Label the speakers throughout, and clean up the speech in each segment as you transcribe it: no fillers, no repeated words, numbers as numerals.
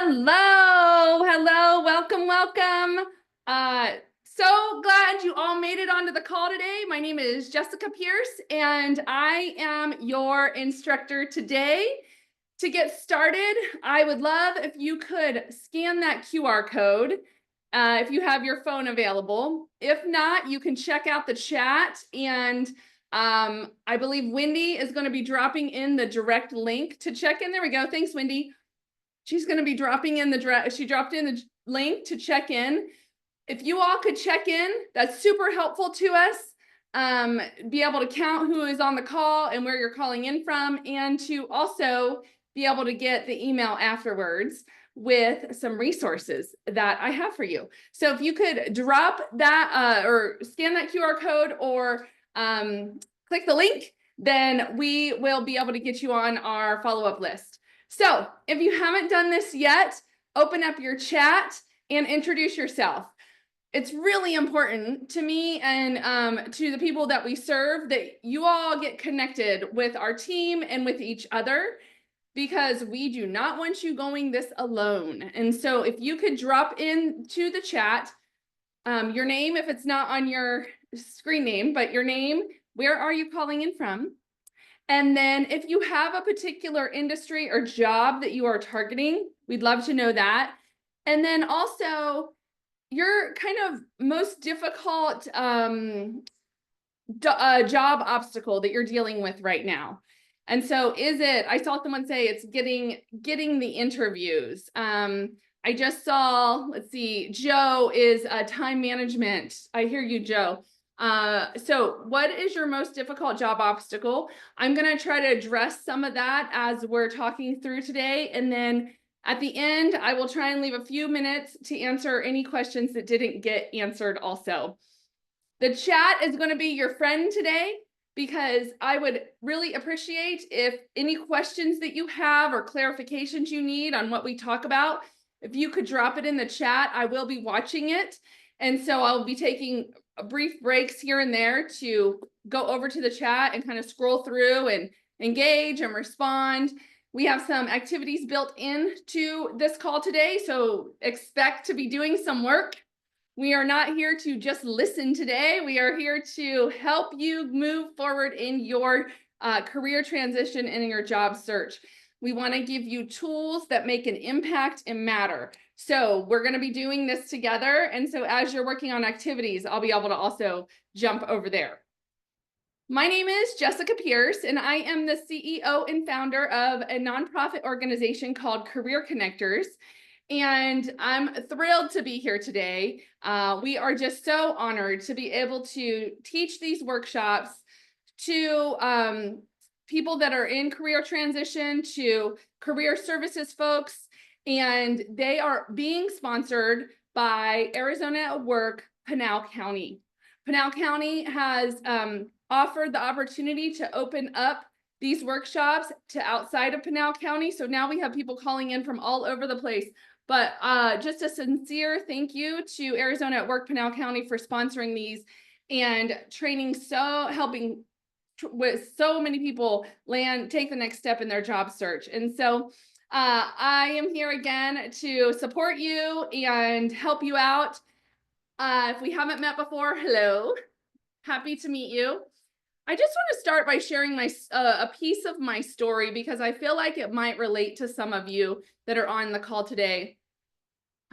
Speaker 1: Hello, welcome. So glad you all made it onto the call today. My name is Jessica Pierce, and I am your instructor today. To get started, I would love if you could scan that QR code if you have your phone available. If not, you can check out the chat, and I believe Wendy is going to be dropping in the direct link to check in. There we go. Thanks, Wendy. She's going to be dropping in she dropped in the link to check in. If you all could check in, that's super helpful to us. Be able to count who is on the call and where you're calling in from, and to also be able to get the email afterwards with some resources that I have for you. So if you could drop that or scan that QR code or click the link, then we will be able to get you on our follow-up list. So if you haven't done this yet, open up your chat and introduce yourself. It's really important to me and to the people that we serve that you all get connected with our team and with each other, because we do not want you going this alone. And so if you could drop into the chat your name, if it's not on your screen name, but your name, where are you calling in from? And then if you have a particular industry or job that you are targeting, we'd love to know that. And then also your kind of most difficult job obstacle that you're dealing with right now. And so I saw someone say it's getting the interviews. I just saw, let's see, Joe is time management. I hear you, Joe. So what is your most difficult job obstacle? I'm going to try to address some of that as we're talking through today. And then at the end, I will try and leave a few minutes to answer any questions that didn't get answered also. The chat is going to be your friend today, because I would really appreciate if any questions that you have or clarifications you need on what we talk about, if you could drop it in the chat. I will be watching it. And so I'll be taking brief breaks here and there to go over to the chat and kind of scroll through and engage and respond. We have some activities built into this call today, so expect to be doing some work. We are not here to just listen today. We are here to help you move forward in your career transition and in your job search. We want to give you tools that make an impact and matter. So we're going to be doing this together. And so as you're working on activities, I'll be able to also jump over there. My name is Jessica Pierce, and I am the CEO and founder of a nonprofit organization called Career Connectors. And I'm thrilled to be here today. We are just so honored to be able to teach these workshops to people that are in career transition, to career services folks, and they are being sponsored by Arizona at Work, Pinal County. Pinal County has offered the opportunity to open up these workshops to outside of Pinal County. So now we have people calling in from all over the place. But just a sincere thank you to Arizona at Work, Pinal County for sponsoring these and training, helping with so many people take the next step in their job search. And so I am here again to support you and help you out. If we haven't met before, hello, happy to meet you. I just want to start by sharing a piece of my story, because I feel like it might relate to some of you that are on the call today.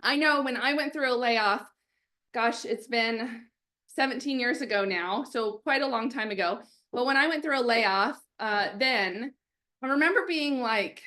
Speaker 1: I know when I went through a layoff, gosh, it's been 17 years ago now, so quite a long time ago. But when I went through a layoff, then I remember being like,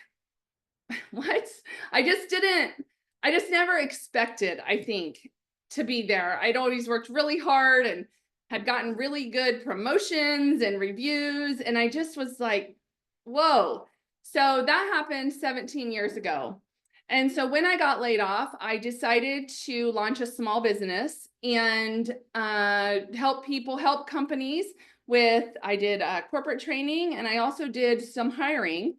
Speaker 1: what? I just never expected, I think, to be there. I'd always worked really hard and had gotten really good promotions and reviews. And I just was like, whoa. So that happened 17 years ago. And so when I got laid off, I decided to launch a small business and help companies I did corporate training, and I also did some hiring.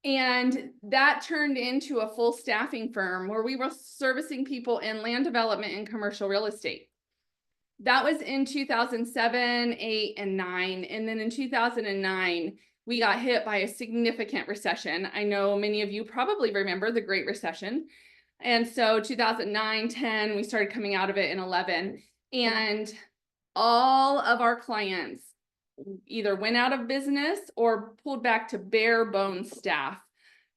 Speaker 1: And that turned into a full staffing firm where we were servicing people in land development and commercial real estate. That was in 2007, 8, and 9. And then in 2009, we got hit by a significant recession. I know many of you probably remember the Great Recession. And so 2009, 10, we started coming out of it in 11. And all of our clients either went out of business or pulled back to bare bones staff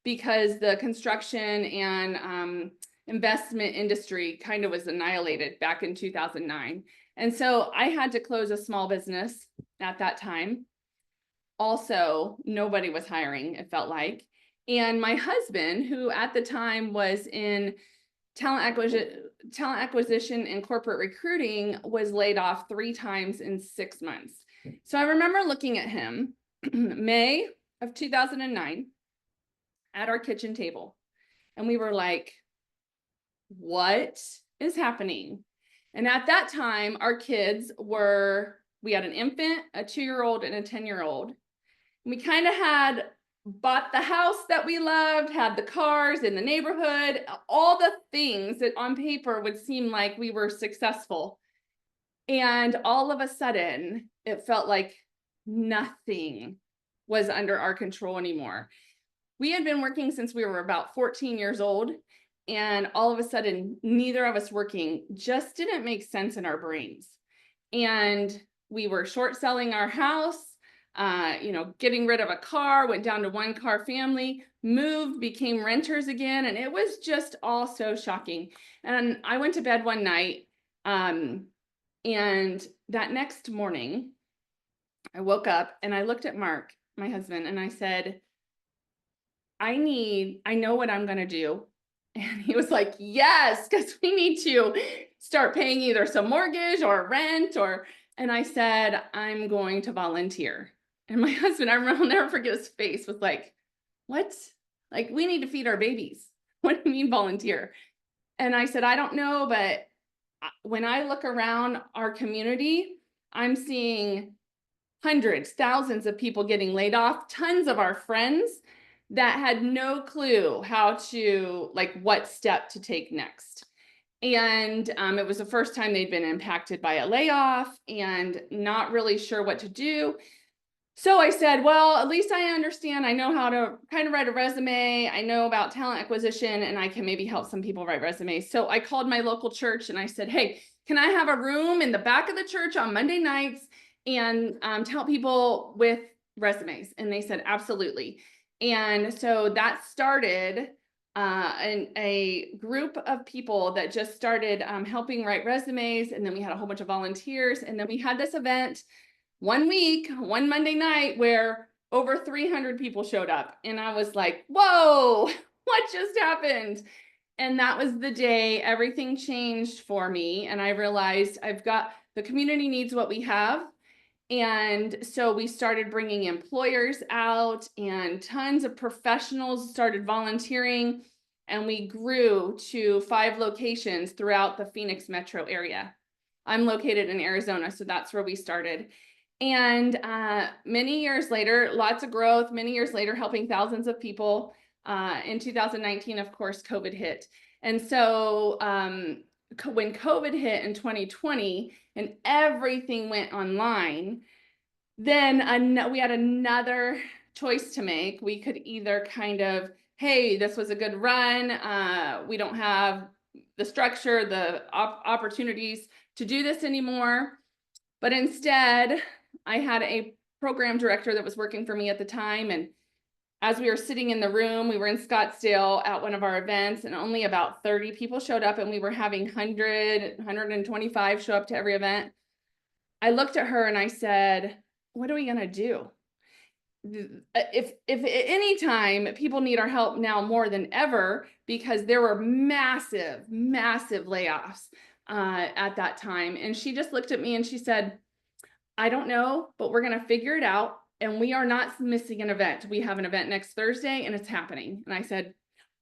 Speaker 1: because the construction and investment industry kind of was annihilated back in 2009. And so I had to close a small business at that time. Also, nobody was hiring, it felt like. And my husband, who at the time was in talent acquisition and corporate recruiting, was laid off 3 times in 6 months. So I remember looking at him May of 2009 at our kitchen table, and we were like, what is happening? And at that time, our kids we had an infant, a 2-year-old, and a 10-year-old. We kind of had bought the house that we loved, had the cars in the neighborhood, all the things that on paper would seem like we were successful. And all of a sudden, it felt like nothing was under our control anymore. We had been working since we were about 14 years old, and all of a sudden, neither of us working just didn't make sense in our brains. And we were short selling our house, getting rid of a car, went down to 1-car family, moved, became renters again. And it was just all so shocking. And I went to bed one night, and that next morning, I woke up and I looked at Mark, my husband, and I said, I know what I'm going to do. And he was like, yes, because we need to start paying either some mortgage or rent and I said, I'm going to volunteer. And my husband, I'll never forget his face, was like, what? Like, we need to feed our babies. What do you mean volunteer? And I said, I don't know, but when I look around our community, I'm seeing hundreds, thousands of people getting laid off, tons of our friends that had no clue what step to take next. And it was the first time they'd been impacted by a layoff and not really sure what to do. So I said, well, at least I understand. I know how to kind of write a resume. I know about talent acquisition, and I can maybe help some people write resumes. So I called my local church and I said, hey, can I have a room in the back of the church on Monday nights and to help people with resumes? And they said, absolutely. And so that started a group of people that just started helping write resumes. And then we had a whole bunch of volunteers. And then we had this event one Monday night, where over 300 people showed up. And I was like, whoa, what just happened? And that was the day everything changed for me. And I realized the community needs what we have. And so we started bringing employers out, and tons of professionals started volunteering, and we grew to 5 locations throughout the Phoenix metro area. I'm located in Arizona, so that's where we started. And many years later, lots of growth, many years later, helping thousands of people. In 2019, of course, COVID hit. And so when COVID hit in 2020 and everything went online, then we had another choice to make. We could either kind of, hey, this was a good run. We don't have the structure, the opportunities to do this anymore. But instead, I had a program director that was working for me at the time. And as we were sitting in the room, we were in Scottsdale at one of our events, and only about 30 people showed up, and we were having 125 show up to every event. I looked at her and I said, what are we going to do? If at any time, people need our help now more than ever, because there were massive layoffs at that time. And she just looked at me and she said, I don't know, but we're going to figure it out. And we are not missing an event. We have an event next Thursday and it's happening. And I said,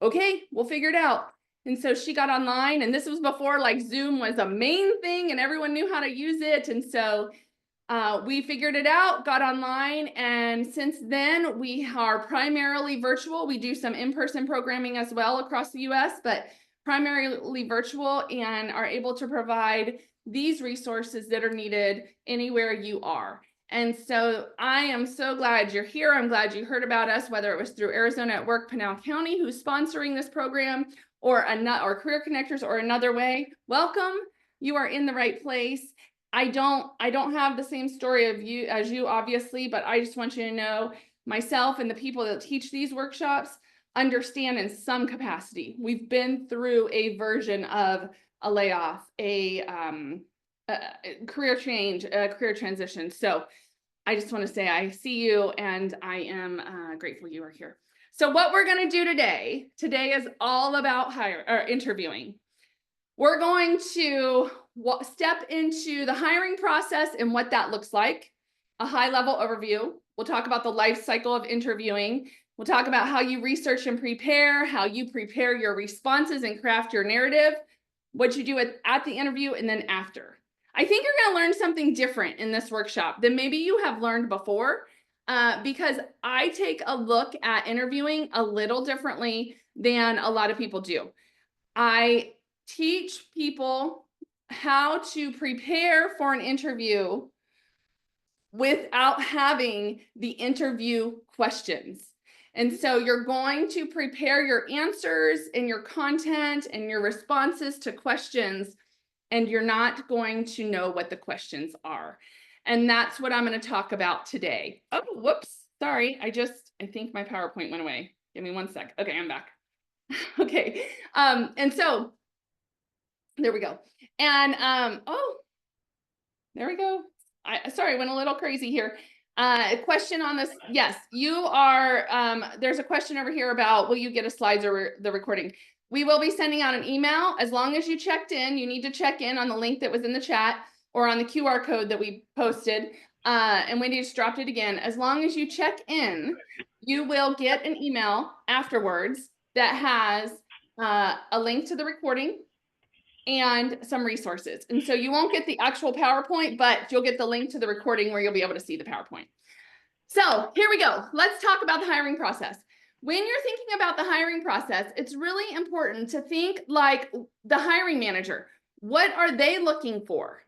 Speaker 1: okay, we'll figure it out. And so she got online, and this was before like Zoom was a main thing and everyone knew how to use it. And so we figured it out, got online. And since then we are primarily virtual. We do some in-person programming as well across the US, but primarily virtual, and are able to provide these resources that are needed anywhere you are. And so I am so glad you're here. I'm glad you heard about us, whether it was through Arizona at Work, Pinal County, who's sponsoring this program, or career connectors or another way, welcome. You are in the right place. I don't have the same story as you, obviously, but I just want you to know myself and the people that teach these workshops understand in some capacity. We've been through a version of a layoff, a career change, a career transition. So I just want to say I see you and I am grateful you are here. So what we're going to do today is all about interviewing. We're going to step into the hiring process and what that looks like, a high level overview. We'll talk about the life cycle of interviewing. We'll talk about how you research and prepare, how you prepare your responses and craft your narrative, what you do at the interview and then after. I think you're going to learn something different in this workshop than maybe you have learned before, because I take a look at interviewing a little differently than a lot of people do. I teach people how to prepare for an interview without having the interview questions. And so you're going to prepare your answers and your content and your responses to questions, and you're not going to know what the questions are. And that's what I'm going to talk about today. Oh, whoops. Sorry. I think my PowerPoint went away. Give me 1 sec. Okay, I'm back. Okay. And so there we go. And oh, there we go. Sorry, went a little crazy here. A question on this. Yes, you are, there's a question over here about, will you get a slides or the recording? We will be sending out an email. As long as you checked in, you need to check in on the link that was in the chat or on the QR code that we posted. And Wendy just dropped it again. As long as you check in, you will get an email afterwards that has a link to the recording and some resources. And so you won't get the actual PowerPoint, but you'll get the link to the recording where you'll be able to see the PowerPoint. So here we go. Let's talk about the hiring process. When you're thinking about the hiring process, it's really important to think like the hiring manager. What are they looking for?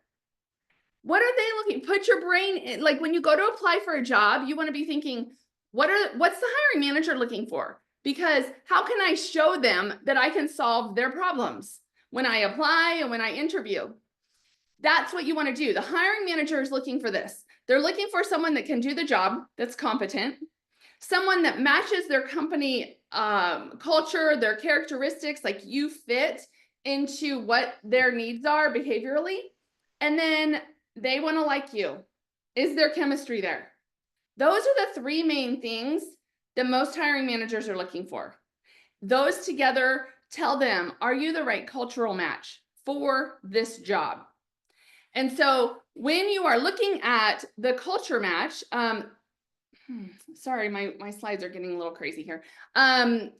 Speaker 1: What are they looking? Put your brain in, like when you go to apply for a job, you want to be thinking, what's the hiring manager looking for? Because how can I show them that I can solve their problems when I apply and when I interview? That's what you want to do. The hiring manager is looking for this. They're looking for someone that can do the job, that's competent, someone that matches their company culture, their characteristics, like you fit into what their needs are behaviorally. And then they want to like you. Is there chemistry there? Those are the three main things that most hiring managers are looking for. Those together tell them, are you the right cultural match for this job? And so when you are looking at the culture match, sorry, my slides are getting a little crazy here.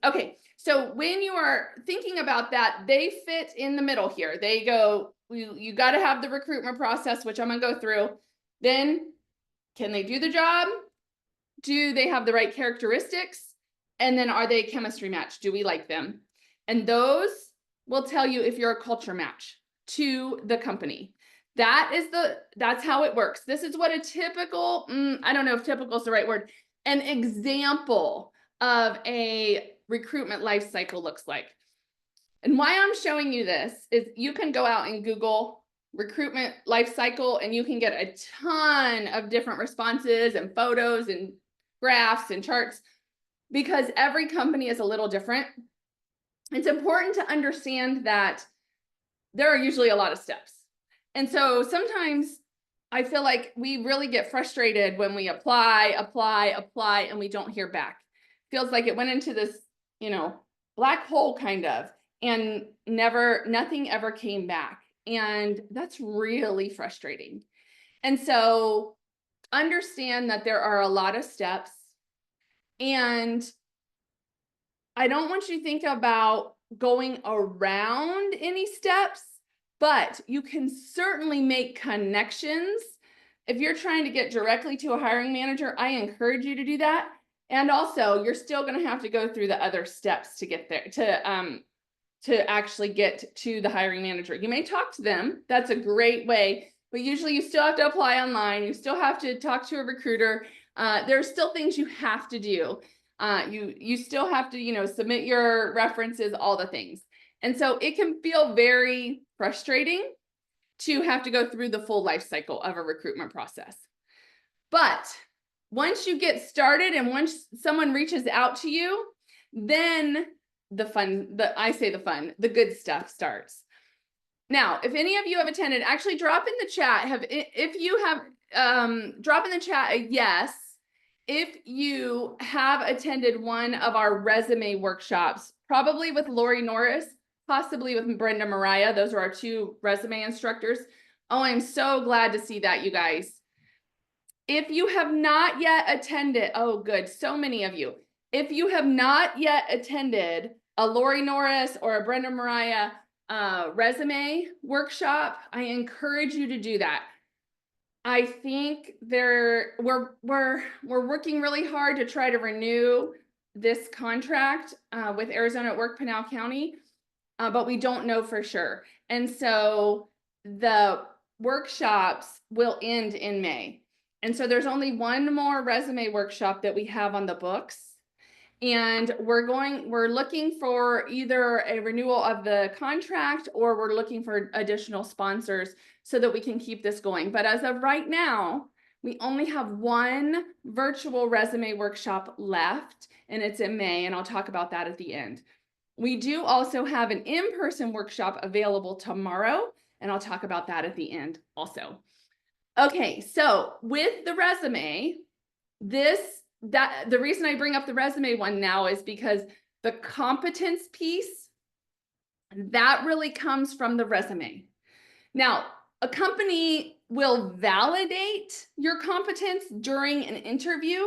Speaker 1: Okay, so when you are thinking about that, they fit in the middle here. They go, you got to have the recruitment process, which I'm going to go through. Then can they do the job? Do they have the right characteristics? And then are they a chemistry match? Do we like them? And those will tell you if you're a culture match to the company. That's how it works. This is what a typical, I don't know if typical is the right word, an example of a recruitment life cycle looks like. And why I'm showing you this is you can go out and Google recruitment life cycle and you can get a ton of different responses and photos and graphs and charts because every company is a little different. It's important to understand that there are usually a lot of steps. And so sometimes I feel like we really get frustrated when we apply, and we don't hear back. Feels like it went into this, black hole kind of, and nothing ever came back. And that's really frustrating. And so understand that there are a lot of steps, and I don't want you to think about going around any steps, but you can certainly make connections. If you're trying to get directly to a hiring manager, I encourage you to do that. And also, you're still going to have to go through the other steps to get there, to actually get to the hiring manager. You may talk to them. That's a great way, but usually you still have to apply online. You still have to talk to a recruiter. There's still things you have to do. You still have to, submit your references, all the things. And so it can feel very frustrating to have to go through the full life cycle of a recruitment process. But once you get started and once someone reaches out to you, then the good stuff starts. Now, if any of you have attended, actually drop in the chat, if you have, drop in the chat a yes, if you have attended one of our resume workshops, probably with Lori Norris, possibly with Brenda Mariah. Those are our two resume instructors. Oh, I'm so glad to see that, you guys. If you have not yet attended, oh good, so many of you. If you have not yet attended a Lori Norris or a Brenda Mariah resume workshop, I encourage you to do that. I think we're working really hard to try to renew this contract with Arizona at Work Pinal County, but we don't know for sure. And so the workshops will end in May. And so there's only one more resume workshop that we have on the books. And we're looking for either a renewal of the contract or we're looking for additional sponsors so that we can keep this going. But as of right now, we only have one virtual resume workshop left, and it's in May, and I'll talk about that at the end. We do also have an in-person workshop available tomorrow, and I'll talk about that at the end also. Okay, so with the resume, the reason I bring up the resume one now is because the competence piece, that really comes from the resume. Now, a company will validate your competence during an interview,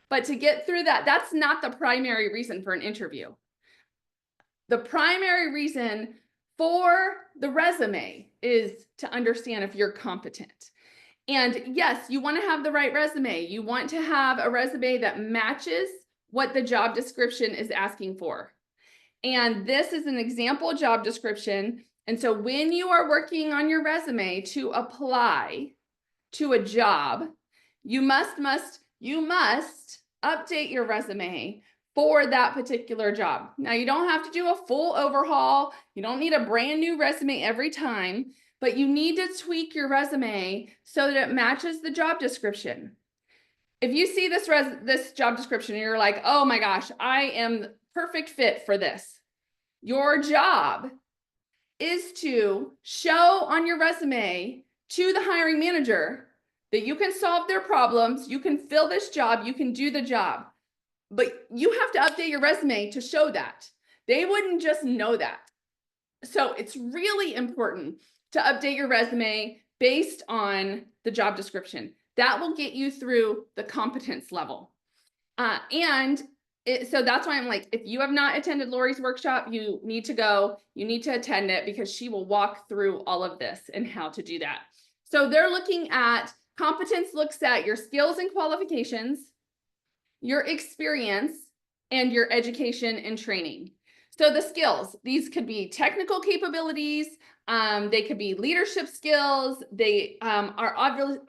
Speaker 1: but to get through that, that's not the primary reason for an interview. The primary reason for the resume is to understand if you're competent. And yes, you want to have the right resume. You want to have a resume that matches what the job description is asking for. And this is an example job description. And so when you are working on your resume to apply to a job, you must update your resume for that particular job. Now, you don't have to do a full overhaul. You don't need a brand new resume every time, but you need to tweak your resume so that it matches the job description. If you see this job description and you're like, oh my gosh, I am the perfect fit for this. Your job is to show on your resume to the hiring manager that you can solve their problems, you can fill this job, you can do the job. But you have to update your resume to show that. They wouldn't just know that. So it's really important to update your resume based on the job description. That will get you through the competence level. So that's why I'm like, if you have not attended Lori's workshop, you need to go, you need to attend it because she will walk through all of this and how to do that. So they're looking at competence, looks at your skills and qualifications, your experience, and your education and training. So the skills, these could be technical capabilities, they could be leadership skills, they are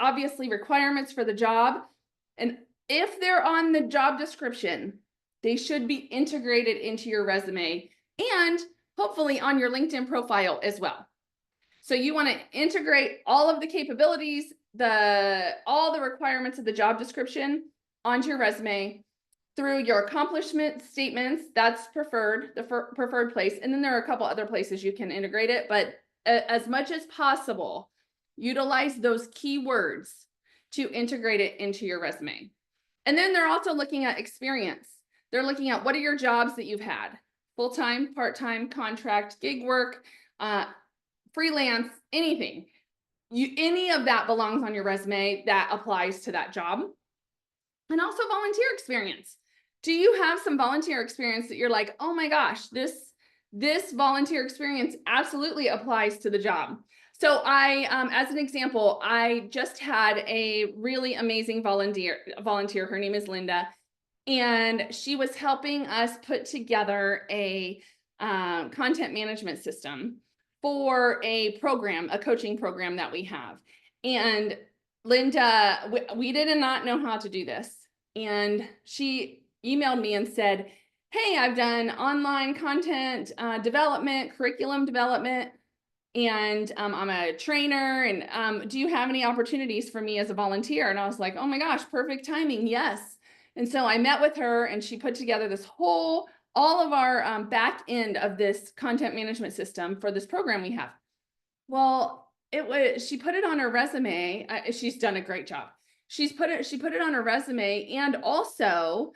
Speaker 1: obviously requirements for the job. And if they're on the job description, they should be integrated into your resume and hopefully on your LinkedIn profile as well. So you want to integrate all of the capabilities, all the requirements of the job description onto your resume through your accomplishment statements. That's the preferred place. And then there are a couple other places you can integrate it, but as much as possible, utilize those keywords to integrate it into your resume. And then they're also looking at experience. They're looking at what are your jobs that you've had, full-time, part-time, contract, gig work, freelance, anything. Any of that belongs on your resume that applies to that job. And also volunteer experience. Do you have some volunteer experience that you're like, oh my gosh, this volunteer experience absolutely applies to the job? So as an example, I just had a really amazing volunteer. Her name is Linda, and she was helping us put together a content management system for a coaching program that we have. And Linda, we did not know how to do this. And she emailed me and said, hey, I've done online content development, curriculum development, and I'm a trainer, and do you have any opportunities for me as a volunteer? And I was like, oh my gosh, perfect timing, yes. And so I met with her, and she put together this whole, all of our back end of this content management system for this program we have. Well, she put it on her resume. She's done a great job. She put it on her resume, and also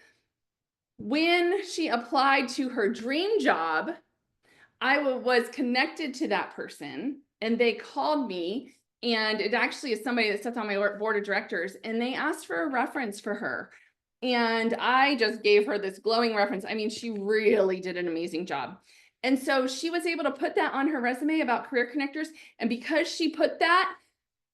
Speaker 1: when she applied to her dream job, I was connected to that person, and they called me, and it actually is somebody that sits on my board of directors, and they asked for a reference for her. And I just gave her this glowing reference. I mean, she really did an amazing job. And so she was able to put that on her resume about Career Connectors. And because she put that,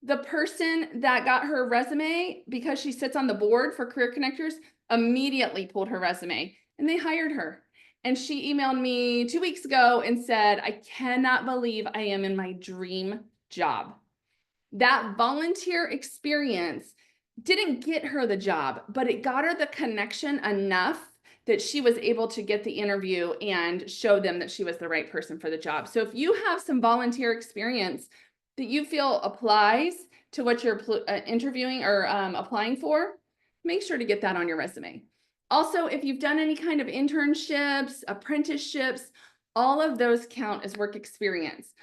Speaker 1: the person that got her resume, because she sits on the board for Career Connectors, immediately pulled her resume, and they hired her. And she emailed me 2 weeks ago and said, I cannot believe I am in my dream job. That volunteer experience didn't get her the job, but it got her the connection enough that she was able to get the interview and show them that she was the right person for the job. So if you have some volunteer experience that you feel applies to what you're interviewing or applying for, make sure to get that on your resume. Also, if you've done any kind of internships, apprenticeships, all of those count as work experience.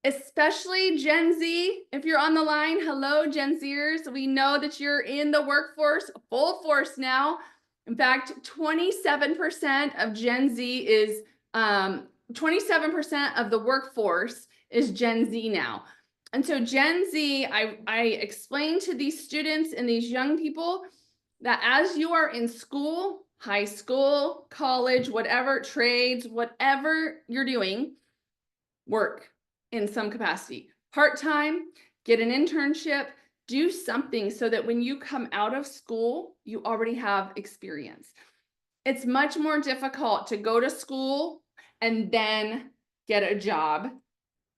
Speaker 1: Especially Gen Z, if you're on the line, hello Gen Zers. We know that you're in the workforce, full force now. In fact, 27% of Gen Z is, 27% of the workforce is Gen Z now. And so Gen Z, I explain to these students and these young people that as you are in school, high school, college, whatever, trades, whatever you're doing, work in some capacity, part-time, get an internship, do something so that when you come out of school, you already have experience. It's much more difficult to go to school and then get a job.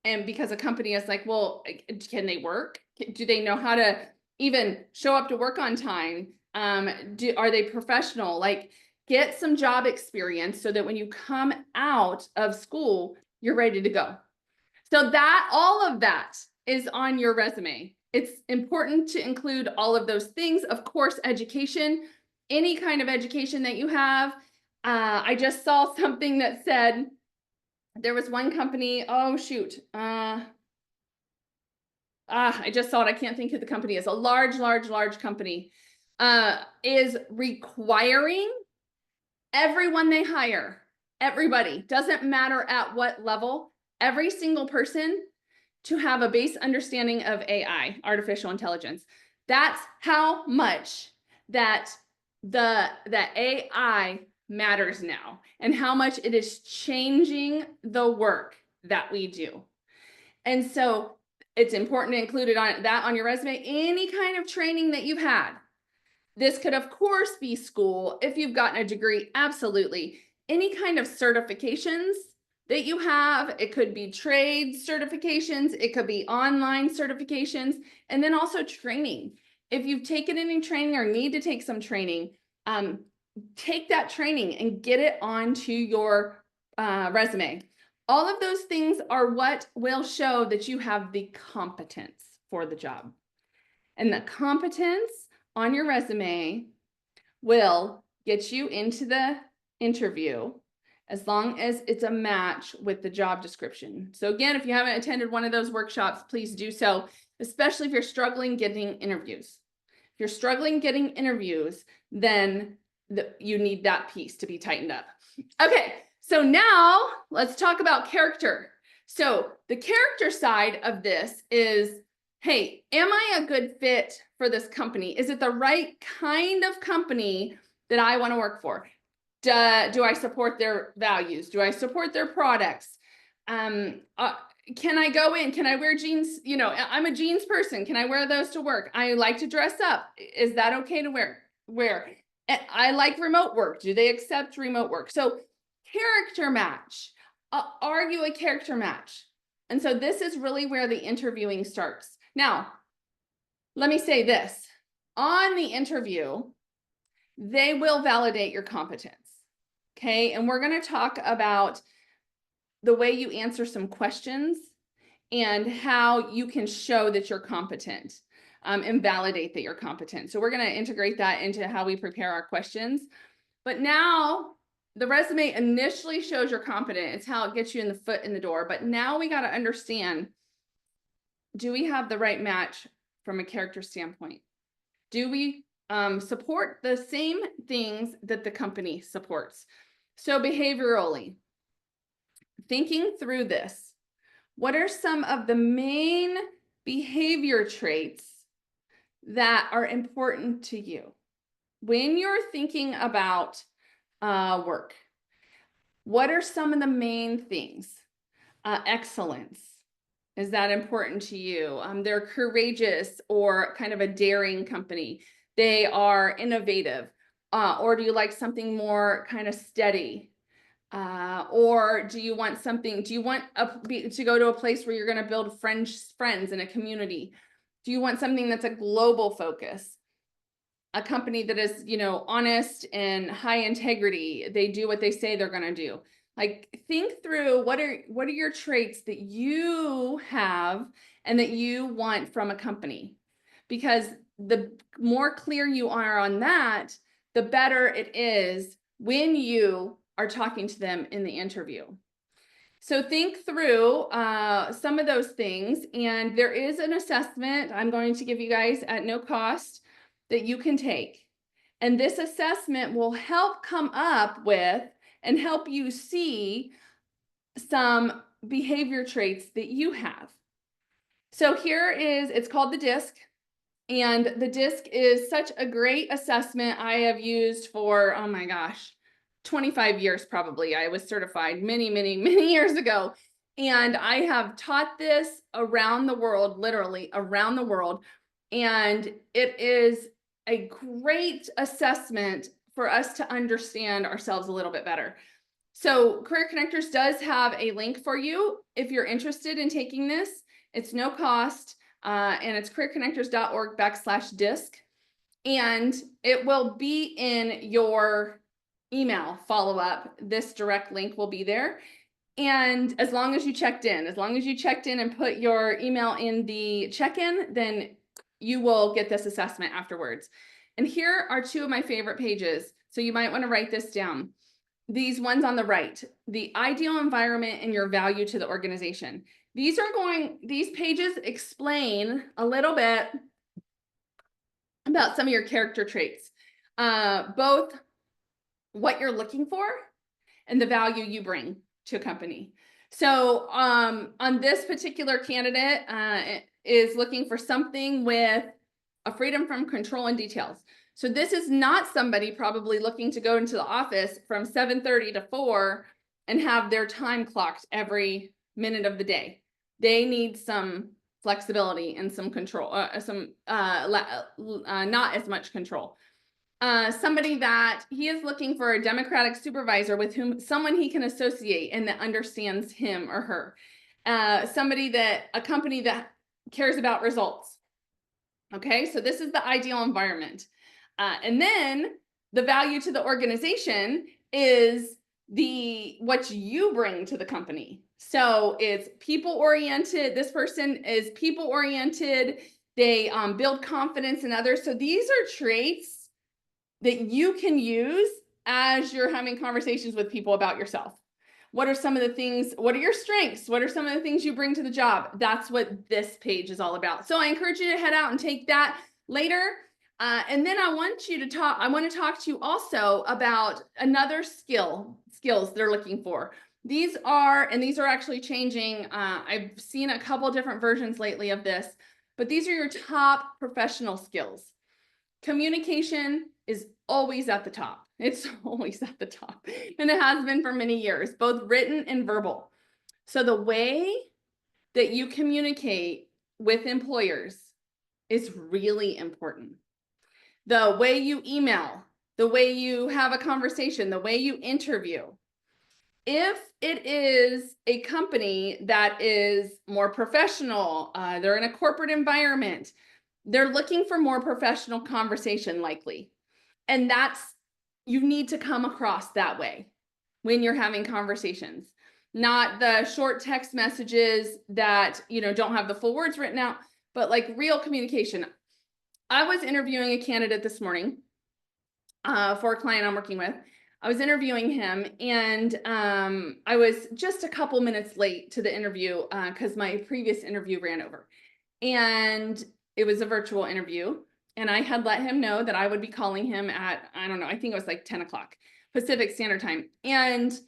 Speaker 1: And because a company is like, well, can they work? Do they know how to even show up to work on time? Are they professional? Like, get some job experience so that when you come out of school, you're ready to go. So that, all of that is on your resume. It's important to include all of those things. Of course, education, any kind of education that you have. I just saw something that said, there was one company, oh shoot. I just saw it, I can't think who the company is. A large company is requiring everyone they hire, everybody, doesn't matter at what level, every single person to have a base understanding of AI, artificial intelligence. That's how much that the AI matters now, and how much it is changing the work that we do. And so it's important to include it on your resume, any kind of training that you've had. This could, of course, be school. If you've gotten a degree, absolutely. Any kind of certifications that you have, it could be trade certifications, it could be online certifications, and then also training. If you've taken any training or need to take some training, take that training and get it onto your resume. All of those things are what will show that you have the competence for the job. And the competence on your resume will get you into the interview as long as it's a match with the job description. So again, if you haven't attended one of those workshops, please do so, especially if you're struggling getting interviews. If you're struggling getting interviews, then you need that piece to be tightened up. Okay, so now let's talk about character. So the character side of this is, hey, am I a good fit for this company? Is it the right kind of company that I want to work for? Do I support their values? Do I support their products? Can I go in? Can I wear jeans? You know, I'm a jeans person. Can I wear those to work? I like to dress up. Is that okay to wear? I like remote work. Do they accept remote work? So character match. Are you a character match? And so this is really where the interviewing starts. Now, let me say this. On the interview, they will validate your competence. Okay, and we're going to talk about the way you answer some questions and how you can show that you're competent, and validate that you're competent. So we're going to integrate that into how we prepare our questions. But now the resume initially shows you're competent. It's how it gets you in the foot in the door. But now we got to understand, do we have the right match from a character standpoint? Do we support the same things that the company supports? So behaviorally, thinking through this, what are some of the main behavior traits that are important to you when you're thinking about work? What are some of the main things? Excellence. Is that important to you? They're courageous or kind of a daring company. They are innovative. Or do you like something more kind of steady? Or do you want something, do you want to go to a place where you're going to build friends in a community? Do you want something that's a global focus? A company that is, honest and high integrity. They do what they say they're going to do. Like, think through what are your traits that you have and that you want from a company, because the more clear you are on that, the better it is when you are talking to them in the interview. So think through some of those things, and there is an assessment I'm going to give you guys at no cost that you can take. And this assessment will help come up with and help you see some behavior traits that you have. So here is, it's called the DISC. And the DISC is such a great assessment I have used for, oh my gosh, 25 years probably. I was certified many, many, many years ago. And I have taught this around the world, literally around the world. And it is a great assessment for us to understand ourselves a little bit better. So Career Connectors does have a link for you if you're interested in taking this. It's no cost, and it's careerconnectors.org/DISC. And it will be in your email follow-up. This direct link will be there. And as long as you checked in and put your email in the check-in, then you will get this assessment afterwards. And here are two of my favorite pages. So you might want to write this down. These ones on the right, the ideal environment and your value to the organization. These pages explain a little bit about some of your character traits, both what you're looking for and the value you bring to a company. So on this particular candidate is looking for something with a freedom from control and details. So this is not somebody probably looking to go into the office from 7:30 to 4 and have their time clocked every minute of the day. They need some flexibility and some control, not as much control. Somebody that he is looking for a democratic supervisor with whom someone he can associate and that understands him or her. A company that cares about results. Okay, so this is the ideal environment. And then the value to the organization is what you bring to the company. So it's people-oriented. This person is people-oriented. They build confidence in others. So these are traits that you can use as you're having conversations with people about yourself. What are some of the things, what are your strengths? What are some of the things you bring to the job? That's what this page is all about. So I encourage you to head out and take that later. And then I want to talk to you also about another skills they're looking for. These are actually changing. I've seen a couple different versions lately of this, but these are your top professional skills. Communication is always at the top. It's always at the top, and it has been for many years, both written and verbal. So the way that you communicate with employers is really important. The way you email, the way you have a conversation, the way you interview. If it is a company that is more professional, they're in a corporate environment, they're looking for more professional conversation likely. And you need to come across that way. when you're having conversations, not the short text messages that, don't have the full words written out, but like real communication. I was interviewing a candidate this morning for a client I'm working with. I was interviewing him, and I was just a couple minutes late to the interview because my previous interview ran over. And it was a virtual interview. And I had let him know that I would be calling him at, I don't know, I think it was like 10 o'clock Pacific Standard Time. And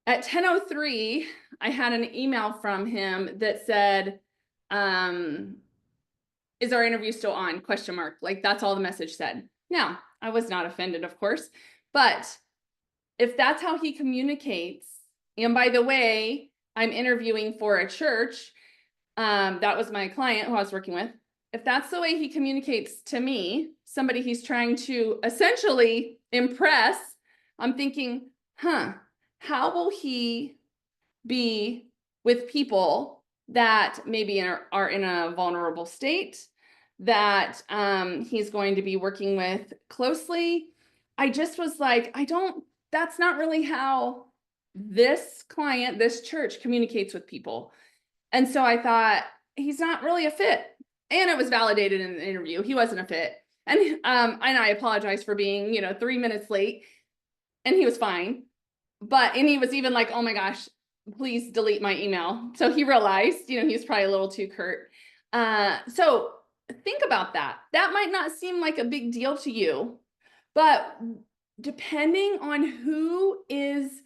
Speaker 1: at 10:03, I had an email from him that said, is our interview still on? ? Like, that's all the message said. Now, I was not offended, of course, but if that's how he communicates, and by the way, I'm interviewing for a church, that was my client who I was working with. If that's the way he communicates to me, somebody he's trying to essentially impress, I'm thinking, how will he be with people that maybe are in a vulnerable state, that he's going to be working with closely? I just was like, that's not really how this client, this church communicates with people. And so I thought, he's not really a fit. And it was validated in the interview. He wasn't a fit. And I apologize for being, 3 minutes late. And he was fine. And he was even like, oh my gosh, please delete my email. So he realized, he was probably a little too curt. So think about that. That might not seem like a big deal to you, but depending on who is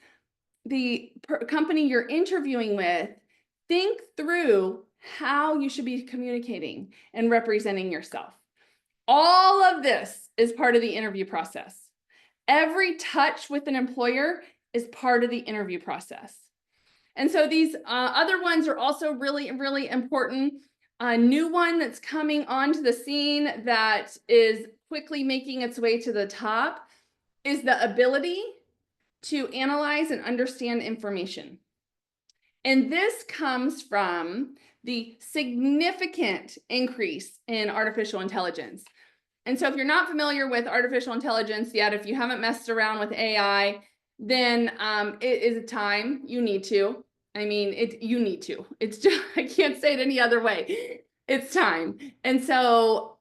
Speaker 1: the company you're interviewing with, think through how you should be communicating and representing yourself. All of this is part of the interview process. Every touch with an employer is part of the interview process. And so these other ones are also really, really important. A new one that's coming onto the scene that is quickly making its way to the top is the ability to analyze and understand information. And this comes from the significant increase in artificial intelligence. And so if you're not familiar with artificial intelligence yet, if you haven't messed around with AI, then it is a time you need to. You need to. It's just, I can't say it any other way. It's time. And so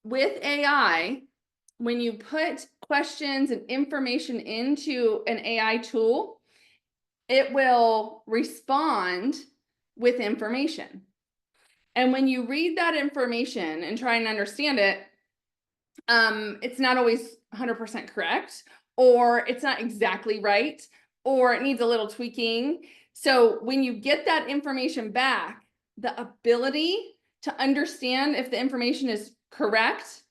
Speaker 1: with AI, when you put questions and information into an AI tool, it will respond with information. And when you read that information and try and understand it, it's not always 100% correct, or it's not exactly right, or it needs a little tweaking. So when you get that information back, the ability to understand if the information is correct,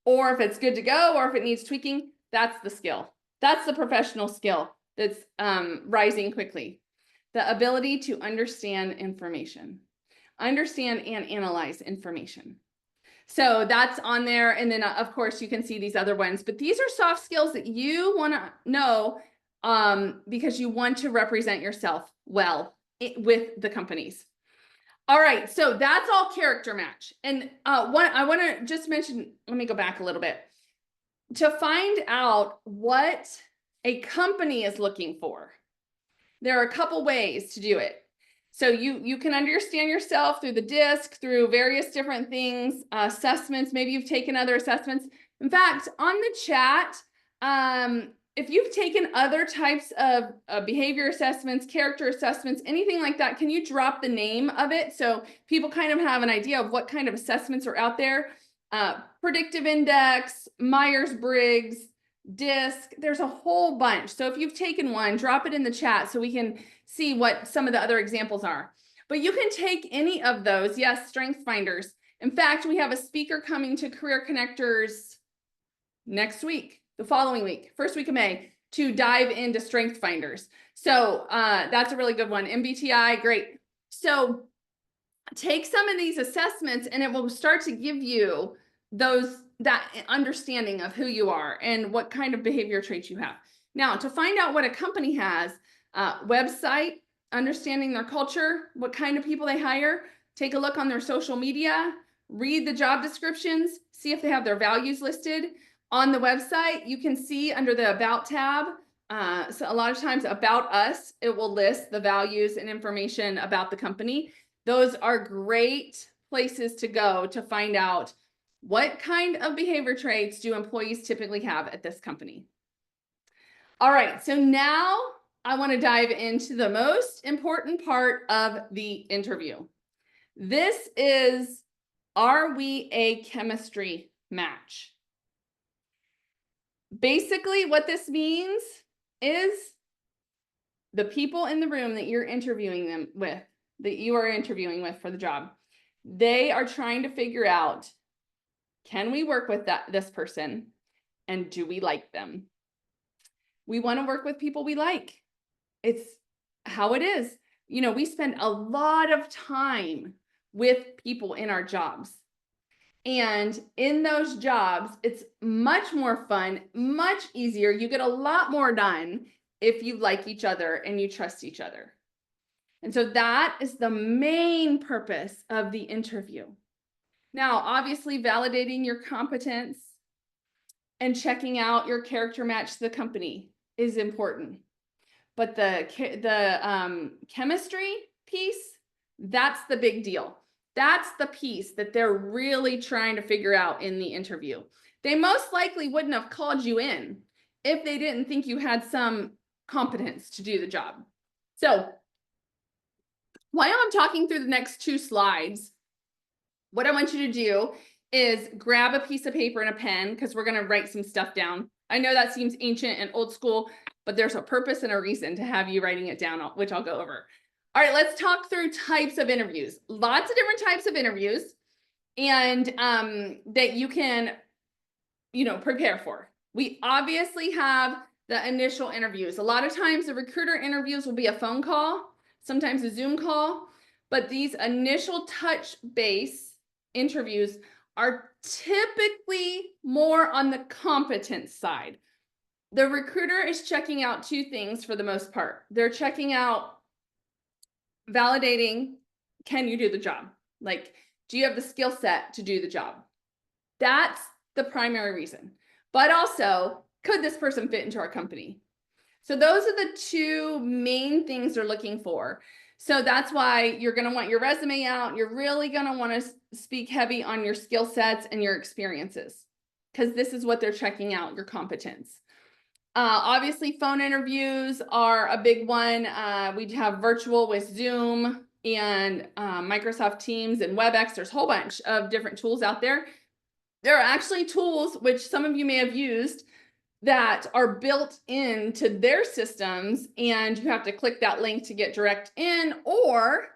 Speaker 1: or if it's good to go, or if it needs tweaking, that's the skill. That's the professional skill that's rising quickly. The ability to understand information, understand and analyze information. So that's on there. And then of course you can see these other ones, but these are soft skills that you want to know because you want to represent yourself well with the companies. All right, so that's all character match. And what I want to just mention, let me go back a little bit. To find out what a company is looking for, there are a couple ways to do it. So you can understand yourself through the DISC, through various different things, assessments. Maybe you've taken other assessments. In fact, on the chat, if you've taken other types of behavior assessments, character assessments, anything like that, can you drop the name of it so people kind of have an idea of what kind of assessments are out there? Predictive index, Myers-Briggs, DISC, there's a whole bunch. So if you've taken one, drop it in the chat so we can see what some of the other examples are. But you can take any of those. Yes, Strength Finders. In fact, we have a speaker coming to Career Connectors next week, the following week, first week of May, to dive into Strength Finders. So that's a really good one. MBTI, great. So take some of these assessments and it will start to give you that understanding of who you are and what kind of behavior traits you have. Now, to find out what a company has, website, understanding their culture, what kind of people they hire, take a look on their social media, read the job descriptions, see if they have their values listed. On the website, you can see under the About tab, So a lot of times about us, it will list the values and information about the company. Those are great places to go to find out what kind of behavior traits do employees typically have at this company. All right, so now I want to dive into the most important part of the interview. This is, are we a chemistry match? Basically, what this means is the people in the room that you're interviewing them with, that you are interviewing with for the job, they are trying to figure out, can we work with this person, and do we like them? We want to work with people we like. It's how it is. You know, we spend a lot of time with people in our jobs. And in those jobs, it's much more fun, much easier. You get a lot more done if you like each other and you trust each other. And so that is the main purpose of the interview. Now, obviously, validating your competence and checking out your character match to the company is important. But the chemistry piece, that's the big deal. That's the piece that they're really trying to figure out in the interview. They most likely wouldn't have called you in if they didn't think you had some competence to do the job. So while I'm talking through the next 2 slides, what I want you to do is grab a piece of paper and a pen, because we're going to write some stuff down. I know that seems ancient and old school, but there's a purpose and a reason to have you writing it down, which I'll go over. All right, let's talk through types of interviews. Lots of different types of interviews, and that you can, prepare for. We obviously have the initial interviews. A lot of times the recruiter interviews will be a phone call, sometimes a Zoom call, but these initial touch base interviews are typically more on the competence side. The recruiter is checking out 2 things for the most part. They're checking out validating, can you do the job? Like, do you have the skill set to do the job? That's the primary reason. But also, could this person fit into our company? So those are the 2 main things they're looking for. So that's why you're going to want your resume out. You're really going to want to speak heavy on your skill sets and your experiences, because this is what they're checking out, your competence. Obviously, phone interviews are a big one. We have virtual with Zoom and Microsoft Teams and WebEx. There's a whole bunch of different tools out there. There are actually tools, which some of you may have used, that are built into their systems, and you have to click that link to get direct in, or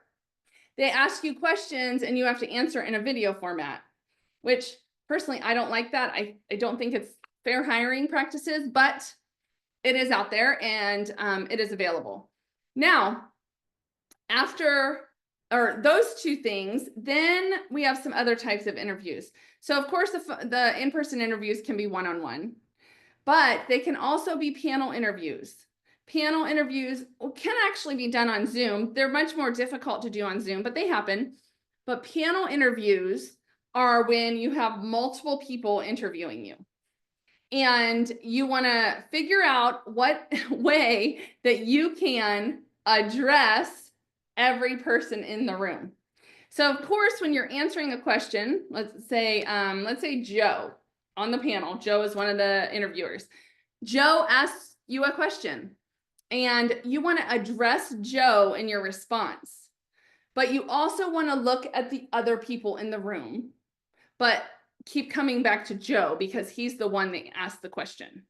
Speaker 1: they ask you questions and you have to answer in a video format, which personally, I don't like that. I don't think it's fair hiring practices, but it is out there, and it is available. Now, after those 2 things, then we have some other types of interviews. So of course, the in-person interviews can be one-on-one, but they can also be panel interviews. Panel interviews can actually be done on Zoom. They're much more difficult to do on Zoom, but they happen. But panel interviews are when you have multiple people interviewing you, and you want to figure out what way that you can address every person in the room. So of course, when you're answering a question, let's say Joe on the panel, Joe is one of the interviewers. Joe asks you a question, and you want to address Joe in your response, but you also want to look at the other people in the room, but keep coming back to Joe because he's the one that asked the question.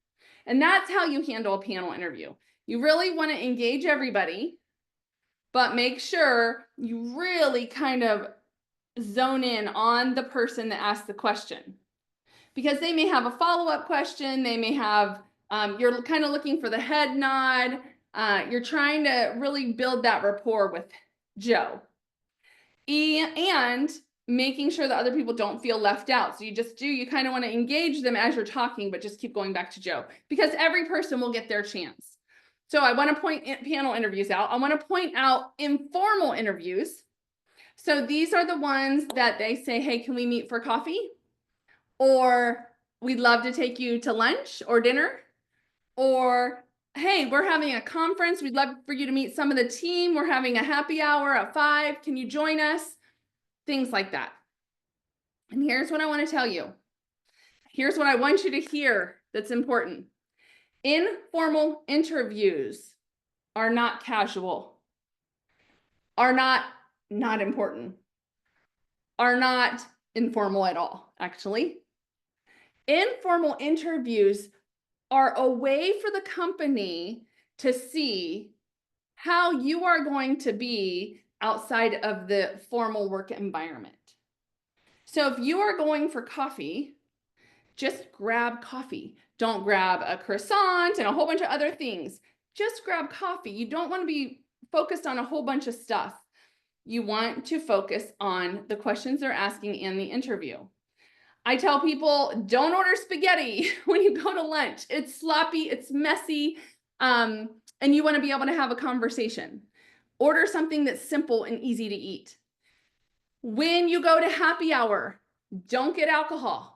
Speaker 1: And that's how you handle a panel interview. You really want to engage everybody, but make sure you really kind of zone in on the person that asked the question, because they may have a follow-up question. They may have, you're kind of looking for the head nod. You're trying to really build that rapport with Joe. And making sure that other people don't feel left out. So you kind of want to engage them as you're talking, but just keep going back to Joe, because every person will get their chance. So I want to point panel interviews out. I want to point out informal interviews. So these are the ones that they say, hey, can we meet for coffee? Or we'd love to take you to lunch or dinner. Or hey, we're having a conference. We'd love for you to meet some of the team. We're having a happy hour at 5. Can you join us? Things like that. And here's what I want to tell you. Here's what I want you to hear that's important. Informal interviews are not casual, are not important, are not informal at all, actually. Informal interviews are a way for the company to see how you are going to be outside of the formal work environment. So if you are going for coffee, just grab coffee. Don't grab a croissant and a whole bunch of other things. Just grab coffee. You don't want to be focused on a whole bunch of stuff. You want to focus on the questions they're asking in the interview. I tell people, don't order spaghetti when you go to lunch. It's sloppy, it's messy, and you want to be able to have a conversation. Order something that's simple and easy to eat. When you go to happy hour, don't get alcohol.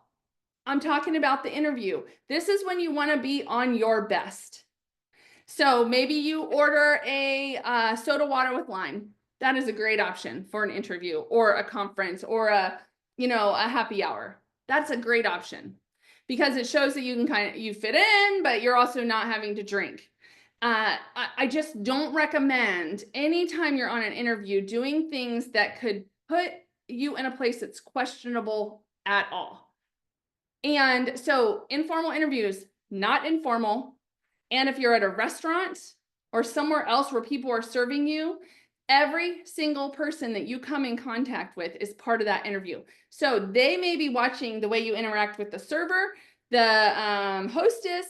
Speaker 1: I'm talking about the interview. This is when you want to be on your best. So maybe you order a soda water with lime. That is a great option for an interview or a conference or a happy hour. That's a great option because it shows that you can you fit in, but you're also not having to drink. I just don't recommend anytime you're on an interview doing things that could put you in a place that's questionable at all. And so informal interviews, not informal. And if you're at a restaurant or somewhere else where people are serving you, every single person that you come in contact with is part of that interview. So they may be watching the way you interact with the server, the hostess.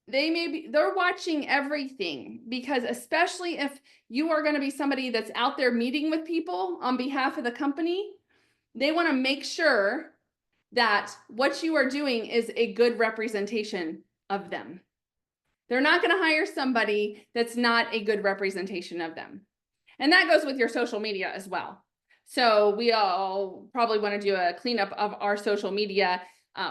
Speaker 1: They're watching everything, because especially if you are going to be somebody that's out there meeting with people on behalf of the company, they want to make sure that what you are doing is a good representation of them. They're not going to hire somebody that's not a good representation of them. And that goes with your social media as well. So we all probably want to do a cleanup of our social media,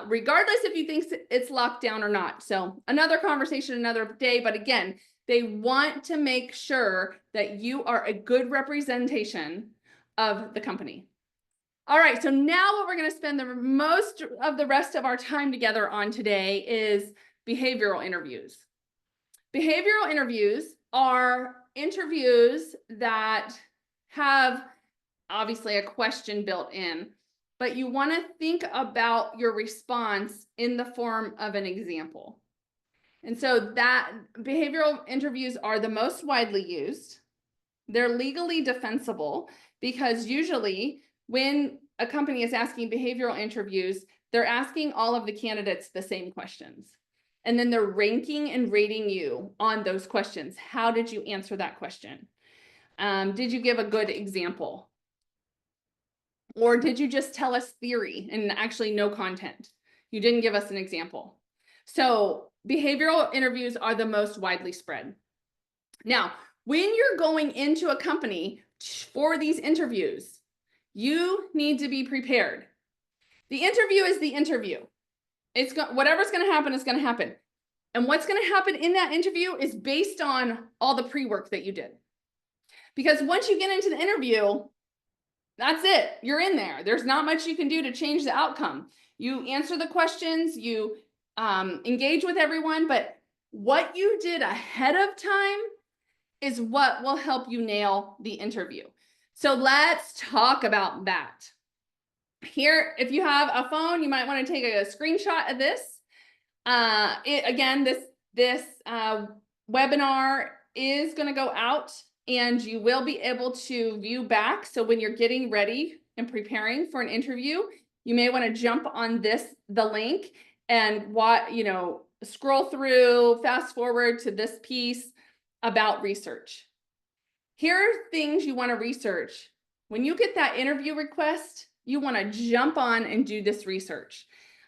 Speaker 1: regardless if you think it's locked down or not. So another conversation, another day. But again, they want to make sure that you are a good representation of the company. All right, so now what we're going to spend the most of the rest of our time together on today is behavioral interviews. Behavioral interviews are interviews that have obviously a question built in, but you want to think about your response in the form of an example. And so that behavioral interviews are the most widely used. They're legally defensible because usually when a company is asking behavioral interviews, they're asking all of the candidates the same questions. And then they're ranking and rating you on those questions. How did you answer that question? Did you give a good example? Or did you just tell us theory and actually no content? You didn't give us an example. So behavioral interviews are the most widely spread. Now, when you're going into a company for these interviews, you need to be prepared. The interview is the interview. Whatever's going to happen is going to happen. And what's going to happen in that interview is based on all the pre-work that you did. Because once you get into the interview, that's it. You're in there. There's not much you can do to change the outcome. You answer the questions, you engage with everyone, but what you did ahead of time is what will help you nail the interview. So let's talk about that. Here, if you have a phone, you might want to take a screenshot of this. Again, this webinar is going to go out and you will be able to view back. So when you're getting ready and preparing for an interview, you may want to jump on the link and scroll through, fast forward to this piece about research. Here are things you want to research. When you get that interview request, you want to jump on and do this research.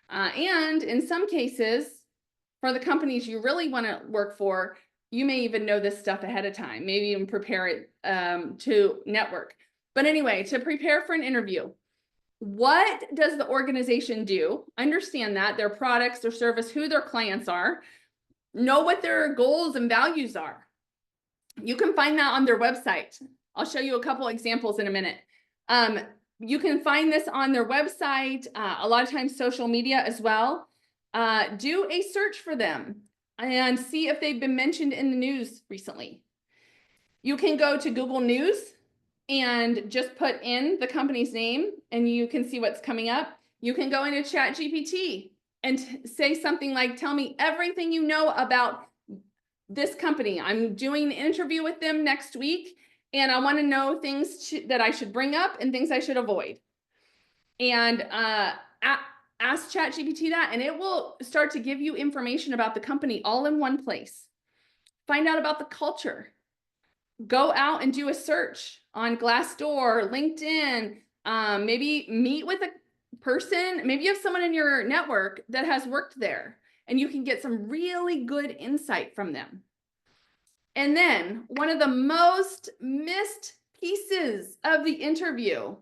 Speaker 1: And in some cases, for the companies you really want to work for, you may even know this stuff ahead of time, maybe even prepare it to network. But anyway, to prepare for an interview, what does the organization do? Understand that, their products, their service, who their clients are. Know what their goals and values are. You can find that on their website. I'll show you a couple examples in a minute. You can find this on their website, a lot of times social media as well. Do a search for them and see if they've been mentioned in the news recently. You can go to Google News and just put in the company's name and you can see what's coming up. You can go into ChatGPT and say something like, tell me everything you know about this company. I'm doing an interview with them next week and I want to know things that I should bring up and things I should avoid. And ask ChatGPT that and it will start to give you information about the company all in one place. Find out about the culture. Go out and do a search on Glassdoor, LinkedIn, maybe meet with a person. Maybe you have someone in your network that has worked there and you can get some really good insight from them. And then one of the most missed pieces of the interview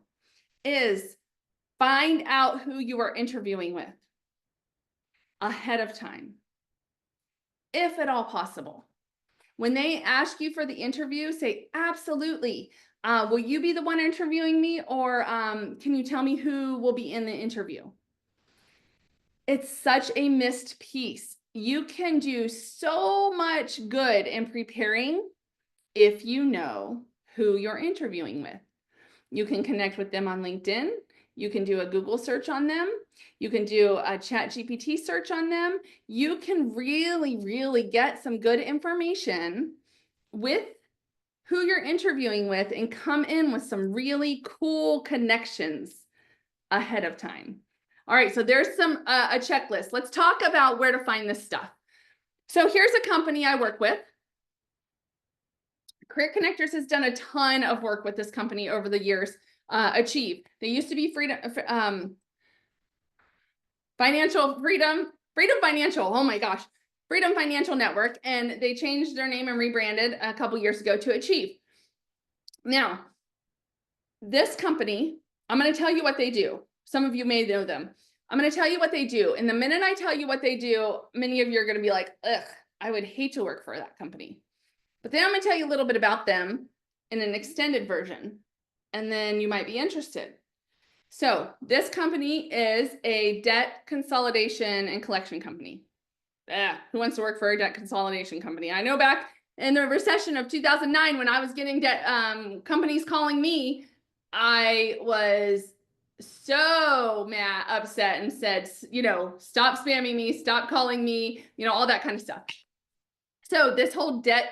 Speaker 1: is find out who you are interviewing with ahead of time, if at all possible. When they ask you for the interview, say, absolutely. Will you be the one interviewing me or can you tell me who will be in the interview? It's such a missed piece. You can do so much good in preparing if you know who you're interviewing with. You can connect with them on LinkedIn. You can do a Google search on them. You can do a ChatGPT search on them. You can really, really get some good information with who you're interviewing with and come in with some really cool connections ahead of time. All right, so there's a checklist. Let's talk about where to find this stuff. So here's a company I work with. Career Connectors has done a ton of work with this company over the years. Achieve. They used to be Freedom Financial. Oh my gosh, Freedom Financial Network, and they changed their name and rebranded a couple years ago to Achieve. Now, this company, I'm going to tell you what they do. Some of you may know them. I'm going to tell you what they do. And the minute I tell you what they do, many of you are going to be like, ugh, I would hate to work for that company. But then I'm going to tell you a little bit about them in an extended version, and then you might be interested. So this company is a debt consolidation and collection company. Who wants to work for a debt consolidation company? I know back in the recession of 2009, when I was getting debt companies calling me, I was so upset and said, stop spamming me, stop calling me, all that kind of stuff. So this whole debt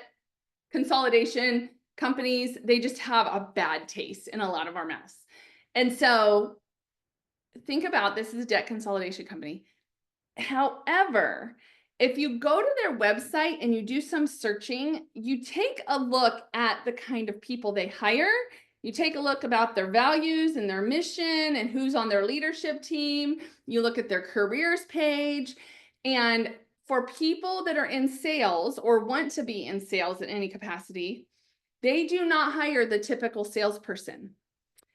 Speaker 1: consolidation companies, they just have a bad taste in a lot of our mouths. And so think about this as a debt consolidation company. However, if you go to their website and you do some searching, you take a look at the kind of people they hire. You take a look about their values and their mission and who's on their leadership team. You look at their careers page. And for people that are in sales or want to be in sales in any capacity, they do not hire the typical salesperson.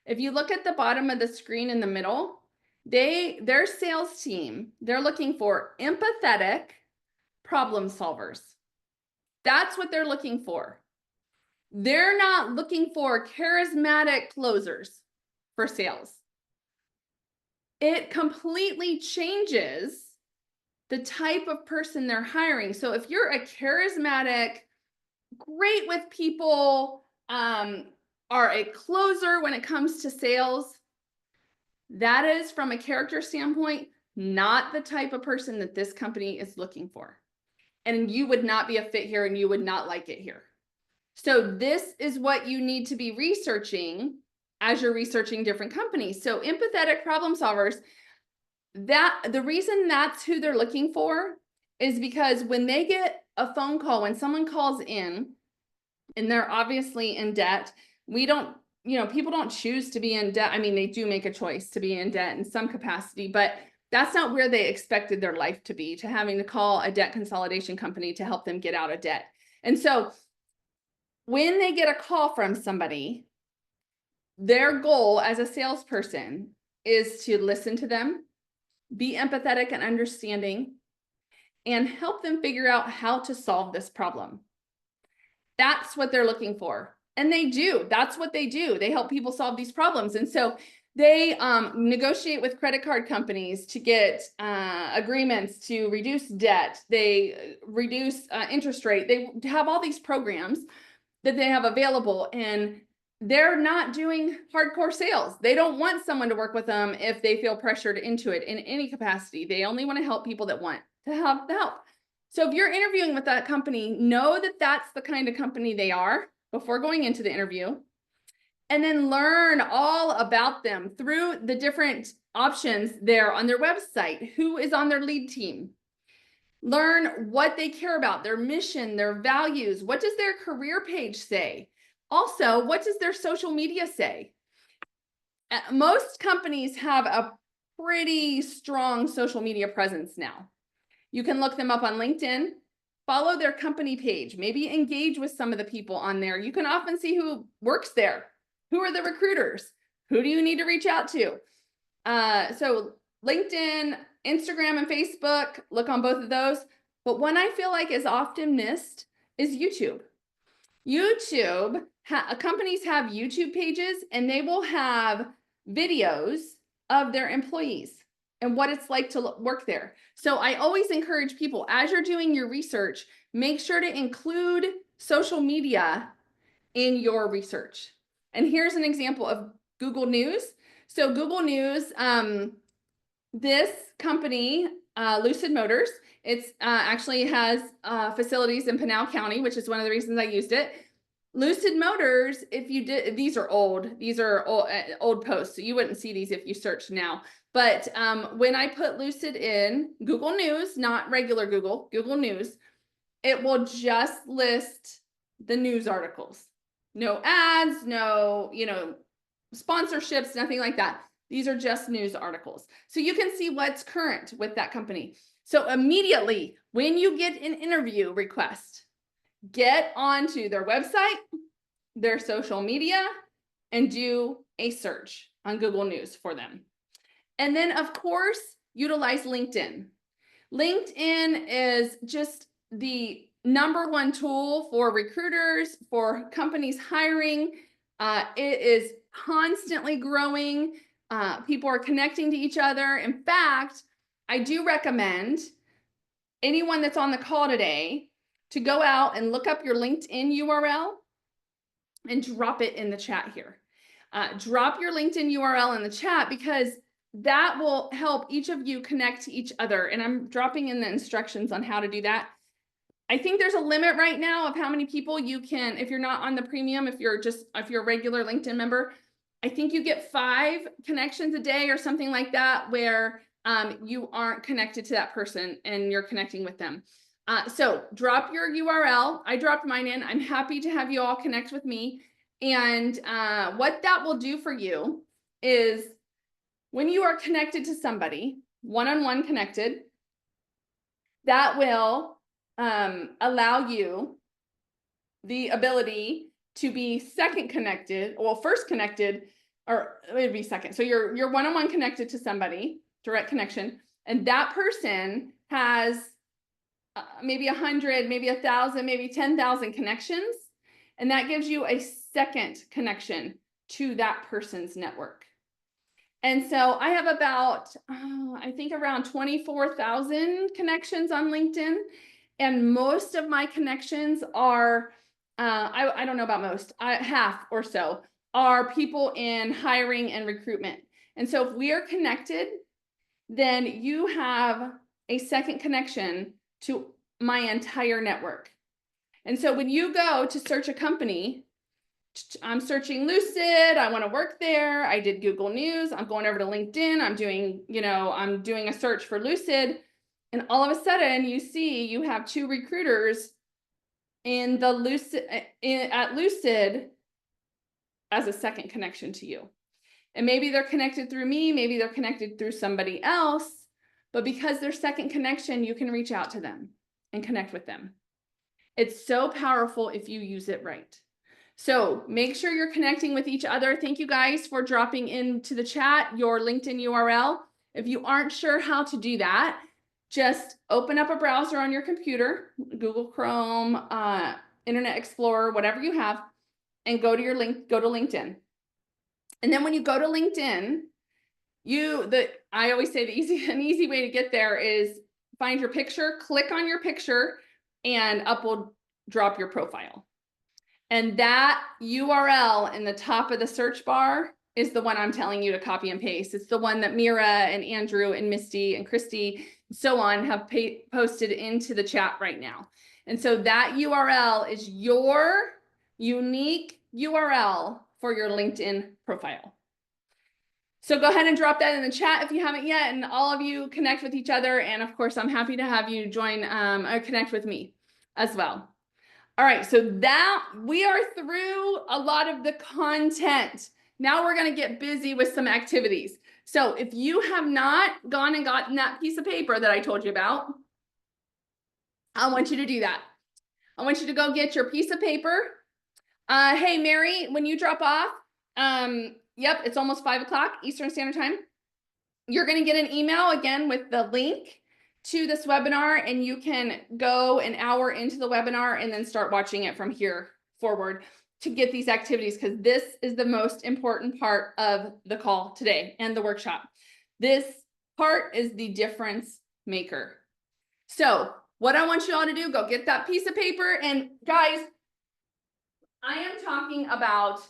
Speaker 1: If you look at the bottom of the screen in the middle, their sales team, they're looking for empathetic problem solvers. That's what they're looking for. They're not looking for charismatic closers for sales. It completely changes the type of person they're hiring. So if you're a charismatic, great with people, are a closer when it comes to sales, that is, from a character standpoint, not the type of person that this company is looking for. And you would not be a fit here and you would not like it here. So this is what you need to be researching as you're researching different companies. So empathetic problem solvers, the reason that's who they're looking for is because when they get a phone call, when someone calls in and they're obviously in debt, people don't choose to be in debt. I mean, they do make a choice to be in debt in some capacity, but that's not where they expected their life to be, to having to call a debt consolidation company to help them get out of debt. And so when they get a call from somebody, their goal as a salesperson is to listen to them, be empathetic and understanding, and help them figure out how to solve this problem. That's what they're looking for. And they do. That's what they do. They help people solve these problems. And so they negotiate with credit card companies to get agreements to reduce debt. They reduce interest rate. They have all these programs that they have available, and they're not doing hardcore sales. They don't want someone to work with them if they feel pressured into it in any capacity. They only want to help people that want to have the help. So if you're interviewing with that company, know that that's the kind of company they are before going into the interview, and then learn all about them through the different options there on their website. Who is on their lead team? Learn what they care about, their mission, their values. What does their career page say? Also, what does their social media say? Most companies have a pretty strong social media presence now. You can look them up on LinkedIn, follow their company page, maybe engage with some of the people on there. You can often see who works there. Who are the recruiters? Who do you need to reach out to? So LinkedIn, Instagram, and Facebook, look on both of those. But one I feel like is often missed is YouTube. YouTube, companies have YouTube pages, and they will have videos of their employees and what it's like to work there. So I always encourage people, as you're doing your research, make sure to include social media in your research. And here's an example of Google News. So Google News, this company, Lucid Motors, it's actually has facilities in Pinal County, which is one of the reasons I used it. Lucid Motors, if you did, these are old posts, so you wouldn't see these if you searched now. But when I put Lucid in Google News, not regular Google, Google News, it will just list the news articles. No ads, no, sponsorships, nothing like that. These are just news articles. So you can see what's current with that company. So immediately when you get an interview request, get onto their website, their social media, and do a search on Google News for them. And then of course, utilize LinkedIn. LinkedIn is just the #1 tool for recruiters, for companies hiring. It is constantly growing. People are connecting to each other. In fact, I do recommend anyone that's on the call today to go out and look up your LinkedIn URL and drop it in the chat here. Drop your LinkedIn URL in the chat, because that will help each of you connect to each other. And I'm dropping in the instructions on how to do that. I think there's a limit right now of how many people you can, if you're not on the premium, if you're a regular LinkedIn member, I think you get 5 connections a day or something like that, where you aren't connected to that person and you're connecting with them. So drop your URL. I dropped mine in. I'm happy to have you all connect with me. And what that will do for you is, when you are connected to somebody, one-on-one connected, that will allow you the ability to be second connected, well, first connected, or it would be second. So you're one-on-one connected to somebody, direct connection, and that person has maybe 100, maybe 1,000, maybe 10,000 connections. And that gives you a second connection to that person's network. And so I have about, I think around 24,000 connections on LinkedIn. And most of my connections are, I don't know about most, half or so are people in hiring and recruitment. And so if we are connected, then you have a second connection to my entire network. And so when you go to search a company, I'm searching Lucid, I want to work there, I did Google News, I'm going over to LinkedIn, I'm doing a search for Lucid, and all of a sudden you see you have 2 recruiters in the at Lucid as a second connection to you. And maybe they're connected through me, maybe they're connected through somebody else, but because they're second connection, you can reach out to them and connect with them. It's so powerful if you use it right. So make sure you're connecting with each other. Thank you guys for dropping into the chat your LinkedIn URL. If you aren't sure how to do that, just open up a browser on your computer, Google Chrome, Internet Explorer, whatever you have, and go to LinkedIn. And then when you go to LinkedIn, I always say an easy way to get there is find your picture, click on your picture, and up will drop your profile. And that URL in the top of the search bar is the one I'm telling you to copy and paste. It's the one that Mira and Andrew and Misty and Christy and so on have posted into the chat right now. And so that URL is your unique URL for your LinkedIn profile. So go ahead and drop that in the chat if you haven't yet, and all of you connect with each other. And of course, I'm happy to have you join or connect with me as well. All right, so that we are through a lot of the content. Now we're going to get busy with some activities. So if you have not gone and gotten that piece of paper that I told you about, I want you to do that. I want you to go get your piece of paper. Hey, Mary, when you drop off, yep, it's almost 5 o'clock Eastern Standard Time. You're going to get an email again with the link to this webinar, and you can go an hour into the webinar and then start watching it from here forward to get these activities, because this is the most important part of the call today and the workshop. This part is the difference maker. So what I want you all to do, go get that piece of paper. And guys, I am talking about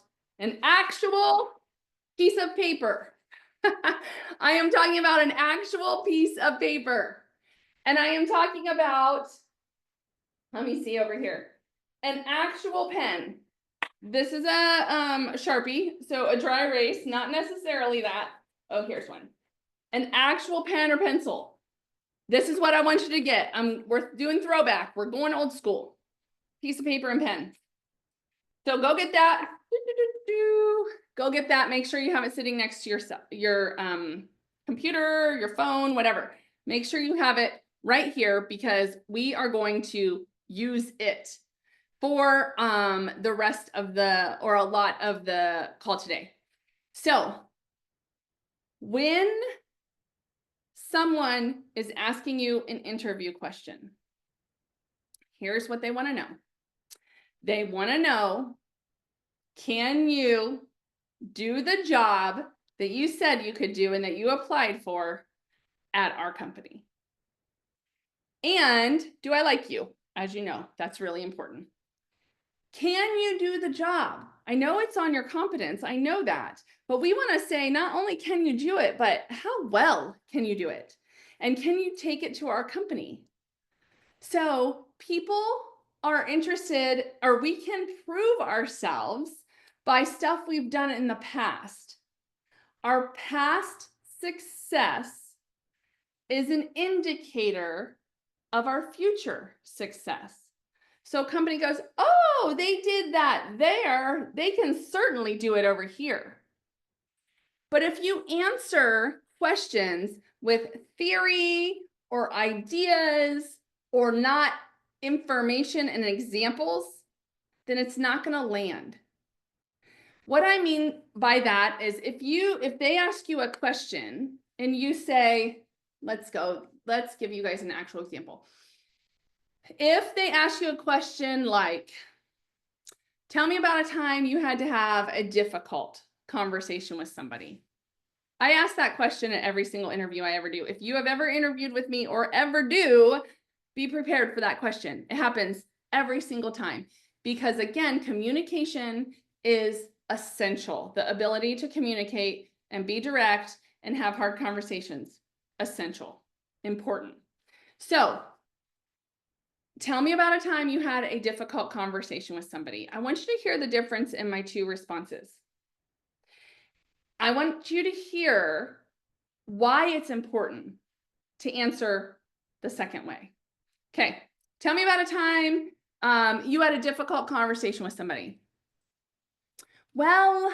Speaker 1: an actual piece of paper. I am talking about an actual piece of paper. And I am talking about, let me see over here, an actual pen. This is a Sharpie, so a dry erase, not necessarily that. Oh, here's one. An actual pen or pencil. This is what I want you to get. We're doing throwback. We're going old school. Piece of paper and pen. So go get that. Go get that. Make sure you have it sitting next to your computer, your phone, whatever. Make sure you have it right here, because we are going to use it for the rest of the, or a lot of the call today. So when someone is asking you an interview question, here's what they want to know. They want to know, can you do the job that you said you could do and that you applied for at our company? And do I like you? As you know, that's really important. Can you do the job? I know it's on your competence. I know that. But we want to say, not only can you do it, but how well can you do it? And can you take it to our company? So people are interested, or we can prove ourselves by stuff we've done in the past. Our past success is an indicator of our future success. So a company goes, oh, they did that there, they can certainly do it over here. But if you answer questions with theory or ideas or not information and examples, then it's not going to land. What I mean by that is if they ask you a question and you say, let's give you guys an actual example. If they ask you a question like, tell me about a time you had to have a difficult conversation with somebody. I ask that question at every single interview I ever do. If you have ever interviewed with me or ever do, be prepared for that question. It happens every single time, because again, communication is essential. The ability to communicate and be direct and have hard conversations, essential, important. So tell me about a time you had a difficult conversation with somebody. I want you to hear the difference in my two responses. I want you to hear why it's important to answer the second way. Okay, tell me about a time you had a difficult conversation with somebody. Well,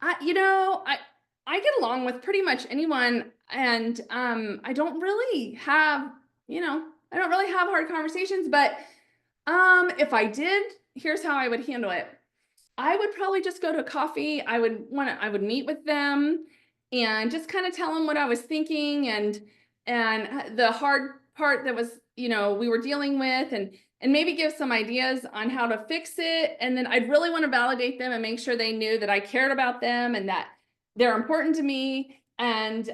Speaker 1: I get along with pretty much anyone, and I don't really have hard conversations, but if I did, here's how I would handle it. I would probably just go to a coffee. I would meet with them and just kind of tell them what I was thinking, and and the hard part that was, we were dealing with, and maybe give some ideas on how to fix it. And then I'd really want to validate them and make sure they knew that I cared about them and that they're important to me. And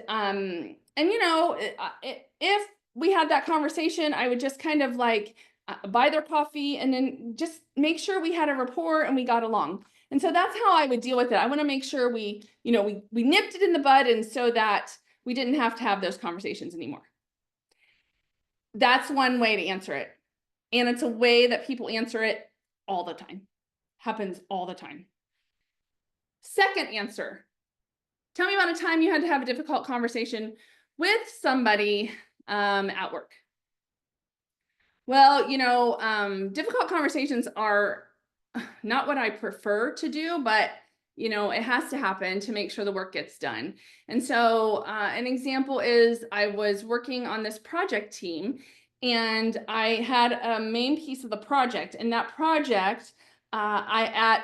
Speaker 1: if we had that conversation, I would just kind of like buy their coffee and then just make sure we had a rapport and we got along. And so that's how I would deal with it. I want to make sure we nipped it in the bud, and so that we didn't have to have those conversations anymore. That's one way to answer it. And it's a way that people answer it all the time. Happens all the time. Second answer. Tell me about a time you had to have a difficult conversation with somebody at work. Well, difficult conversations are not what I prefer to do, but it has to happen to make sure the work gets done. And so an example is I was working on this project team, and I had a main piece of the project. And that project, the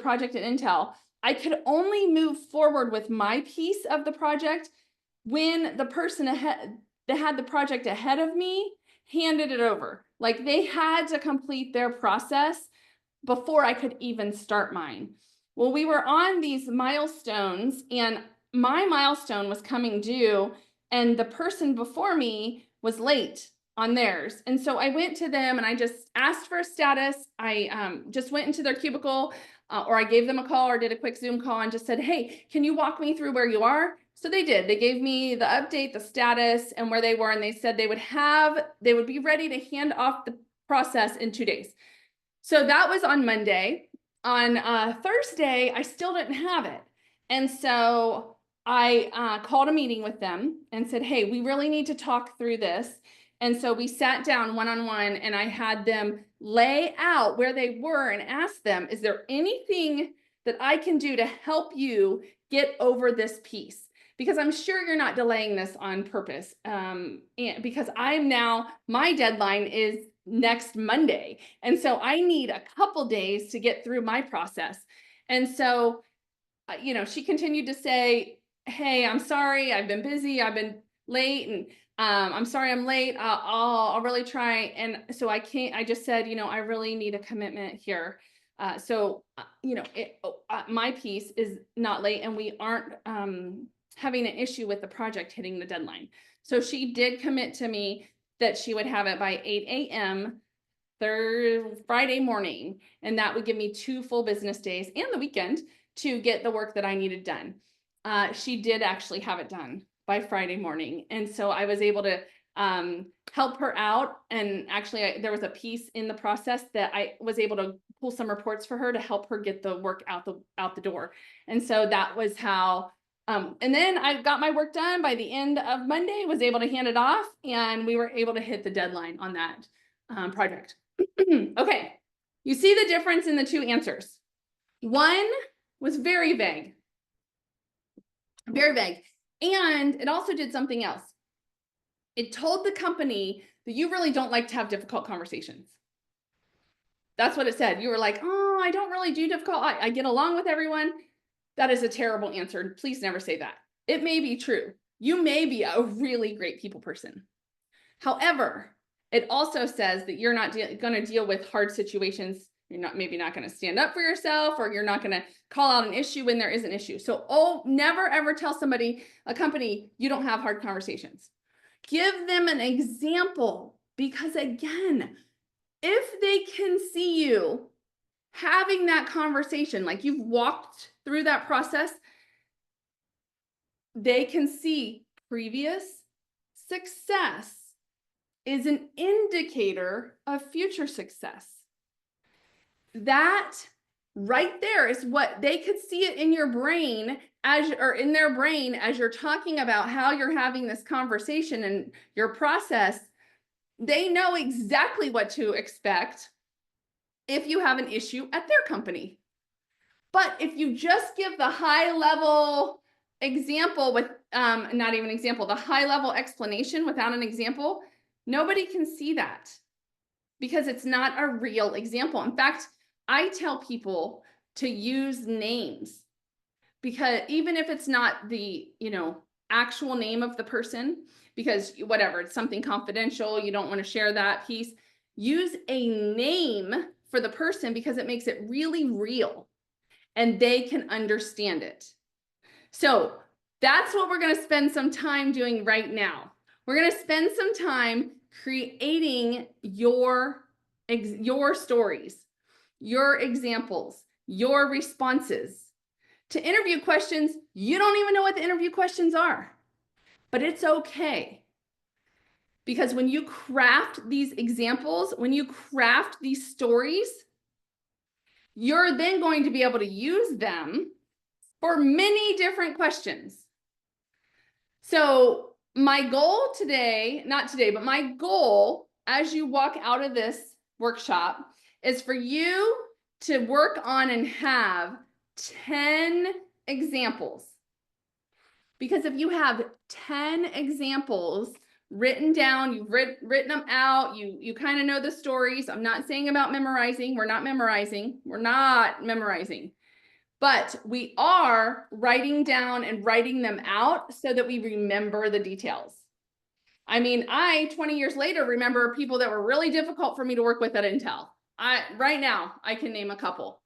Speaker 1: project at Intel, I could only move forward with my piece of the project when the person that had the project ahead of me handed it over. Like, they had to complete their process before I could even start mine. Well, we were on these milestones, and my milestone was coming due, and the person before me was late on theirs. And so I went to them and I just asked for a status. I just went into their cubicle, or I gave them a call or did a quick Zoom call and just said, hey, can you walk me through where you are? So they did. They gave me the update, the status, and where they were. And they said they would be ready to hand off the process in 2 days. So that was on Monday. On Thursday, I still didn't have it. And so I called a meeting with them and said, hey, we really need to talk through this. And so we sat down one-on-one, and I had them lay out where they were and ask them, is there anything that I can do to help you get over this piece? Because I'm sure you're not delaying this on purpose. And because my deadline is next Monday. And so I need a couple days to get through my process. And so, she continued to say, hey, I'm sorry, I've been busy, I've been late, and I'm sorry I'm late. I'll really try. And so I just said, I really need a commitment here. My piece is not late, and we aren't having an issue with the project hitting the deadline. So she did commit to me that she would have it by 8 a.m. Friday morning. And that would give me 2 full business days and the weekend to get the work that I needed done. She did actually have it done by Friday morning. And so I was able to help her out. And actually there was a piece in the process that I was able to pull some reports for her to help her get the work out the door. And so that was how, and then I got my work done by the end of Monday, was able to hand it off, and we were able to hit the deadline on that project. Okay, you see the difference in the 2 answers. One was very vague, and it also did something else. It told the company that you really don't like to have difficult conversations. That's what it said. You were like, oh, I don't really do difficult. I get along with everyone. That is a terrible answer. Please never say that. It may be true. You may be a really great people person. However, it also says that you're not going to deal with hard situations. You're maybe not going to stand up for yourself, or you're not going to call out an issue when there is an issue. So, never ever tell a company, you don't have hard conversations. Give them an example, because again, if they can see you having that conversation, like you've walked through that process, they can see previous success is an indicator of future success. That right there is what they could see it in your brain in their brain as you're talking about how you're having this conversation and your process. They know exactly what to expect if you have an issue at their company. But if you just give the high level example with not even example, the high level explanation without an example, nobody can see that because it's not a real example. In fact, I tell people to use names, because even if it's not the, actual name of the person, because whatever, it's something confidential, you don't want to share that piece. Use a name for the person because it makes it really real and they can understand it. So that's what we're going to spend some time doing right now. We're going to spend some time creating your stories, your examples, your responses. To interview questions, you don't even know what the interview questions are, but it's okay. Because when you craft these examples, when you craft these stories, you're then going to be able to use them for many different questions. So my goal today, not today, but my goal as you walk out of this workshop is for you to work on and have 10 examples. Because if you have 10 examples written down, you've written them out, you kind of know the stories. I'm not saying about memorizing. We're not memorizing. But we are writing down and writing them out so that we remember the details. I mean, 20 years later, remember people that were really difficult for me to work with at Intel. Right now, I can name a couple.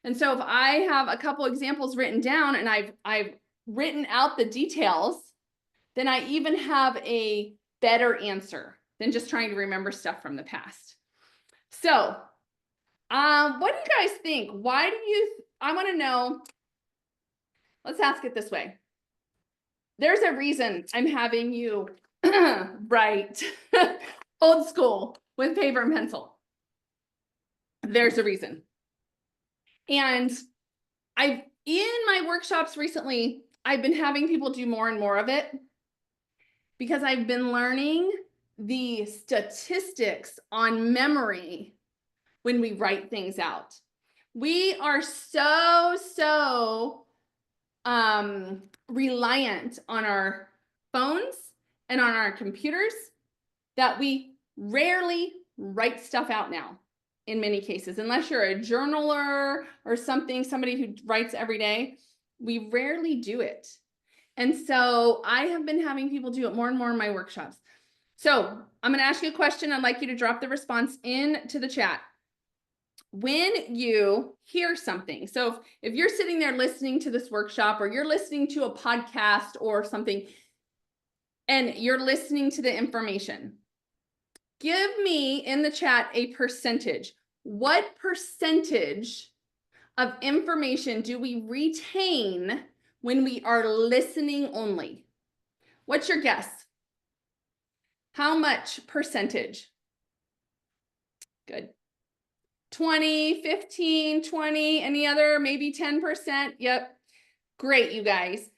Speaker 1: And so if I have a couple examples written down and I've written out the details, then I even have a better answer than just trying to remember stuff from the past. So, what do you guys think? I want to know, let's ask it this way. There's a reason I'm having you write old school with paper and pencil. There's a reason. And in my workshops recently, I've been having people do more and more of it because I've been learning the statistics on memory when we write things out. We are so reliant on our phones and on our computers that we rarely write stuff out now in many cases, unless you're a journaler or somebody who writes every day. We rarely do it. And so I have been having people do it more and more in my workshops. So I'm going to ask you a question. I'd like you to drop the response into the chat. When you hear something, so if you're sitting there listening to this workshop or you're listening to a podcast or something and you're listening to the information, give me in the chat a percentage. What percentage of information do we retain when we are listening only? What's your guess? How much percentage? Good. 20, 15, 20, any other, maybe 10%. Yep. Great, you guys.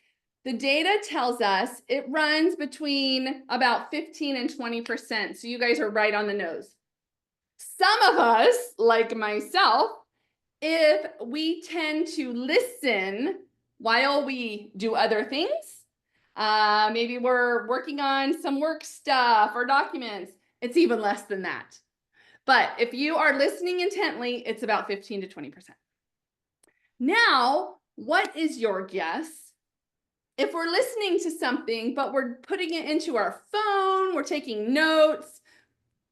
Speaker 1: The data tells us it runs between about 15 and 20%. So you guys are right on the nose. Some of us, like myself, if we tend to listen while we do other things, maybe we're working on some work stuff or documents, it's even less than that. But if you are listening intently, it's about 15 to 20%. Now, what is your guess? If we're listening to something, but we're putting it into our phone, we're taking notes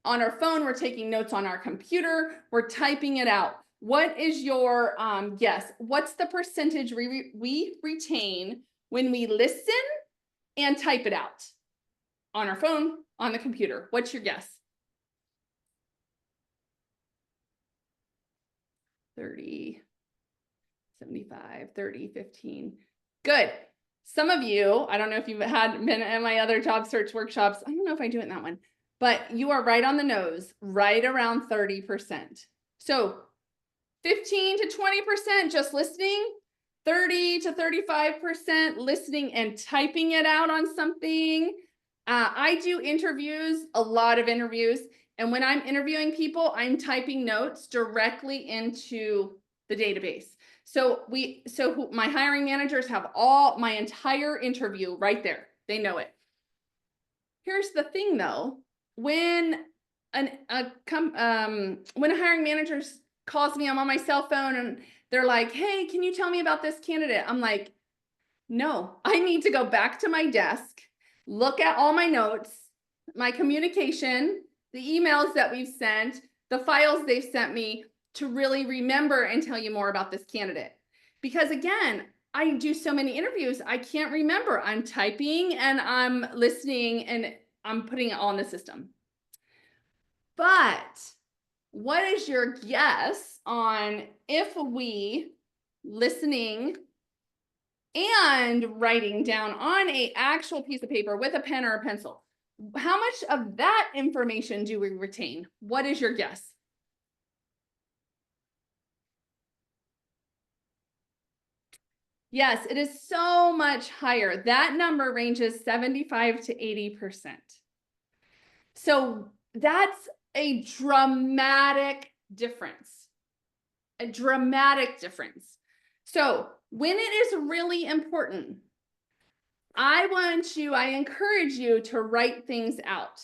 Speaker 1: on our phone, we're taking notes on our computer, we're typing it out. What is your guess? What's the percentage we retain when we listen and type it out on our phone, on the computer? What's your guess? 30, 75, 30, 15. Good. Some of you, I don't know if you've been in my other job search workshops. I don't know if I do it in that one, but you are right on the nose, right around 30%. So 15 to 20% just listening, 30 to 35% listening and typing it out on something. I do interviews, a lot of interviews. And when I'm interviewing people, I'm typing notes directly into the database. So my hiring managers have my entire interview right there. They know it. Here's the thing though, when a hiring manager calls me, I'm on my cell phone and they're like, hey, can you tell me about this candidate? I'm like, No, I need to go back to my desk, look at all my notes, my communication, the emails that we've sent, the files they've sent me to really remember and tell you more about this candidate. Because again, I do so many interviews, I can't remember. I'm typing and I'm listening and I'm putting it all in the system. But what is your guess on if we listening and writing down on a actual piece of paper with a pen or a pencil, how much of that information do we retain? What is your guess? Yes, it is so much higher. That number ranges 75 to 80%. So that's a dramatic difference. A dramatic difference. So when it is really important, I encourage you to write things out.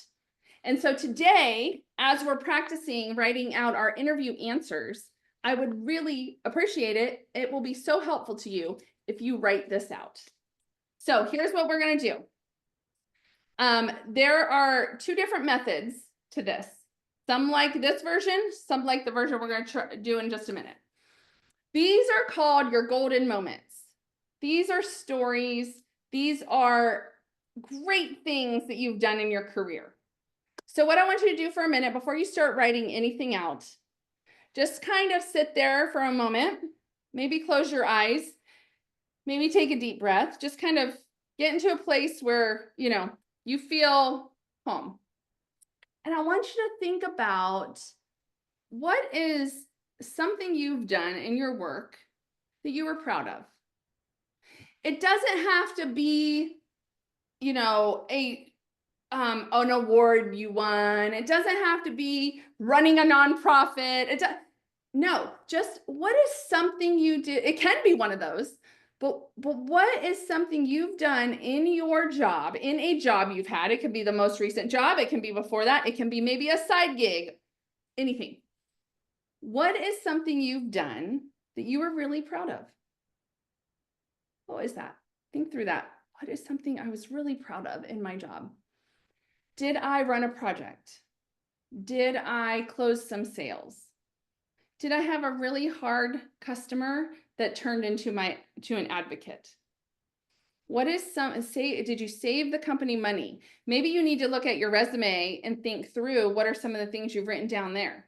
Speaker 1: And so today, as we're practicing writing out our interview answers, I would really appreciate it. It will be so helpful to you if you write this out. So here's what we're going to do. There are two different methods to this. Some like this version, some like the version we're going to do in just a minute. These are called your golden moments. These are stories. These are great things that you've done in your career. So what I want you to do for a minute before you start writing anything out, just kind of sit there for a moment, maybe close your eyes, maybe take a deep breath, just kind of get into a place where, you feel home. And I want you to think about what is something you've done in your work that you were proud of. It doesn't have to be, an award you won. It doesn't have to be running a nonprofit. No, just what is something you did? It can be one of those, but what is something you've done in your job, in a job you've had? It could be the most recent job. It can be before that. It can be maybe a side gig, anything. What is something you've done that you were really proud of? What is that? Think through that. What is something I was really proud of in my job? Did I run a project? Did I close some sales? Did I have a really hard customer that turned into an advocate? What is did you save the company money? Maybe you need to look at your resume and think through what are some of the things you've written down there.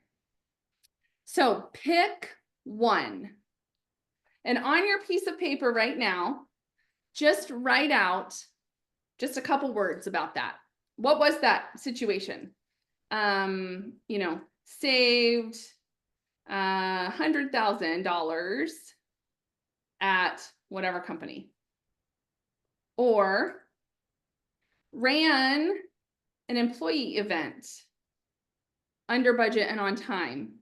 Speaker 1: So pick one. And on your piece of paper right now, just write out just a couple words about that. What was that situation? Saved $100,000 at whatever company, or ran an employee event under budget and on time.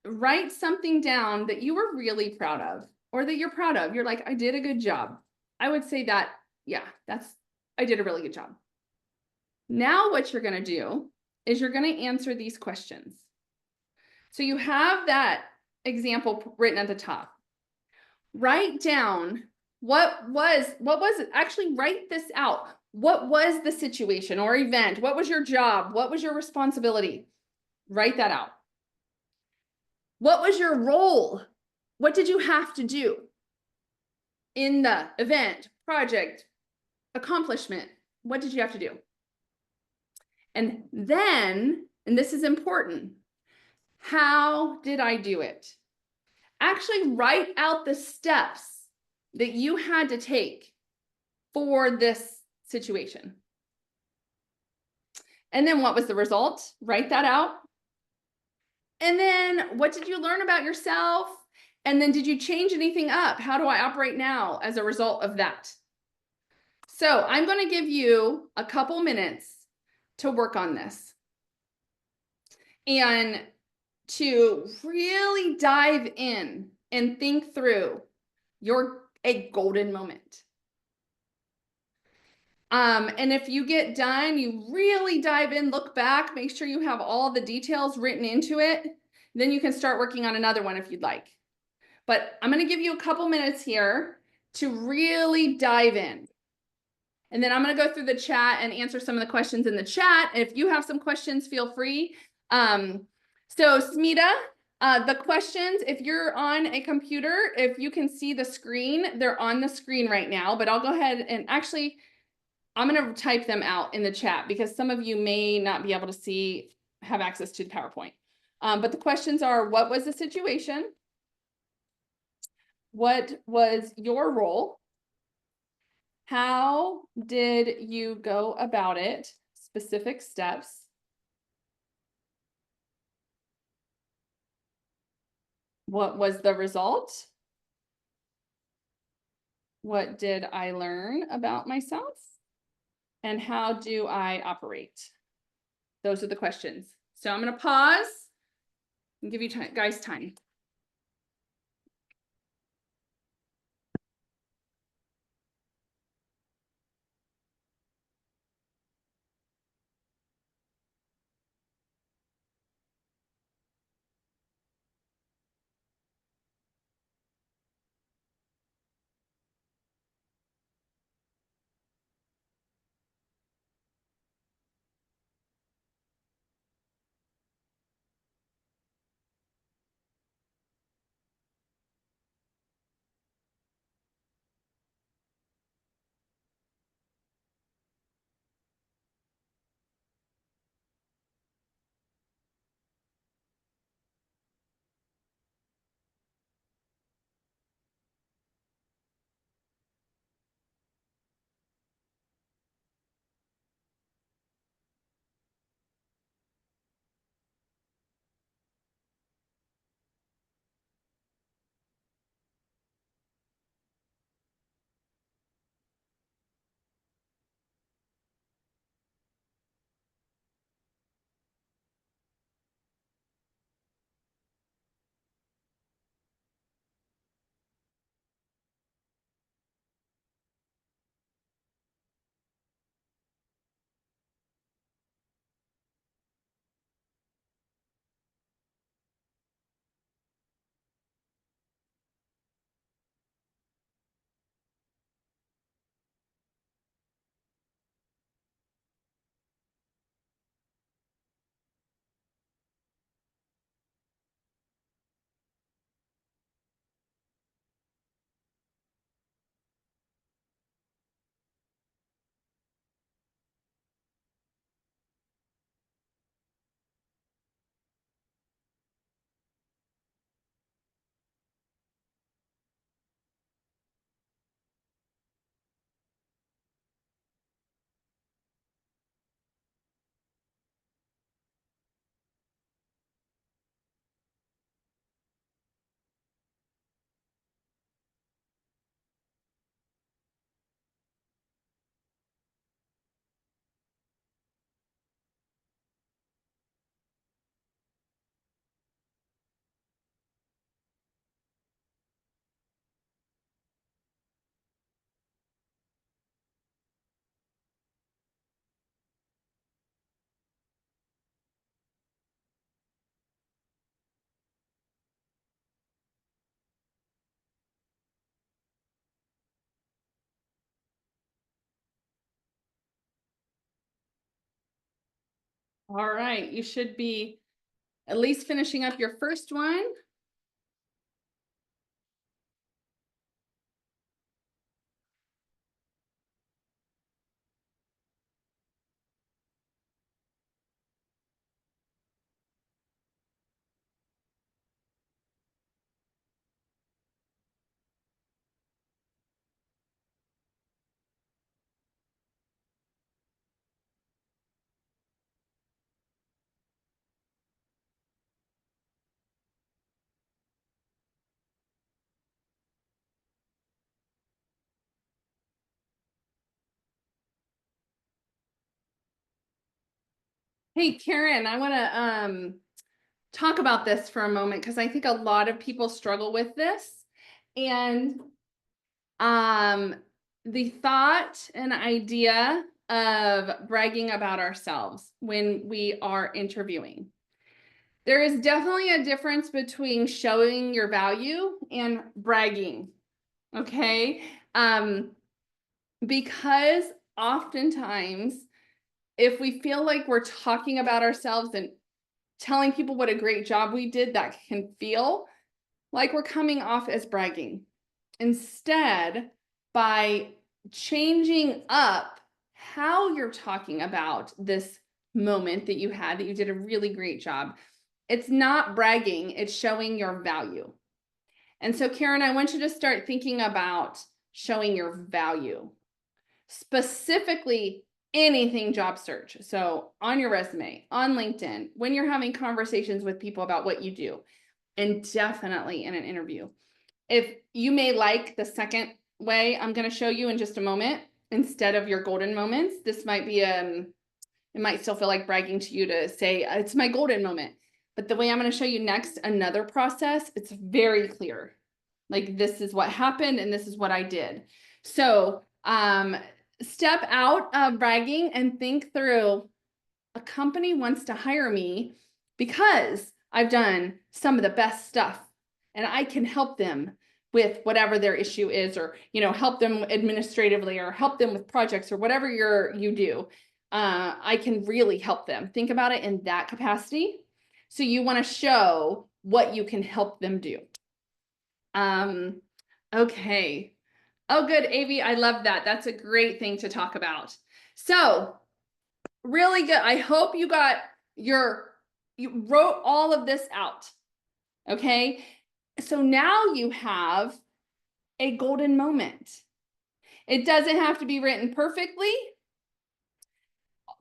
Speaker 1: Write something down that you were really proud of, or that you're proud of. You're like, I did a good job. I would say that, yeah, I did a really good job. Now what you're going to do is you're going to answer these questions. So you have that example written at the top. Write down what was it? Actually write this out. What was the situation or event? What was your job? What was your responsibility? Write that out. What was your role? What did you have to do in the event, project, accomplishment? What did you have to do? And then, and this is important, how did I do it? Actually write out the steps that you had to take for this situation. And then what was the result? Write that out. And then what did you learn about yourself? And then did you change anything up? How do I operate now as a result of that? So I'm going to give you a couple minutes to work on this and to really dive in and think through a golden moment. And if you get done, you really dive in, look back, make sure you have all the details written into it. Then you can start working on another one if you'd like. but I'm going to give you a couple minutes here to really dive in. And then I'm going to go through the chat and answer some of the questions in the chat. If you have some questions, feel free. So Smita, the questions, if you're on a computer, if you can see the screen, they're on the screen right now, but I'll go ahead and actually, I'm going to type them out in the chat because some of you may not be able to have access to the PowerPoint. But the questions are, what was the situation? What was your role? How did you go about it? Specific steps. What was the result? What did I learn about myself? And how do I operate? Those are the questions. So I'm going to pause and give you guys time. All right, you should be at least finishing up your first one. Hey, Karen, I want to talk about this for a moment because I think a lot of people struggle with this. And the thought and idea of bragging about ourselves when we are interviewing. There is definitely a difference between showing your value and bragging. Okay. Because oftentimes, if we feel like we're talking about ourselves and telling people what a great job we did, that can feel like we're coming off as bragging. Instead, by changing up how you're talking about this moment that you had, that you did a really great job, it's not bragging, it's showing your value. And so, Karen, I want you to start thinking about showing your value, specifically anything job search. So, on your resume, on LinkedIn, when you're having conversations with people about what you do, and definitely in an interview. If you may like the second way I'm going to show you in just a moment, instead of your golden moments, this might be, it might still feel like bragging to you to say, it's my golden moment. But the way I'm going to show you next, another process, it's very clear. Like, this is what happened and this is what I did. So, step out of bragging and think through, a company wants to hire me because I've done some of the best stuff and I can help them with whatever their issue is, or, help them administratively, or help them with projects, or whatever you do. I can really help them. Think about it in that capacity. So you want to show what you can help them do. Okay. Oh, good, Avi. I love that. That's a great thing to talk about. So really good. I hope you wrote all of this out. Okay. So now you have a golden moment. It doesn't have to be written perfectly,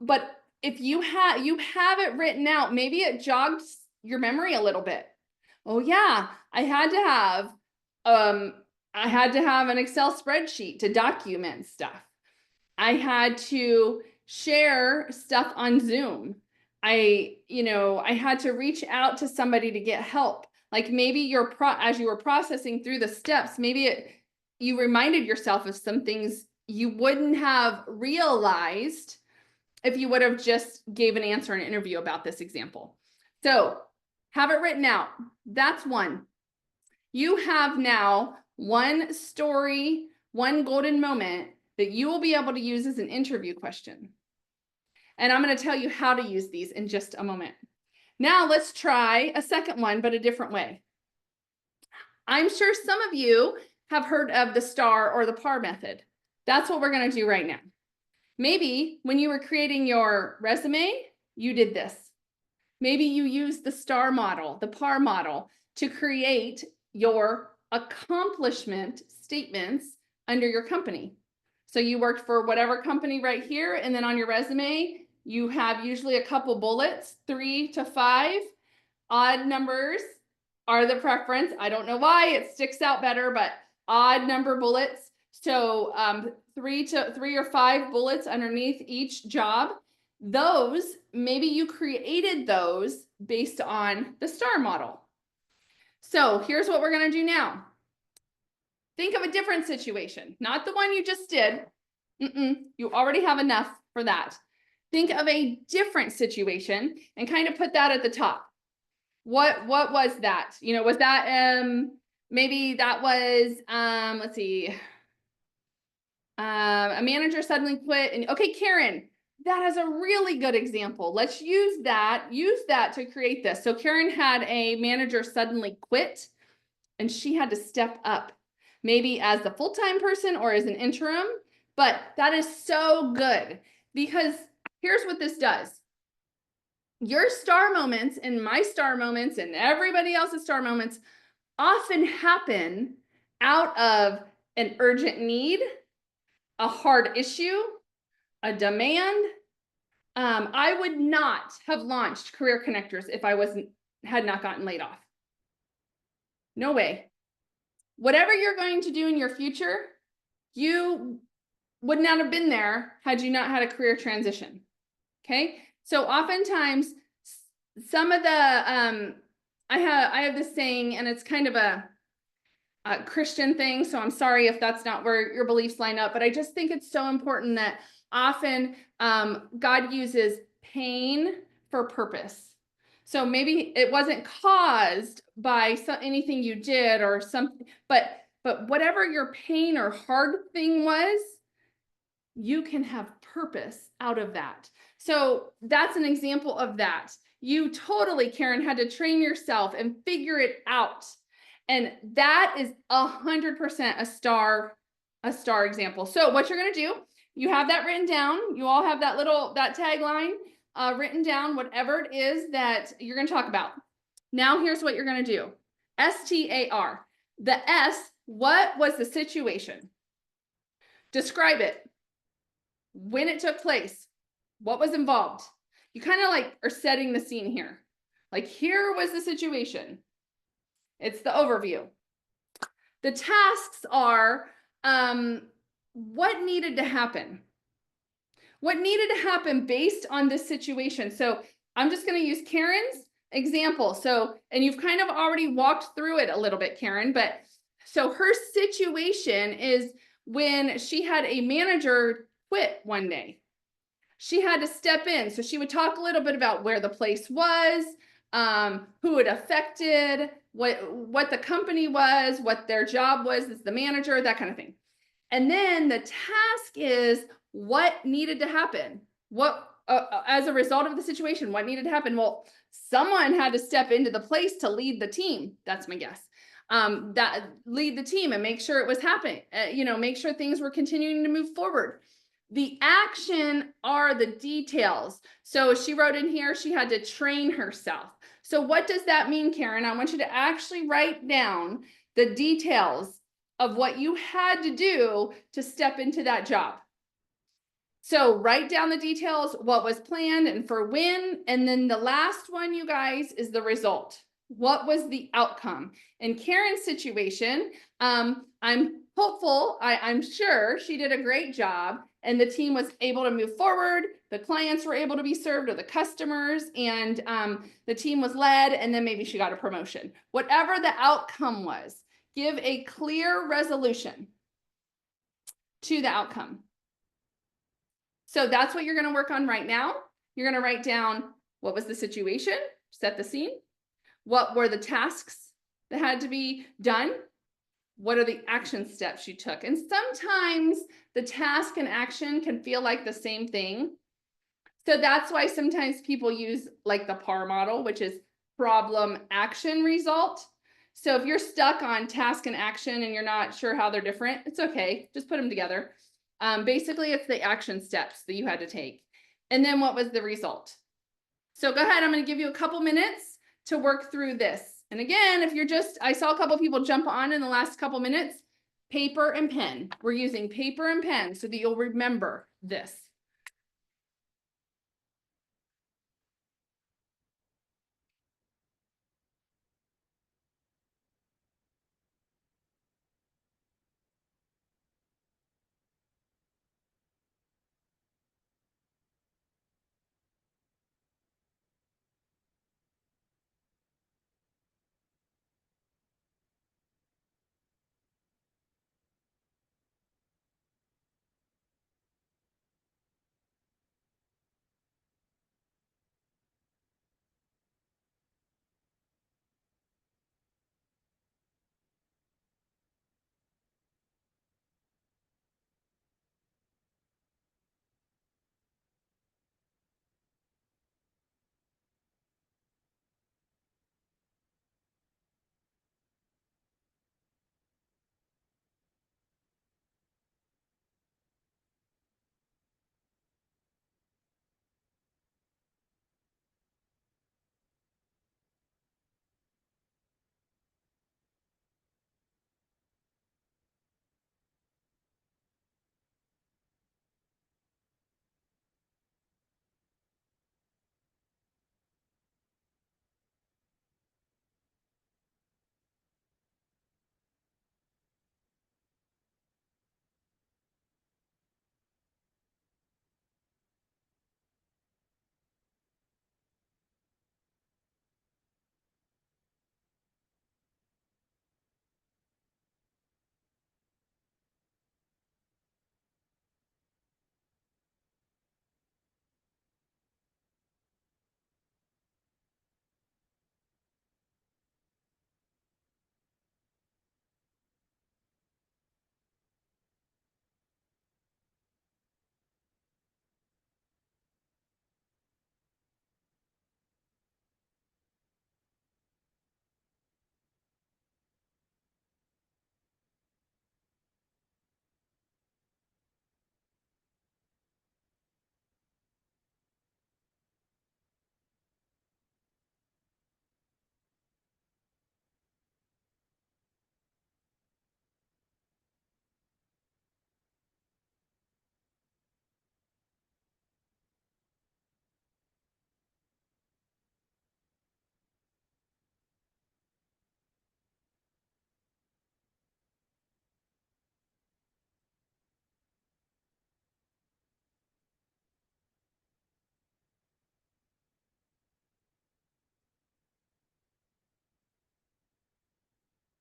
Speaker 1: but if you have it written out, maybe it jogs your memory a little bit. Oh yeah, I had to have an Excel spreadsheet to document stuff. I had to share stuff on Zoom. I had to reach out to somebody to get help. Like, maybe as you were processing through the steps, maybe you reminded yourself of some things you wouldn't have realized if you would have just gave an answer in an interview about this example. So have it written out. That's one. You have now one story, one golden moment that you will be able to use as an interview question. And I'm going to tell you how to use these in just a moment. Now let's try a second one, but a different way. I'm sure some of you have heard of the STAR or the PAR method. That's what we're going to do right now. Maybe when you were creating your resume, you did this. Maybe you used the STAR model, the PAR model, to create your accomplishment statements under your company. So you worked for whatever company right here, and then on your resume, you have usually a couple bullets, 3 to 5. Odd numbers are the preference. I don't know why, it sticks out better, but odd number bullets. So 3 or 5 bullets underneath each job. Those, maybe you created those based on the STAR model. So here's what we're going to do now. Think of a different situation, not the one you just did. You already have enough for that. Think of a different situation and kind of put that at the top. What was that? Was that maybe that was let's see. A manager suddenly quit, and okay, Karen, that is a really good example. Let's use that to create this. So Karen had a manager suddenly quit, and she had to step up, maybe as the full-time person or as an interim. But that is so good, because here's what this does. Your STAR moments and my STAR moments and everybody else's STAR moments often happen out of an urgent need, a hard issue, a demand. I would not have launched Career Connectors if I had not gotten laid off. No way. Whatever you're going to do in your future, you would not have been there had you not had a career transition. Okay. So oftentimes some of the, I have this saying, and it's kind of a Christian thing. So I'm sorry if that's not where your beliefs line up, but I just think it's so important that often God uses pain for purpose. So maybe it wasn't caused by anything you did or something, but whatever your pain or hard thing was, you can have purpose out of that. So that's an example of that. You totally, Karen, had to train yourself and figure it out. And that is 100% a star example. So what you're going to do, you have that written down. You all have that tagline written down, whatever it is that you're going to talk about. Now here's what you're going to do. STAR. The S, what was the situation? Describe it. When it took place, what was involved. You kind of like are setting the scene here. Like, here was the situation. It's the overview. The tasks are what needed to happen. What needed to happen based on this situation. So I'm just going to use Karen's example. So, and you've kind of already walked through it a little bit, Karen, but so her situation is when she had a manager quit one day. She had to step in. So she would talk a little bit about where the place was, who it affected, what the company was, what their job was as the manager, that kind of thing. And then the task is what needed to happen. What, as a result of the situation, what needed to happen? Well, someone had to step into the place to lead the team. That's my guess. That lead the team and make sure it was happening. Make sure things were continuing to move forward. The action are the details. So she wrote in here, she had to train herself. So what does that mean, Karen? I want you to actually write down the details of what you had to do to step into that job. So write down the details, what was planned and for when. And then the last one, you guys, is the result. What was the outcome? In Karen's situation, I'm hopeful, I'm sure she did a great job and the team was able to move forward. The clients were able to be served, or the customers, and the team was led, and then maybe she got a promotion. Whatever the outcome was, give a clear resolution to the outcome. So that's what you're going to work on right now. You're going to write down what was the situation, set the scene. What were the tasks that had to be done? What are the action steps you took? And sometimes the task and action can feel like the same thing. So that's why sometimes people use like the PAR model, which is problem, action, result. So if you're stuck on task and action and you're not sure how they're different, it's okay. Just put them together. Basically, it's the action steps that you had to take. And then what was the result? So go ahead. I'm going to give you a couple minutes to work through this. And again, if you're I saw a couple people jump on in the last couple minutes, paper and pen. We're using paper and pen so that you'll remember this.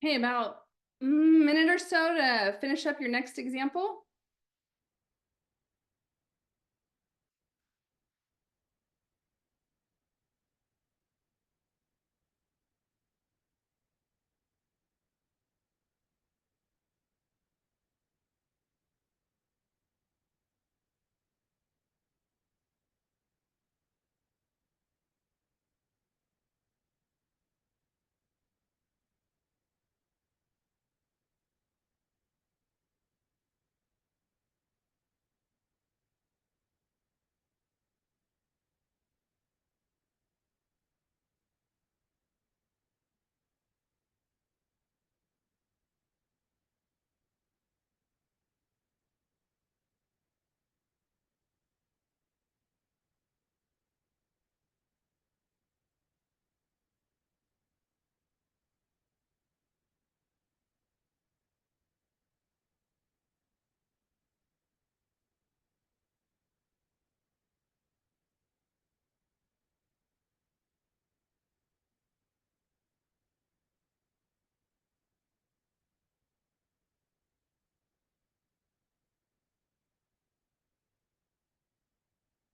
Speaker 1: Okay, about a minute or so to finish up your next example.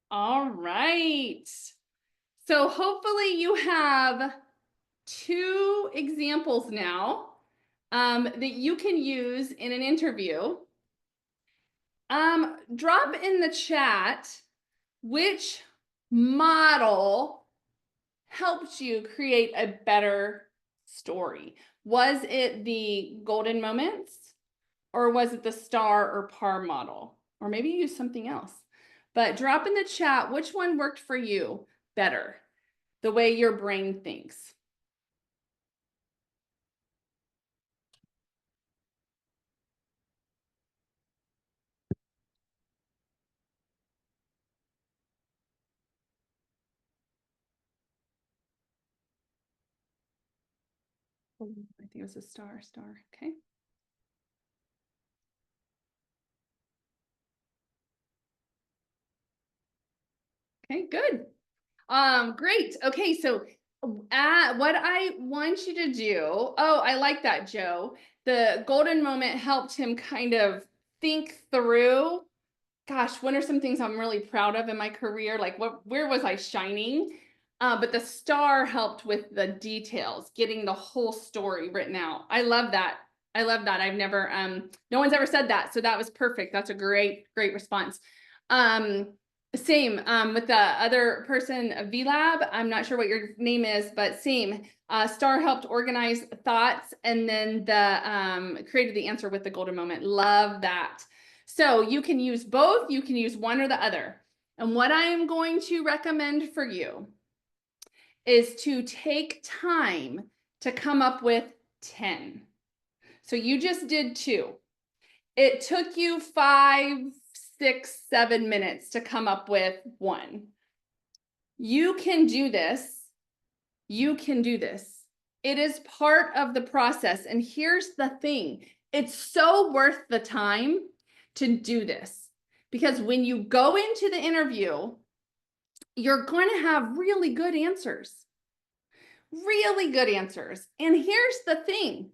Speaker 1: All right. So hopefully you have 2 examples now that you can use in an interview. Drop in the chat which model helped you create a better story. Was it the golden moments, or was it the star or par model? Or maybe you use something else. But drop in the chat which one worked for you better, the way your brain thinks. I think it was a star. Okay. Okay, good. Great. Okay, so what I want you to do, oh, I like that, Joe. The golden moment helped him kind of think through, gosh, what are some things I'm really proud of in my career? Like where was I shining? But the star helped with the details, getting the whole story written out. I love that. I love that. I've never, no one's ever said that. So that was perfect. That's a great response. Same with the other person, VLab. I'm not sure what your name is, but same. Star helped organize thoughts and then the created the answer with the golden moment. Love that. So you can use both. You can use one or the other. And what I am going to recommend for you is to take time to come up with 10. So you just did 2. It took you 5, 6, 7 minutes to come up with 1. You can do this. You can do this. It is part of the process. And here's the thing. It's so worth the time to do this, because when you go into the interview, you're going to have really good answers. Really good answers. And here's the thing.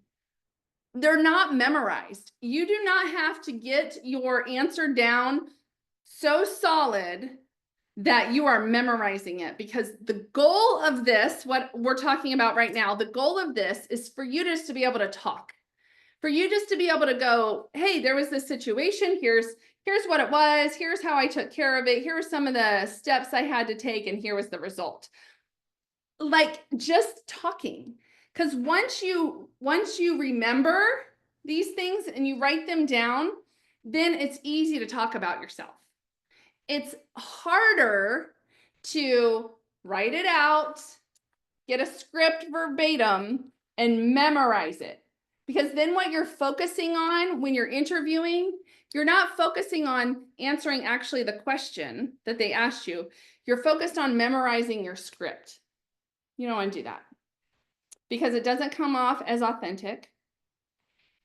Speaker 1: They're not memorized. You do not have to get your answer down so solid that you are memorizing it, because the goal of this, what we're talking about right now, the goal of this is for you just to be able to talk, for you just to be able to go, hey, there was this situation. Here's what it was. Here's how I took care of it. Here are some of the steps I had to take, and here was the result. Like just talking. Because once you remember these things and you write them down, then it's easy to talk about yourself. It's harder to write it out, get a script verbatim, and memorize it. Because then what you're focusing on when you're interviewing, you're not focusing on answering actually the question that they asked you. You're focused on memorizing your script. You don't want to do that, because it doesn't come off as authentic,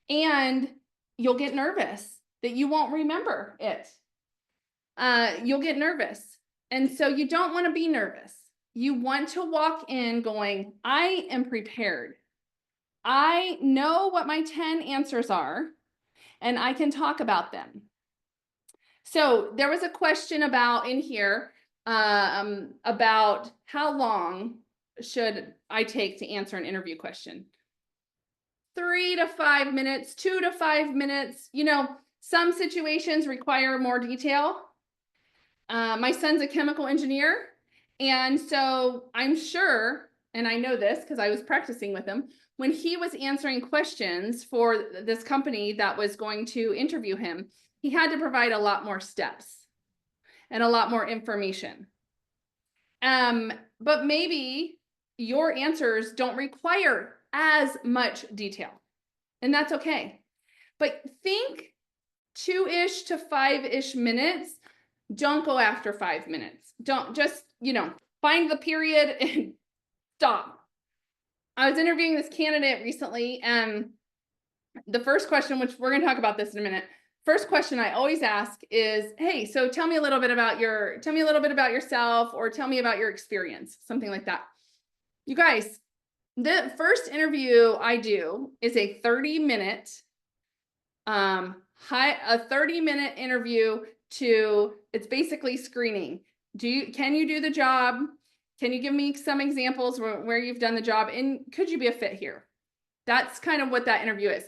Speaker 1: and you'll get nervous that you won't remember it. You'll get nervous. And so you don't want to be nervous. You want to walk in going, I am prepared. I know what my 10 answers are, and I can talk about them. So there was a question about in here about how long should I take to answer an interview question? 3 to 5 minutes, 2 to 5 minutes. You know, some situations require more detail. My son's a chemical engineer, and so I'm sure, and I know this because I was practicing with him, when he was answering questions for this company that was going to interview him, he had to provide a lot more steps and a lot more information. But maybe your answers don't require as much detail, and that's okay. But think 2-ish to 5-ish minutes. Don't go after 5 minutes. Don't just, find the period and stop. I was interviewing this candidate recently, and the first question, which we're going to talk about this in a minute, first question I always ask is, hey, so tell me a little bit about yourself, or tell me about your experience, something like that. You guys, the first interview I do is a 30-minute interview it's basically screening. Can you do the job? Can you give me some examples where you've done the job, and could you be a fit here? That's kind of what that interview is.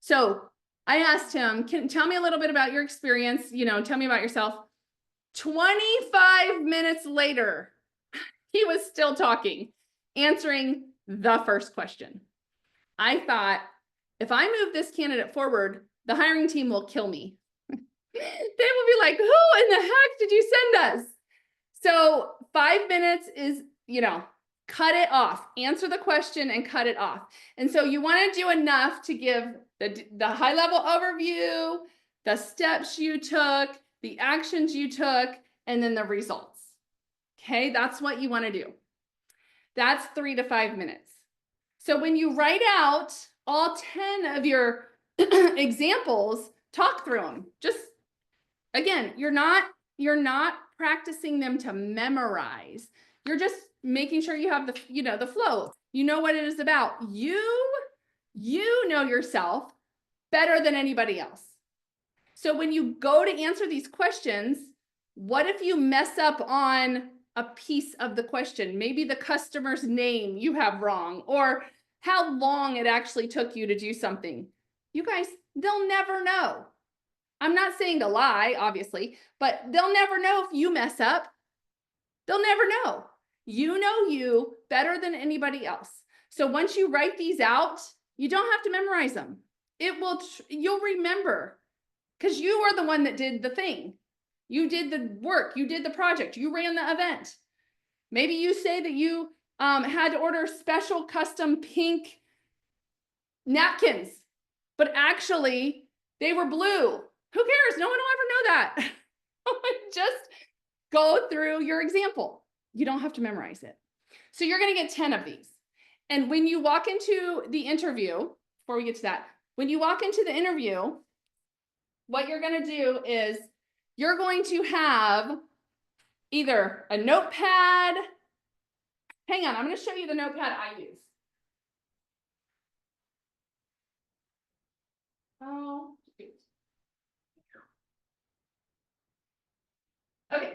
Speaker 1: So I asked him, tell me a little bit about your experience, tell me about yourself. 25 minutes later, he was still talking, answering the first question. I thought, if I move this candidate forward, the hiring team will kill me. They will be like, who in the heck did you send us? So 5 minutes is, cut it off, answer the question and cut it off. And so you want to do enough to give the high level overview, the steps you took, the actions you took, and then the results. Okay, that's what you want to do. That's 3 to 5 minutes. So when you write out all 10 of your examples, talk through them. Just, again, you're not practicing them to memorize. You're just making sure you have the flow. You know what it is about. You know yourself better than anybody else. So when you go to answer these questions, what if you mess up on a piece of the question? Maybe the customer's name you have wrong, or how long it actually took you to do something. You guys, they'll never know. I'm not saying to lie, obviously, but they'll never know if you mess up. They'll never know. You know you better than anybody else. So once you write these out, you don't have to memorize them. You'll remember, because you are the one that did the thing. You did the work, you did the project, you ran the event. Maybe you say that you had to order special custom pink napkins, but actually they were blue. Who cares? No one will ever know that. Just go through your example. You don't have to memorize it. So you're going to get 10 of these. And when you walk into the interview, before we get to that, when you walk into the interview, what you're going to do is you're going to have either a notepad. Hang on, I'm going to show you the notepad I use. Oh, shoot. Okay,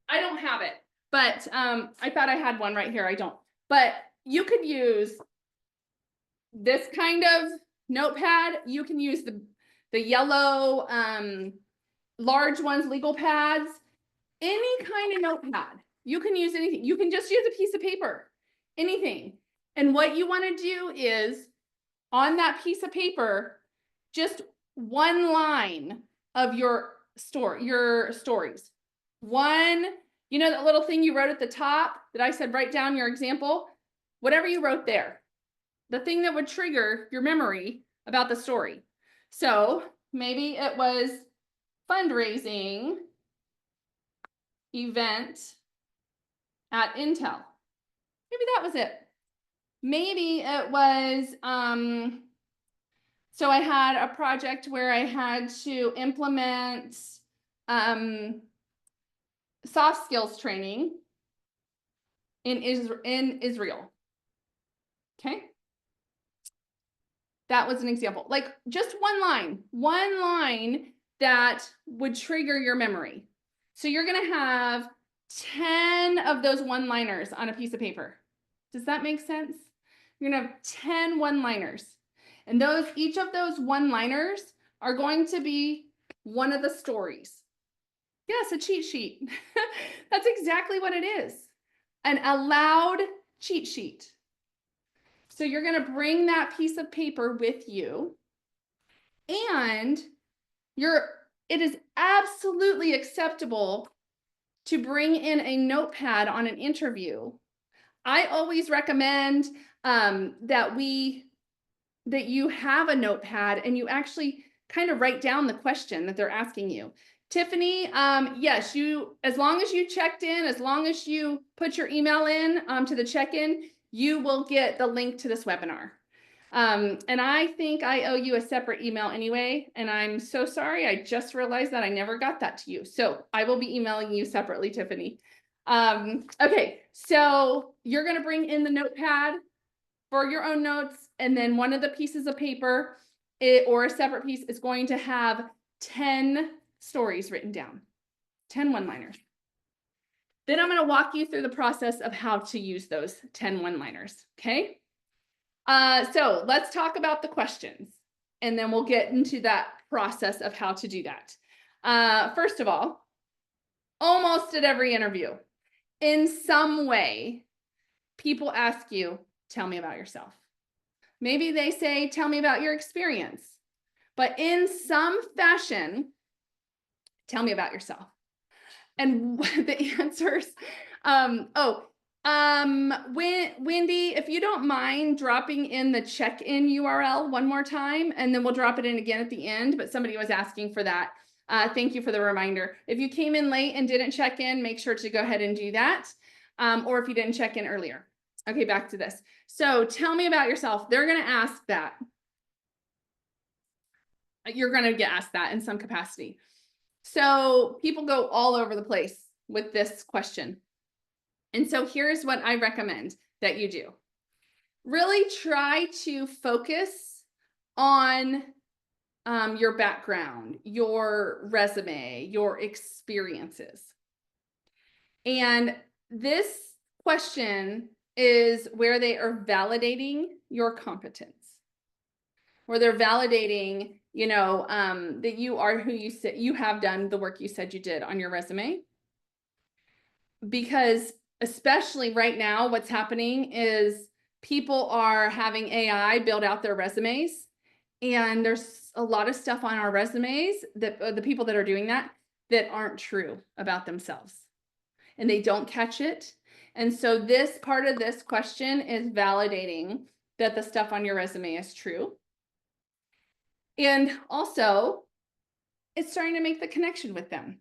Speaker 1: I don't have it, but I thought I had one right here. I don't. But you could use this kind of notepad. You can use the yellow large ones, legal pads, any kind of notepad. You can use anything. You can just use a piece of paper, anything. And what you want to do is on that piece of paper, just one line of your stories. One, that little thing you wrote at the top that I said, write down your example, whatever you wrote there, the thing that would trigger your memory about the story. So maybe it was fundraising event at Intel. Maybe that was it. Maybe it was, so I had a project where I had to implement soft skills training in Israel. Okay. That was an example. Like just one line that would trigger your memory. So you're going to have 10 of those one-liners on a piece of paper. Does that make sense? You're going to have 10 one-liners. And each of those one-liners are going to be one of the stories. Yes, a cheat sheet. That's exactly what it is. An allowed cheat sheet. So you're going to bring that piece of paper with you, and it is absolutely acceptable to bring in a notepad on an interview. I always recommend that you have a notepad and you actually kind of write down the question that they're asking you. Tiffany, yes, as long as you checked in, as long as you put your email in to the check-in, you will get the link to this webinar. And I think I owe you a separate email anyway, and I'm so sorry. I just realized that I never got that to you. So I will be emailing you separately, Tiffany. Okay, so you're going to bring in the notepad for your own notes, and then one of the pieces of paper or a separate piece is going to have 10 stories written down, 10 one-liners. Then I'm going to walk you through the process of how to use those 10 one-liners, okay? So let's talk about the questions, and then we'll get into that process of how to do that. First of all, almost at every interview, in some way, people ask you, tell me about yourself. Maybe they say, tell me about your experience, but in some fashion, tell me about yourself. And the answers, Wendy, if you don't mind dropping in the check-in URL one more time, and then we'll drop it in again at the end, but somebody was asking for that. Thank you for the reminder. If you came in late and didn't check in, make sure to go ahead and do that. Or if you didn't check in earlier. Okay, back to this. So tell me about yourself. They're going to ask that. You're going to get asked that in some capacity. So people go all over the place with this question. And so here's what I recommend that you do. Really try to focus on your background, your resume, your experiences. And this question is where they are validating your competence, where they're validating, that you are who you said you have done the work you said you did on your resume. Because especially right now, what's happening is people are having AI build out their resumes, and there's a lot of stuff on our resumes that the people that are doing that aren't true about themselves, and they don't catch it. And so this part of this question is validating that the stuff on your resume is true. And also, it's starting to make the connection with them.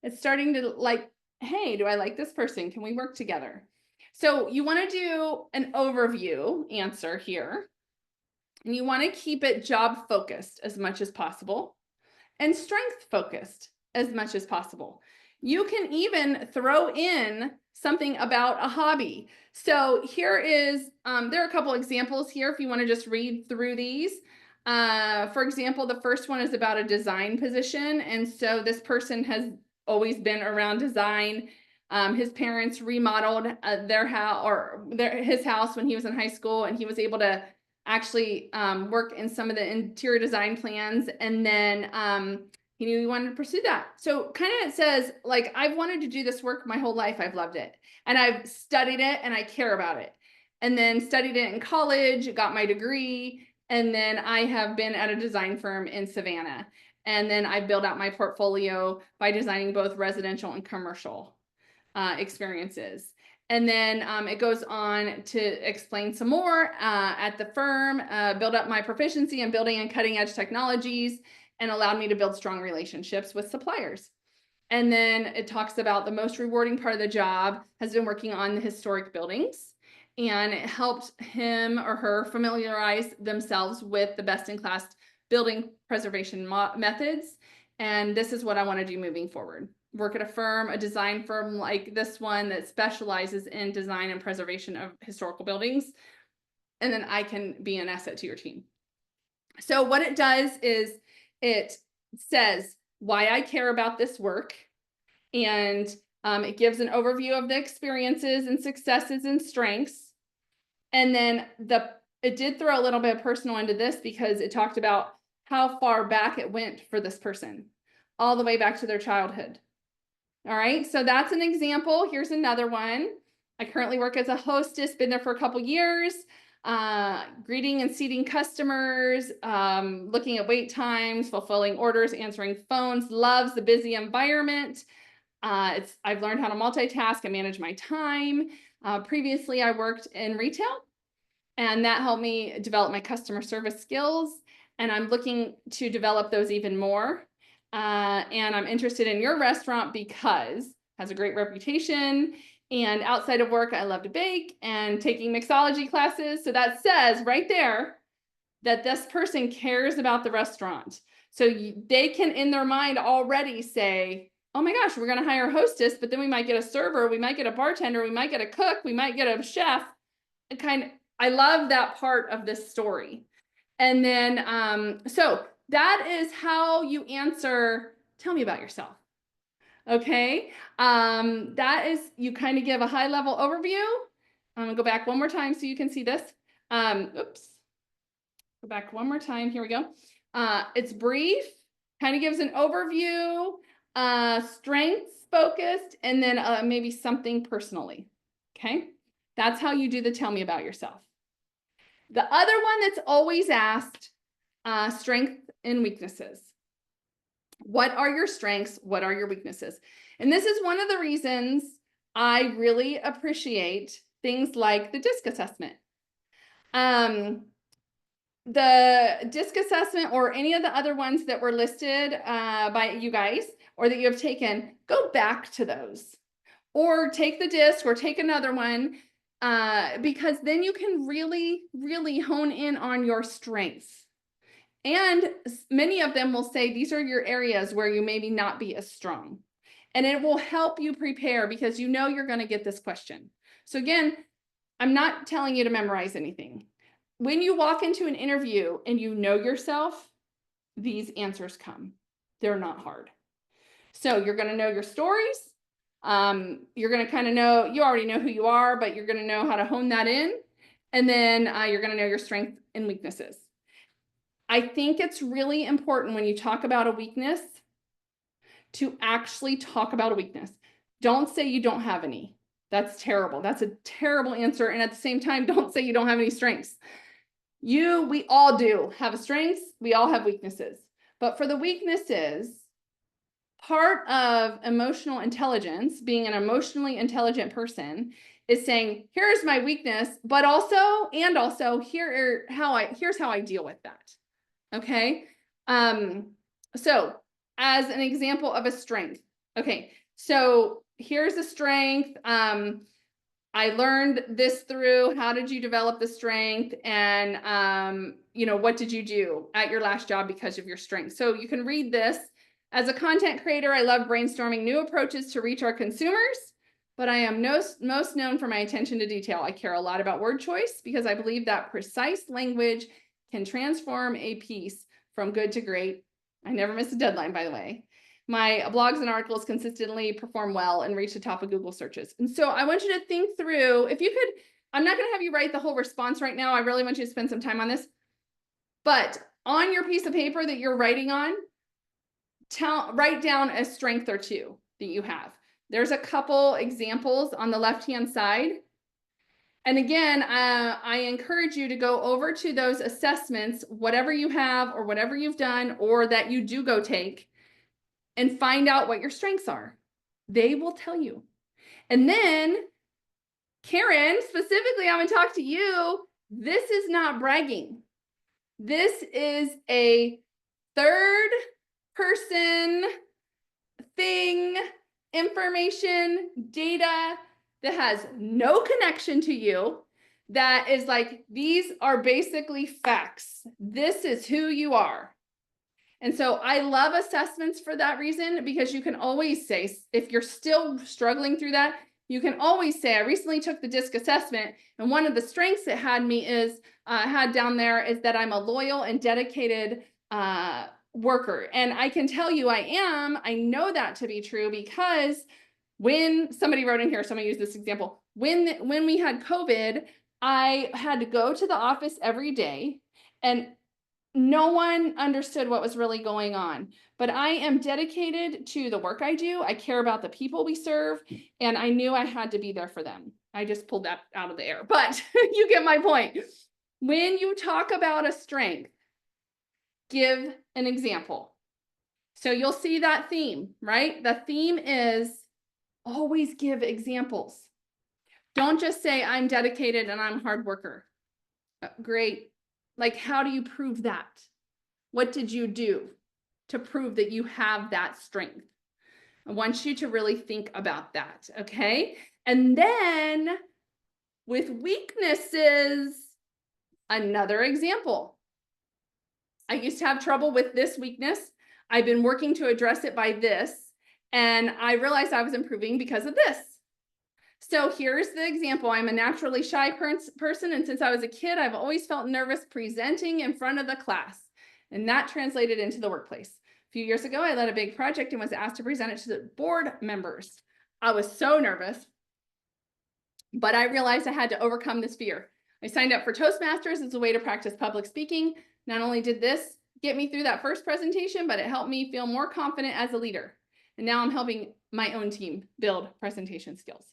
Speaker 1: It's starting to like, hey, do I like this person? Can we work together? So you want to do an overview answer here. And you want to keep it job focused as much as possible and strength focused as much as possible. You can even throw in something about a hobby. So here is, there are a couple examples here if you want to just read through these. For example, the first one is about a design position. And so this person has always been around design. His parents remodeled his house when he was in high school, and he was able to actually work in some of the interior design plans. And then he knew he wanted to pursue that. So kind of it says, like, I've wanted to do this work my whole life. I've loved it. And I've studied it and I care about it. And then studied it in college, got my degree. And then I have been at a design firm in Savannah. And then I built out my portfolio by designing both residential and commercial experiences. And then it goes on to explain some more at the firm, build up my proficiency in building and cutting edge technologies, and allowed me to build strong relationships with suppliers. And then it talks about the most rewarding part of the job has been working on the historic buildings, and it helped him or her familiarize themselves with the best-in-class building preservation methods. And this is what I want to do moving forward. Work at a firm, a design firm like this one that specializes in design and preservation of historical buildings. And then I can be an asset to your team. So what it does is it says why I care about this work, and it gives an overview of the experiences and successes and strengths. And then it did throw a little bit of personal into this because it talked about how far back it went for this person, all the way back to their childhood. All right, so that's an example. Here's another one. I currently work as a hostess, been there for a couple years, greeting and seating customers, looking at wait times, fulfilling orders, answering phones, loves the busy environment. I've learned how to multitask and manage my time. Previously, I worked in retail, and that helped me develop my customer service skills. And I'm looking to develop those even more. And I'm interested in your restaurant because it has a great reputation. And outside of work, I love to bake and taking mixology classes. So that says right there that this person cares about the restaurant. So they can, in their mind, already say, oh my gosh, we're going to hire a hostess, but then we might get a server, we might get a bartender, we might get a cook, we might get a chef. I love that part of this story. And then, so that is how you answer, tell me about yourself. Okay. That is, you kind of give a high level overview. I'm gonna go back one more time so you can see this. Oops. Go back one more time. Here we go. It's brief, kind of gives an overview, strengths focused, and then maybe something personally. Okay. That's how you do the tell me about yourself. The other one that's always asked, strengths and weaknesses. What are your strengths? What are your weaknesses? And this is one of the reasons I really appreciate things like the DISC assessment. The DISC assessment or any of the other ones that were listed by you guys or that you have taken, go back to those. Or take the DISC or take another one because then you can really, really hone in on your strengths. And many of them will say these are your areas where you maybe not be as strong. And it will help you prepare because you know you're going to get this question. So again, I'm not telling you to memorize anything. When you walk into an interview and you know yourself, these answers come. They're not hard. So you're going to know your stories. You're going to kind of know, you already know who you are, but you're going to know how to hone that in. And then you're going to know your strengths and weaknesses. I think it's really important when you talk about a weakness to actually talk about a weakness. Don't say you don't have any. That's terrible. That's a terrible answer. And at the same time, don't say you don't have any strengths. We all do have a strengths. We all have weaknesses. But for the weaknesses, part of emotional intelligence, being an emotionally intelligent person, is saying, here's my weakness, but also, here's how I deal with that. Okay. So as an example of a strength. Okay. So here's a strength. I learned this through, how did you develop the strength? And, what did you do at your last job because of your strength? So you can read this. As a content creator, I love brainstorming new approaches to reach our consumers, but I am most known for my attention to detail. I care a lot about word choice because I believe that precise language can transform a piece from good to great. I never miss a deadline, by the way. My blogs and articles consistently perform well and reach the top of Google searches. And so I want you to think through, if you could, I'm not going to have you write the whole response right now. I really want you to spend some time on this. But on your piece of paper that you're writing on, write down a strength or two that you have. There's a couple examples on the left-hand side. And again, I encourage you to go over to those assessments, whatever you have or whatever you've done or that you do go take, and find out what your strengths are. They will tell you. And then, Karen, specifically, I'm going to talk to you. This is not bragging. This is a third person thing, information, data that has no connection to you, that is like, these are basically facts. This is who you are. And so I love assessments for that reason, because you can always say, if you're still struggling through that, You can always say, I recently took the DISC assessment, and one of the strengths it had me is, had down there is that I'm a loyal and dedicated worker. And I can tell you I know that to be true, because when somebody wrote in here, so I'm gonna use this example, when we had COVID, I had to go to the office every day, and no one understood what was really going on. But I am dedicated to the work I do. I care about the people we serve, and I knew I had to be there for them. I just pulled that out of the air, but you get my point. When you talk about a strength, give an example. So you'll see that theme, right? The theme is always give examples. Don't just say I'm dedicated and I'm a hard worker. Great. Like, how do you prove that? What did you do to prove that you have that strength? I want you to really think about that, okay? And then with weaknesses, another example. I used to have trouble with this weakness. I've been working to address it by this, and I realized I was improving because of this. So here's the example. I'm a naturally shy person, and since I was a kid, I've always felt nervous presenting in front of the class, and that translated into the workplace. A few years ago, I led a big project and was asked to present it to the board members. I was so nervous, but I realized I had to overcome this fear. I signed up for Toastmasters as a way to practice public speaking. Not only did this get me through that first presentation, but it helped me feel more confident as a leader. And now I'm helping my own team build presentation skills.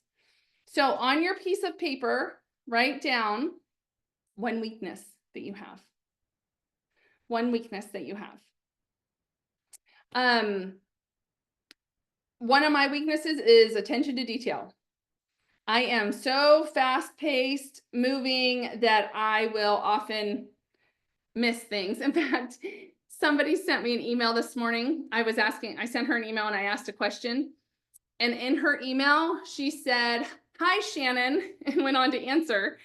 Speaker 1: So on your piece of paper, write down one weakness that you have. One weakness that you have. One of my weaknesses is attention to detail. I am so fast-paced, moving, that I will often miss things. In fact, somebody sent me an email this morning. I sent her an email and I asked a question. And in her email, she said, "Hi, Shannon," and went on to answer.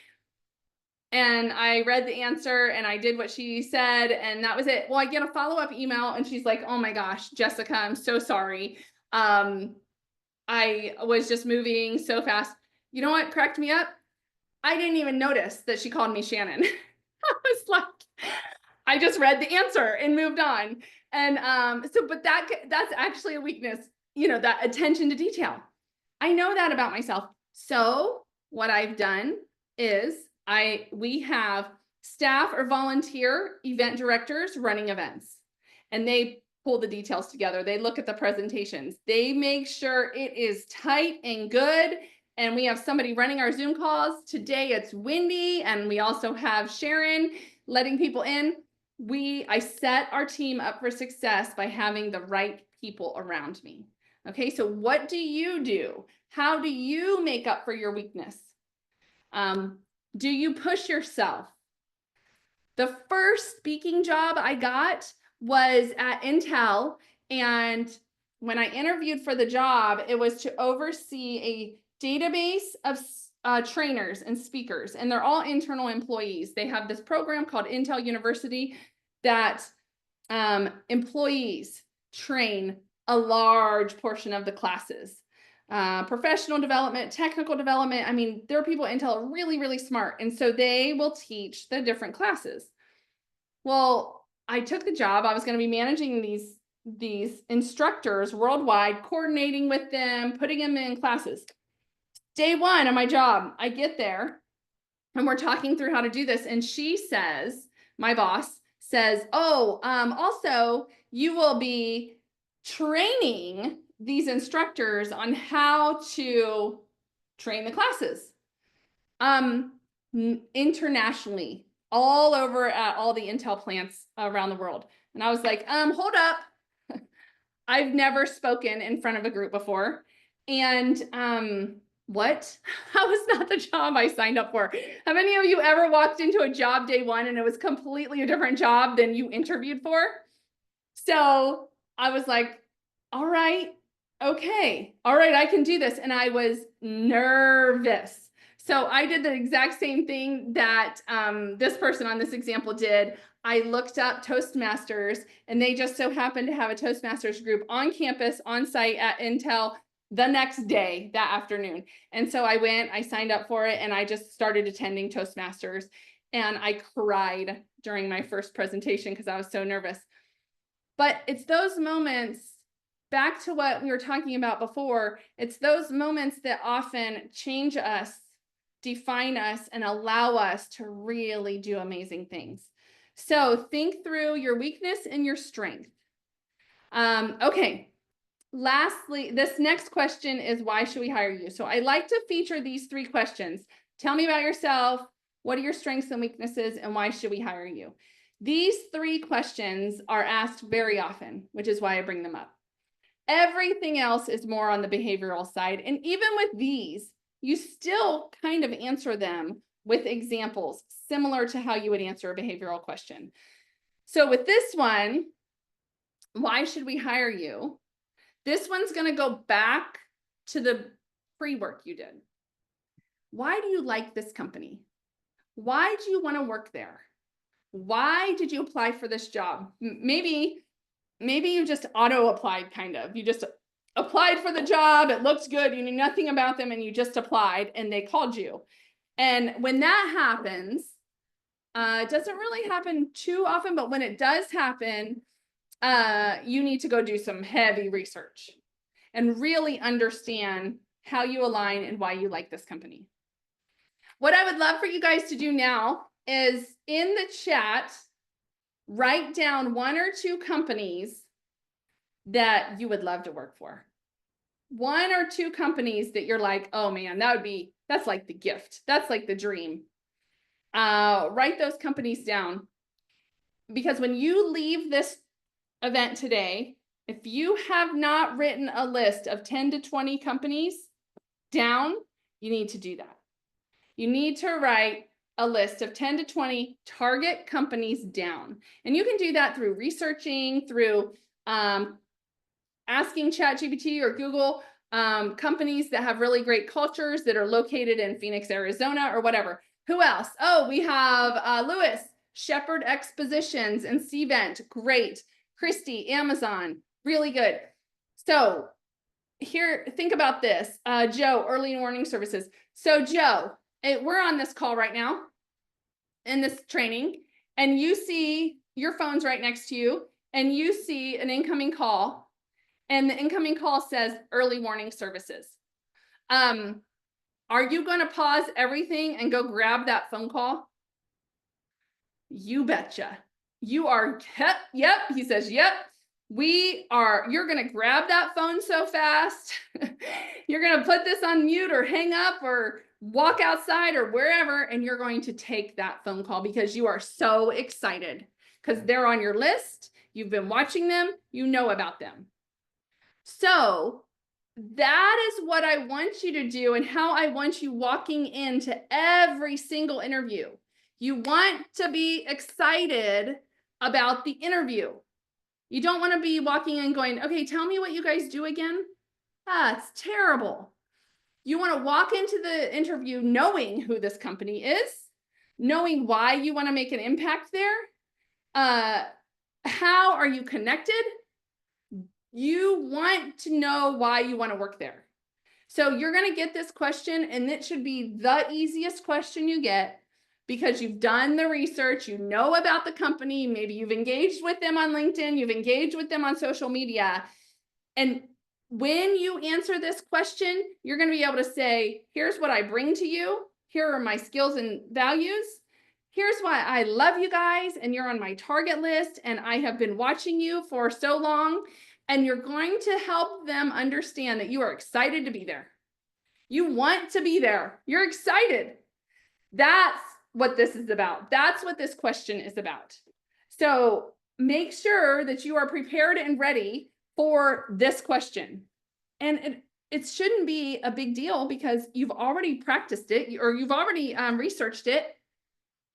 Speaker 1: And I read the answer and I did what she said, and that was it. Well, I get a follow-up email and she's like, "Oh my gosh, Jessica, I'm so sorry. I was just moving so fast." You know what cracked me up? I didn't even notice that she called me Shannon. I was like, I just read the answer and moved on. And but that's actually a weakness, that attention to detail. I know that about myself. So what I've done is we have staff or volunteer event directors running events, and they pull the details together. They look at the presentations. They make sure it is tight and good. And we have somebody running our Zoom calls. Today it's windy, and we also have Sharon letting people in. I set our team up for success by having the right people around me. Okay, so what do you do? How do you make up for your weakness? Do you push yourself? The first speaking job I got was at Intel, and when I interviewed for the job, it was to oversee a database of trainers and speakers, and they're all internal employees. They have this program called Intel University that employees train a large portion of the classes. Professional development, technical development. I mean, there are people at Intel are really, really smart, and so they will teach the different classes. Well, I took the job. I was going to be managing these instructors worldwide, coordinating with them, putting them in classes. Day one of my job, I get there and we're talking through how to do this. And she says, my boss says, "Oh, also you will be training these instructors on how to train the classes internationally, all over at all the Intel plants around the world." And I was like, hold up. I've never spoken in front of a group before. And what? How was that the job I signed up for? Have any of you ever walked into a job day one and it was completely a different job than you interviewed for? So I was like, all right, okay, all right, I can do this. And I was nervous. So I did the exact same thing that this person on this example did. I looked up Toastmasters, and they just so happened to have a Toastmasters group on campus, on site at Intel. the next day, that afternoon. And so I went, I signed up for it, and I just started attending Toastmasters. And I cried during my first presentation because I was so nervous. But it's those moments, back to what we were talking about before, it's those moments that often change us, define us, and allow us to really do amazing things. So think through your weakness and your strength. Okay. Lastly, this next question is, why should we hire you? So I like to feature these 3 questions. Tell me about yourself. What are your strengths and weaknesses, and why should we hire you? These 3 questions are asked very often, which is why I bring them up. Everything else is more on the behavioral side. And even with these, you still kind of answer them with examples similar to how you would answer a behavioral question. So with this one, why should we hire you? This one's going to go back to the pre-work you did. Why do you like this company? Why do you want to work there? Why did you apply for this job? Maybe you just auto-applied, kind of. You just applied for the job. It looks good. You knew nothing about them, and you just applied, and they called you. And when that happens, it doesn't really happen too often, but when it does happen, you need to go do some heavy research and really understand how you align and why you like this company. What I would love for you guys to do now is, in the chat, write down 1 or 2 companies that you would love to work for. 1 or 2 companies that you're like, oh man, that's like the gift. That's like the dream. Write those companies down, because when you leave this event today, if you have not written a list of 10 to 20 companies down, you need to do that. You need to write a list of 10 to 20 target companies down. And you can do that through researching, through asking ChatGPT or Google companies that have really great cultures that are located in Phoenix, Arizona, or whatever. Who else? Oh, we have Lewis, Shepherd Expositions, and Cvent. Great. Christy, Amazon. Really good. So here, think about this. Joe, Early Warning Services. So Joe, we're on this call right now in this training, and you see your phone's right next to you, and you see an incoming call, and the incoming call says Early Warning Services. Are you going to pause everything and go grab that phone call? You betcha. You are, yep. He says, yep. You're going to grab that phone so fast. You're going to put this on mute or hang up or walk outside or wherever, and you're going to take that phone call because you are so excited, because they're on your list. You've been watching them. You know about them. So that is what I want you to do, and how I want you walking into every single interview. You want to be excited about the interview. You don't want to be walking in going, okay, tell me what you guys do again. It's terrible. You want to walk into the interview knowing who this company is, knowing why you want to make an impact there. How are you connected? You want to know why you want to work there. So you're going to get this question, and it should be the easiest question you get, because you've done the research, you know about the company, maybe you've engaged with them on LinkedIn, you've engaged with them on social media. And when you answer this question, you're going to be able to say, here's what I bring to you. Here are my skills and values. Here's why I love you guys, and you're on my target list, and I have been watching you for so long. And you're going to help them understand that you are excited to be there. You want to be there. You're excited. That's what this is about. That's what this question is about. So make sure that you are prepared and ready for this question. And it shouldn't be a big deal, because you've already practiced it, or you've already researched it,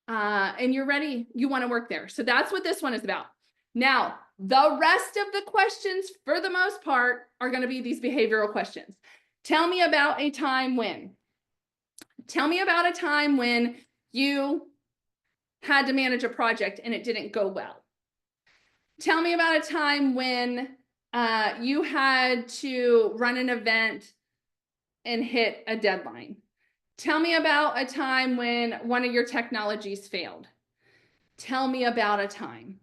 Speaker 1: and you're ready. You want to work there. So that's what this one is about. Now, the rest of the questions, for the most part, are going to be these behavioral questions. Tell me about a time when. Tell me about a time when you had to manage a project and it didn't go well. Tell me about a time when you had to run an event and hit a deadline. Tell me about a time when one of your technologies failed. Tell me about a time.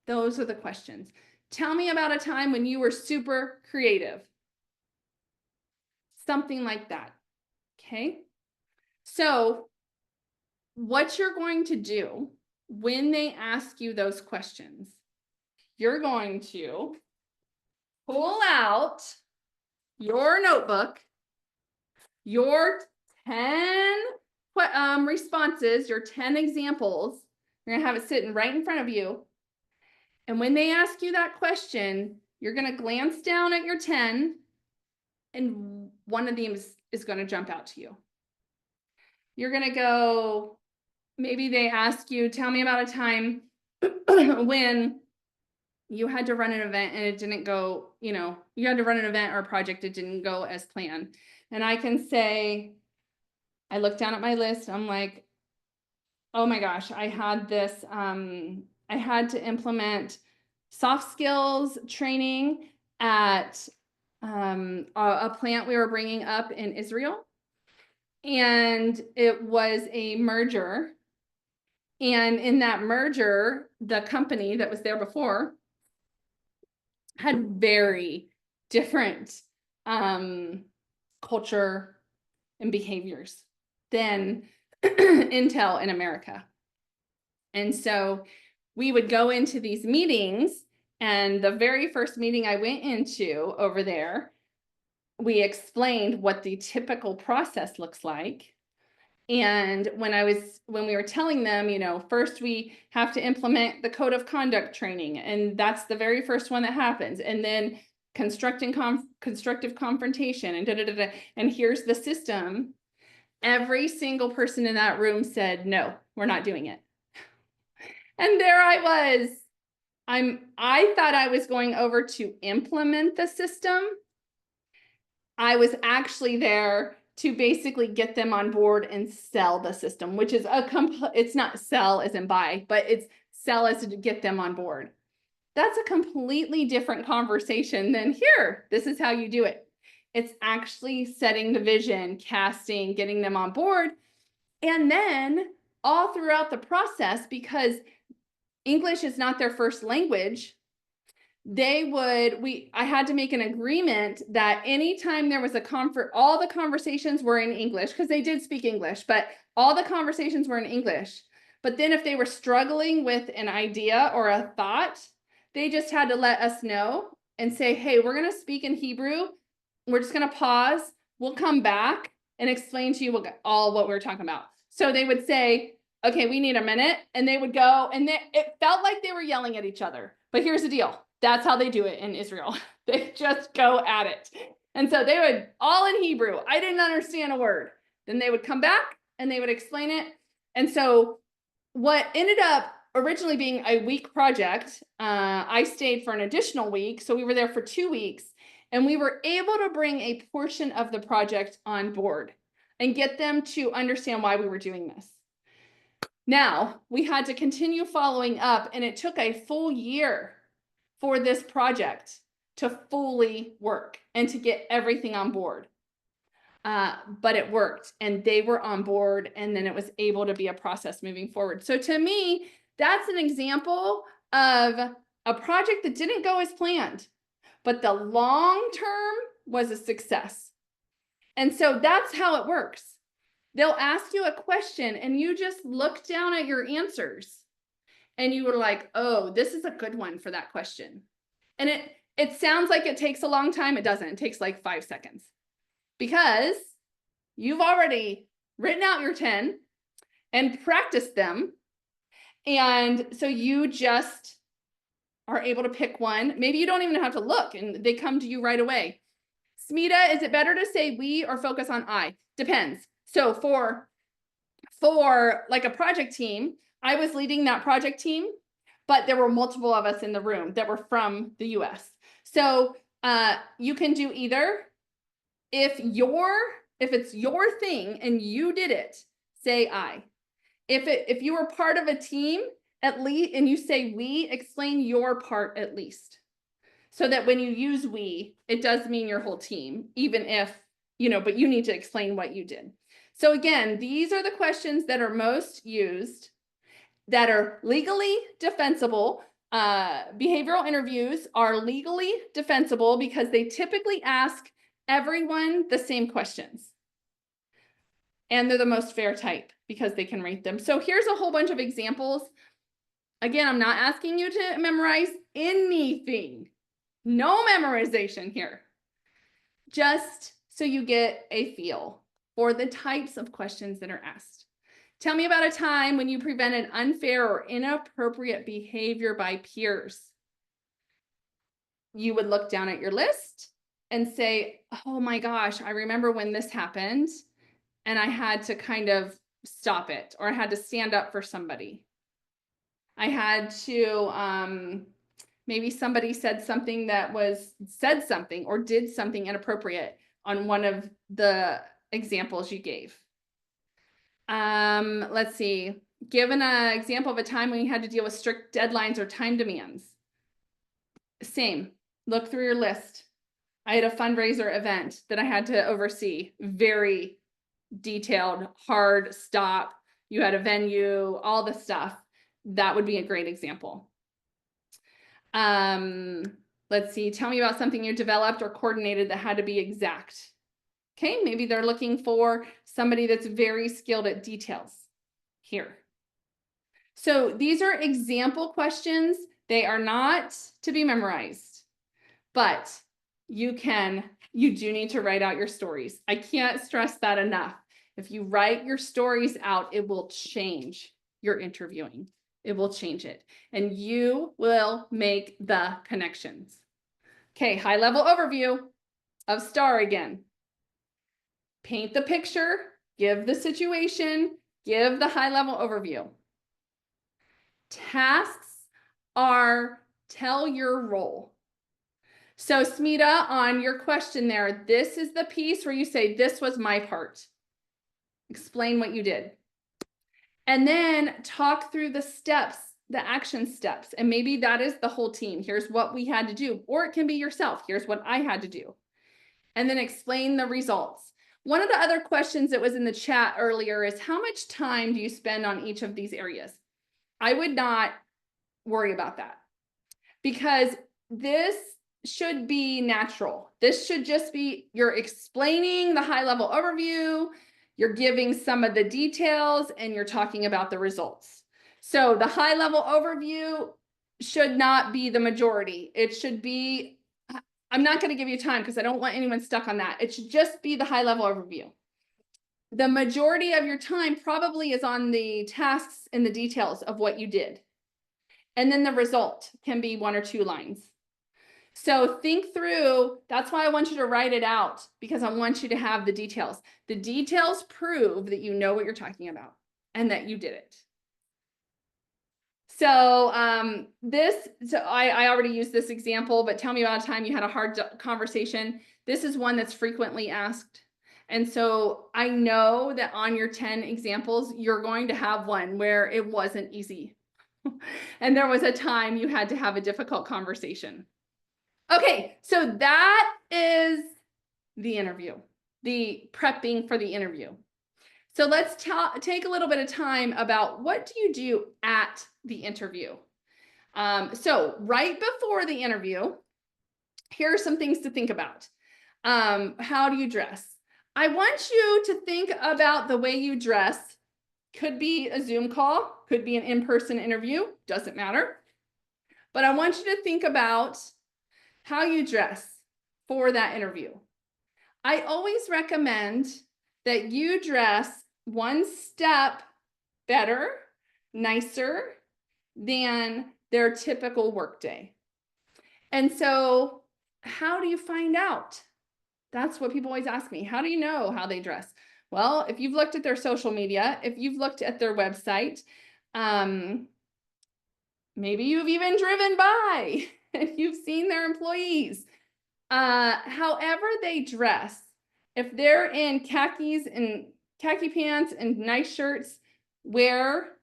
Speaker 1: Those are the questions. Tell me about a time when you were super creative. Something like that. Okay. So what you're going to do when they ask you those questions, you're going to pull out your notebook, your 10 responses, your 10 examples. You're going to have it sitting right in front of you. And when they ask you that question, you're going to glance down at your 10, and one of them is going to jump out to you. You're going to go, maybe they ask you, tell me about a time when you had to run an event and it didn't go, you had to run an event or a project, it didn't go as planned. And I can say, I look down at my list, I'm like, oh my gosh, I had this, I had to implement soft skills training at a plant we were bringing up in Israel. And it was a merger. And in that merger, the company that was there before had very different culture and behaviors than Intel in America. And so we would go into these meetings, and the very first meeting I went into over there, we explained what the typical process looks like. And when we were telling them, first we have to implement the code of conduct training, and that's the very first one that happens. And then constructive confrontation and and here's the system. Every single person in that room said, no, we're not doing it. And there I was. I thought I was going over to implement the system. I was actually there to basically get them on board and sell the system, which is it's not sell as in buy, but it's sell as to get them on board. That's a completely different conversation than here. This is how you do it. It's actually setting the vision, casting, getting them on board. And then all throughout the process, because English is not their first language, I had to make an agreement that anytime there was a all the conversations were in English, because they did speak English, but all the conversations were in English. But then if they were struggling with an idea or a thought, they just had to let us know and say, hey, we're going to speak in Hebrew. We're just going to pause. We'll come back and explain to you all what we're talking about. So they would say, okay, we need a minute. And they would go, and it felt like they were yelling at each other. But here's the deal. That's how they do it in Israel. They just go at it. And so they would all in Hebrew. I didn't understand a word. Then they would come back and they would explain it. And so what ended up originally being a week project, I stayed for an additional week. So we were there for 2 weeks, and we were able to bring a portion of the project on board and get them to understand why we were doing this. Now we had to continue following up, and it took a full year for this project to fully work and to get everything on board. But it worked, and they were on board, and then it was able to be a process moving forward. So to me, that's an example of a project that didn't go as planned, but the long term was a success. And so that's how it works. They'll ask you a question, and you just look down at your answers. And you were like, oh, this is a good one for that question. And it sounds like it takes a long time. It doesn't. It takes like 5 seconds. Because you've already written out your 10 and practiced them. And so you just are able to pick one. Maybe you don't even have to look, and they come to you right away. Smita, is it better to say we or focus on I? Depends. So for like a project team, I was leading that project team, but there were multiple of us in the room that were from the US. So you can do either. If it's your thing and you did it, say I. If you were part of a team, at least, and you say we, explain your part at least. So that when you use we, it does mean your whole team, even if, but you need to explain what you did. So again, these are the questions that are most used, that are legally defensible. Behavioral interviews are legally defensible because they typically ask everyone the same questions. And they're the most fair type because they can rate them. So here's a whole bunch of examples. Again, I'm not asking you to memorize anything. No memorization here. Just so you get a feel for the types of questions that are asked. Tell me about a time when you prevented unfair or inappropriate behavior by peers. You would look down at your list and say, oh my gosh, I remember when this happened and I had to kind of stop it, or I had to stand up for somebody. I had to, maybe somebody said something or did something inappropriate on one of the examples you gave. Let's see. Give an example of a time when you had to deal with strict deadlines or time demands. Same. Look through your list. I had a fundraiser event that I had to oversee. Very detailed, hard stop. You had a venue, all the stuff. That would be a great example. Let's see. Tell me about something you developed or coordinated that had to be exact. Okay, maybe they're looking for somebody that's very skilled at details here. So these are example questions. They are not to be memorized, but you do need to write out your stories. I can't stress that enough. If you write your stories out, it will change your interviewing. It will change it, and you will make the connections. Okay, high level overview of STAR again. Paint the picture, give the situation, give the high level overview. Tasks are tell your role. So Smita, on your question there, this is the piece where you say, this was my part. Explain what you did. And then talk through the steps, the action steps. And maybe that is the whole team. Here's what we had to do. Or it can be yourself. Here's what I had to do. And then explain the results. One of the other questions that was in the chat earlier is, how much time do you spend on each of these areas? I would not worry about that, because this should be natural. This should just be, you're explaining the high level overview, you're giving some of the details, and you're talking about the results. So the high level overview should not be the majority. It should be, I'm not going to give you time because I don't want anyone stuck on that. It should just be the high level overview. The majority of your time probably is on the tasks and the details of what you did. And then the result can be 1 or 2 lines. So think through, that's why I want you to write it out, because I want you to have the details. The details prove that you know what you're talking about and that you did it. So I already used this example, but tell me about a time you had a hard conversation. This is one that's frequently asked. And so I know that on your 10 examples, you're going to have one where it wasn't easy. And there was a time you had to have a difficult conversation. Okay, so that is the interview, the prepping for the interview. So let's take a little bit of time about, what do you do at the interview? So right before the interview, here are some things to think about. How do you dress? I want you to think about the way you dress. Could be a Zoom call, could be an in-person interview, doesn't matter. But I want you to think about how you dress for that interview. I always recommend that you dress one step better, nicer than their typical workday. And so how do you find out? That's what people always ask me. How do you know how they dress? Well, if you've looked at their social media, if you've looked at their website, maybe you've even driven by and you've seen their employees. However they dress, if they're in khakis and khaki pants and nice shirts, wear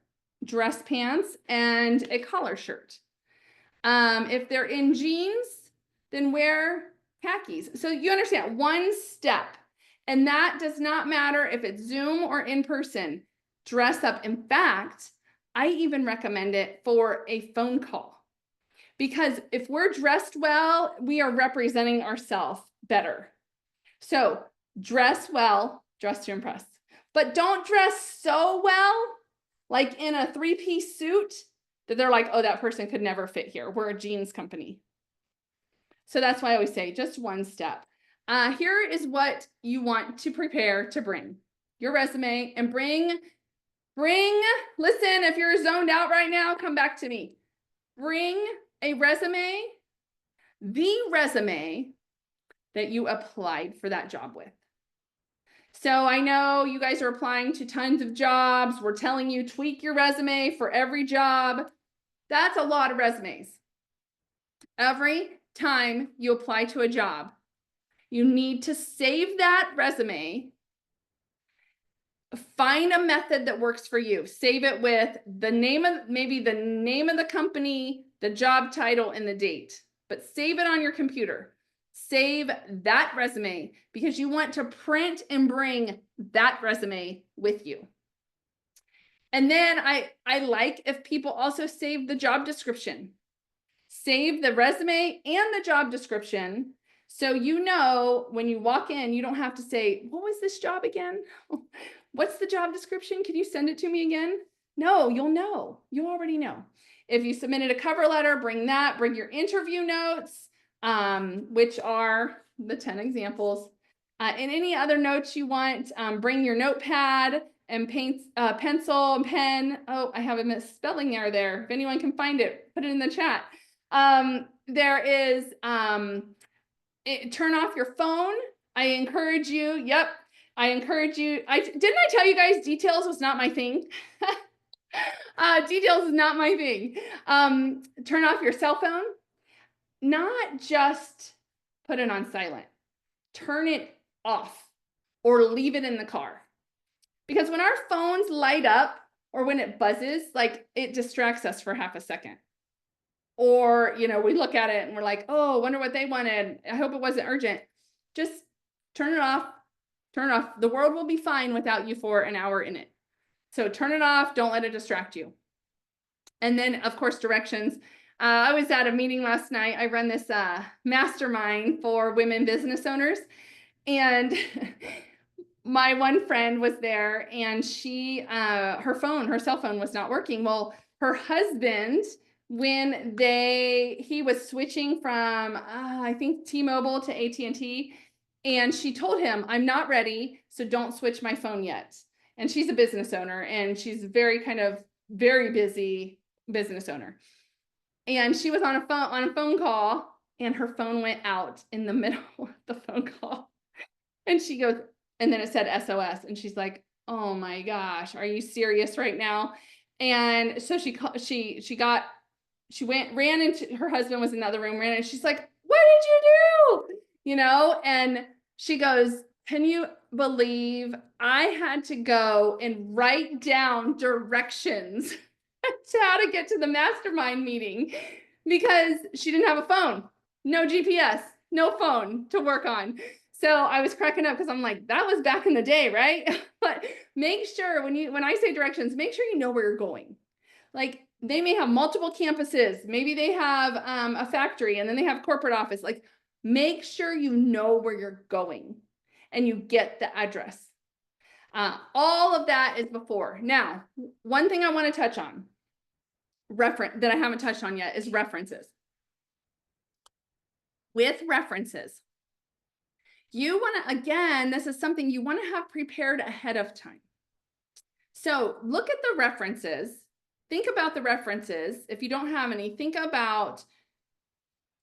Speaker 1: dress pants and a collar shirt. If they're in jeans, then wear khakis. So you understand, one step. And that does not matter if it's Zoom or in person. Dress up. In fact, I even recommend it for a phone call. Because if we're dressed well, we are representing ourselves better. So dress well, dress to impress. But don't dress so well, like in a three-piece suit, that they're like, oh, that person could never fit here. We're a jeans company. So that's why I always say just one step. Here is what you want to prepare to bring. Your resume, and bring, listen, if you're zoned out right now, come back to me. Bring a resume, the resume that you applied for that job with. So I know you guys are applying to tons of jobs. We're telling you tweak your resume for every job. That's a lot of resumes. Every time you apply to a job, you need to save that resume. Find a method that works for you. Save it with the name of, maybe the name of the company, the job title, and the date. But save it on your computer. Save that resume because you want to print and bring that resume with you. And then I like if people also save the job description. Save the resume and the job description. So you know, when you walk in, you don't have to say, what was this job again? What's the job description? Can you send it to me again? No, you'll know. You already know. If you submitted a cover letter, bring that. Bring your interview notes, which are the 10 examples. And any other notes you want, bring your notepad and pencil and pen. Oh, I have a misspelling error there. If anyone can find it, put it in the chat. There is, turn off your phone. I encourage you. Yep. I encourage you. Didn't I tell you guys details was not my thing? Details is not my thing. Turn off your cell phone. Not just put it on silent. Turn it off or leave it in the car. Because when our phones light up or when it buzzes, like it distracts us for half a second. Or, you know, we look at it and we're like, oh, wonder what they wanted. I hope it wasn't urgent. Just turn it off. Turn it off. The world will be fine without you for an hour in it. So turn it off. Don't let it distract you. And then, of course, directions. I was at a meeting last night. I run this mastermind for women business owners. And my one friend was there and she, her cell phone was not working. Well, her husband, when he was switching from, I think T-Mobile to AT&T, and she told him, I'm not ready, so don't switch my phone yet. And she's a business owner and she's very busy business owner. And she was on a phone call and her phone went out in the middle of the phone call. And she goes, and then it said SOS. And she's like, oh my gosh, are you serious right now? And so ran into, her husband was in another room, ran, and she's like, what did you do? You know, and she goes, can you believe I had to go and write down directions to how to get to the mastermind meeting because she didn't have a phone, no GPS, no phone to work on. So I was cracking up because I'm like, that was back in the day, right? But make sure when I say directions, make sure you know where you're going. Like they may have multiple campuses. Maybe they have a factory and then they have corporate office. Like make sure you know where you're going and you get the address. All of that is before. Now, one thing I want to touch on, that I haven't touched on yet, is references. With references, you want to, again, this is something you want to have prepared ahead of time. So look at the references. Think about the references. If you don't have any, think about,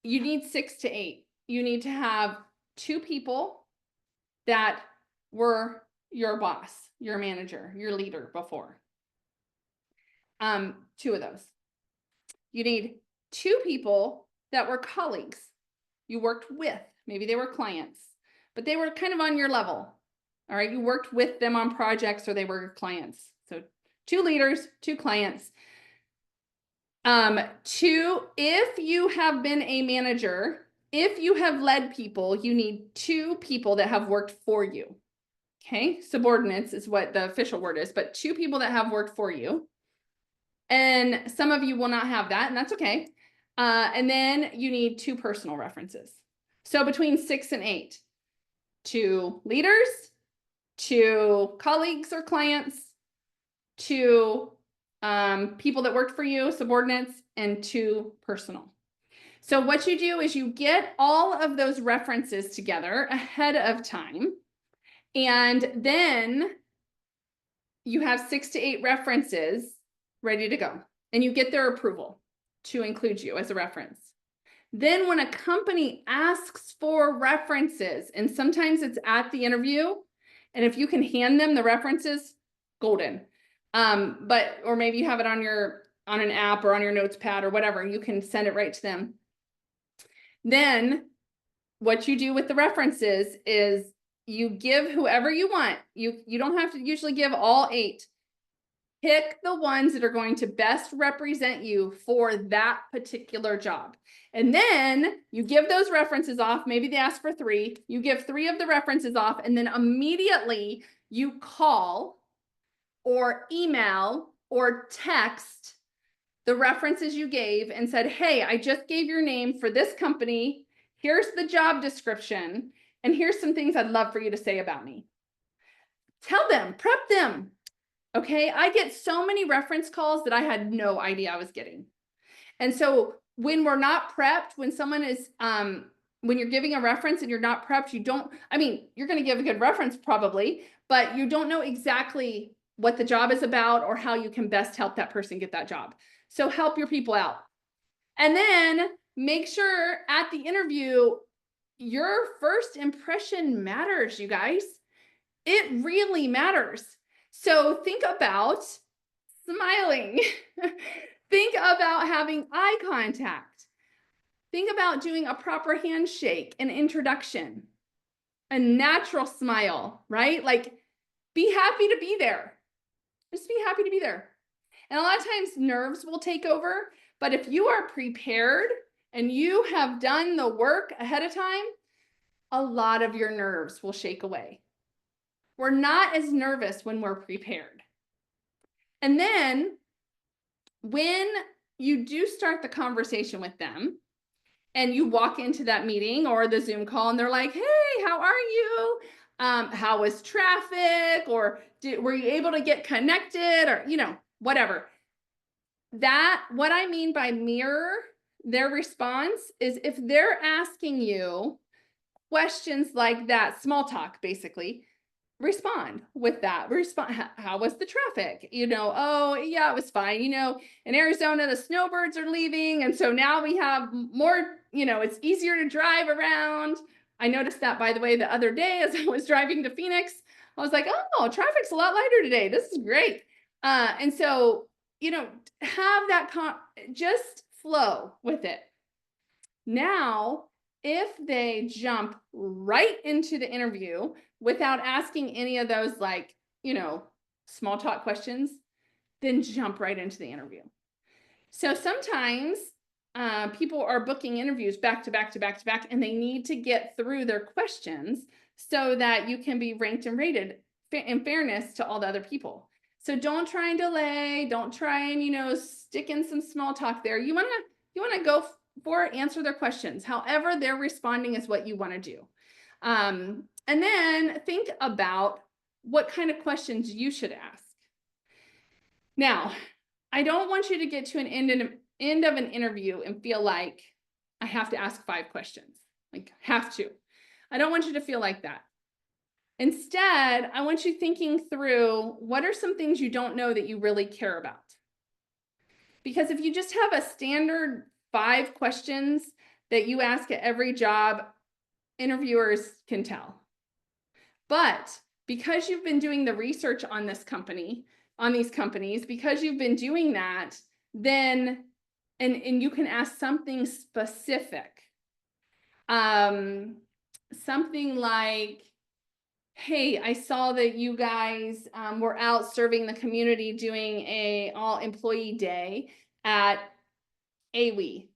Speaker 1: you need 6 to 8. You need to have 2 people that were your boss, your manager, your leader before. 2 of those. You need 2 people that were colleagues you worked with. Maybe they were clients, but they were kind of on your level. All right. You worked with them on projects or they were your clients. So 2 leaders, 2 clients. 2, if you have been a manager, If you have led people, you need 2 people that have worked for you. Okay, subordinates is what the official word is, but 2 people that have worked for you. And some of you will not have that, and that's okay. And then you need 2 personal references. So between 6 and 8, 2 leaders, 2 colleagues or clients, 2 people that worked for you, subordinates, and 2 personal. So what you do is you get all of those references together ahead of time, and then you have 6 to 8 references ready to go, and you get their approval to include you as a reference. Then when a company asks for references, and sometimes it's at the interview, and if you can hand them the references, golden. Or maybe you have it on an app or on your notes pad or whatever, you can send it right to them. Then what you do with the references is you give whoever you want. You don't have to usually give all 8. Pick the ones that are going to best represent you for that particular job. And then you give those references off. Maybe they ask for 3. You give 3 of the references off, and then immediately you call or email or text the references you gave and said, hey, I just gave your name for this company. Here's the job description, and here's some things I'd love for you to say about me. Tell them, prep them. Okay, I get so many reference calls that I had no idea I was getting. And so when we're not prepped, when someone is, when you're giving a reference and you're not prepped, you're going to give a good reference probably, but you don't know exactly what the job is about or how you can best help that person get that job. So help your people out. And then make sure at the interview, your first impression matters, you guys. It really matters. So think about smiling. Think about having eye contact. Think about doing a proper handshake, an introduction, a natural smile, right? Like, be happy to be there. Just be happy to be there. And a lot of times nerves will take over, but if you are prepared and you have done the work ahead of time, a lot of your nerves will shake away. We're not as nervous when we're prepared. And then when you do start the conversation with them and you walk into that meeting or the Zoom call and they're like, hey, how are you? How was traffic? Or were you able to get connected? Or, whatever. What I mean by mirror their response is if they're asking you questions like that, small talk, basically, respond with that. How was the traffic? Oh yeah, it was fine. In Arizona, the snowbirds are leaving. And so now we have more, it's easier to drive around. I noticed that, by the way, the other day as I was driving to Phoenix, I was like, oh, traffic's a lot lighter today. This is great. And so, have that, just flow with it. Now, if they jump right into the interview without asking any of those, small talk questions, then jump right into the interview. So sometimes people are booking interviews back to back to back to back, and they need to get through their questions so that you can be ranked and rated in fairness to all the other people. So don't try and delay. Don't try and, stick in some small talk there. You want to go for it, answer their questions. However they're responding is what you want to do. And then think about what kind of questions you should ask. Now, I don't want you to get to an end of an interview and feel like I have to ask 5 questions. Like, have to. I don't want you to feel like that. Instead, I want you thinking through what are some things you don't know that you really care about. Because if you just have a standard 5 questions that you ask at every job, interviewers can tell. But because you've been doing the research on these companies, because you've been doing that, then, and you can ask something specific. Something like, hey, I saw that you guys were out serving the community doing a all employee day at AWE.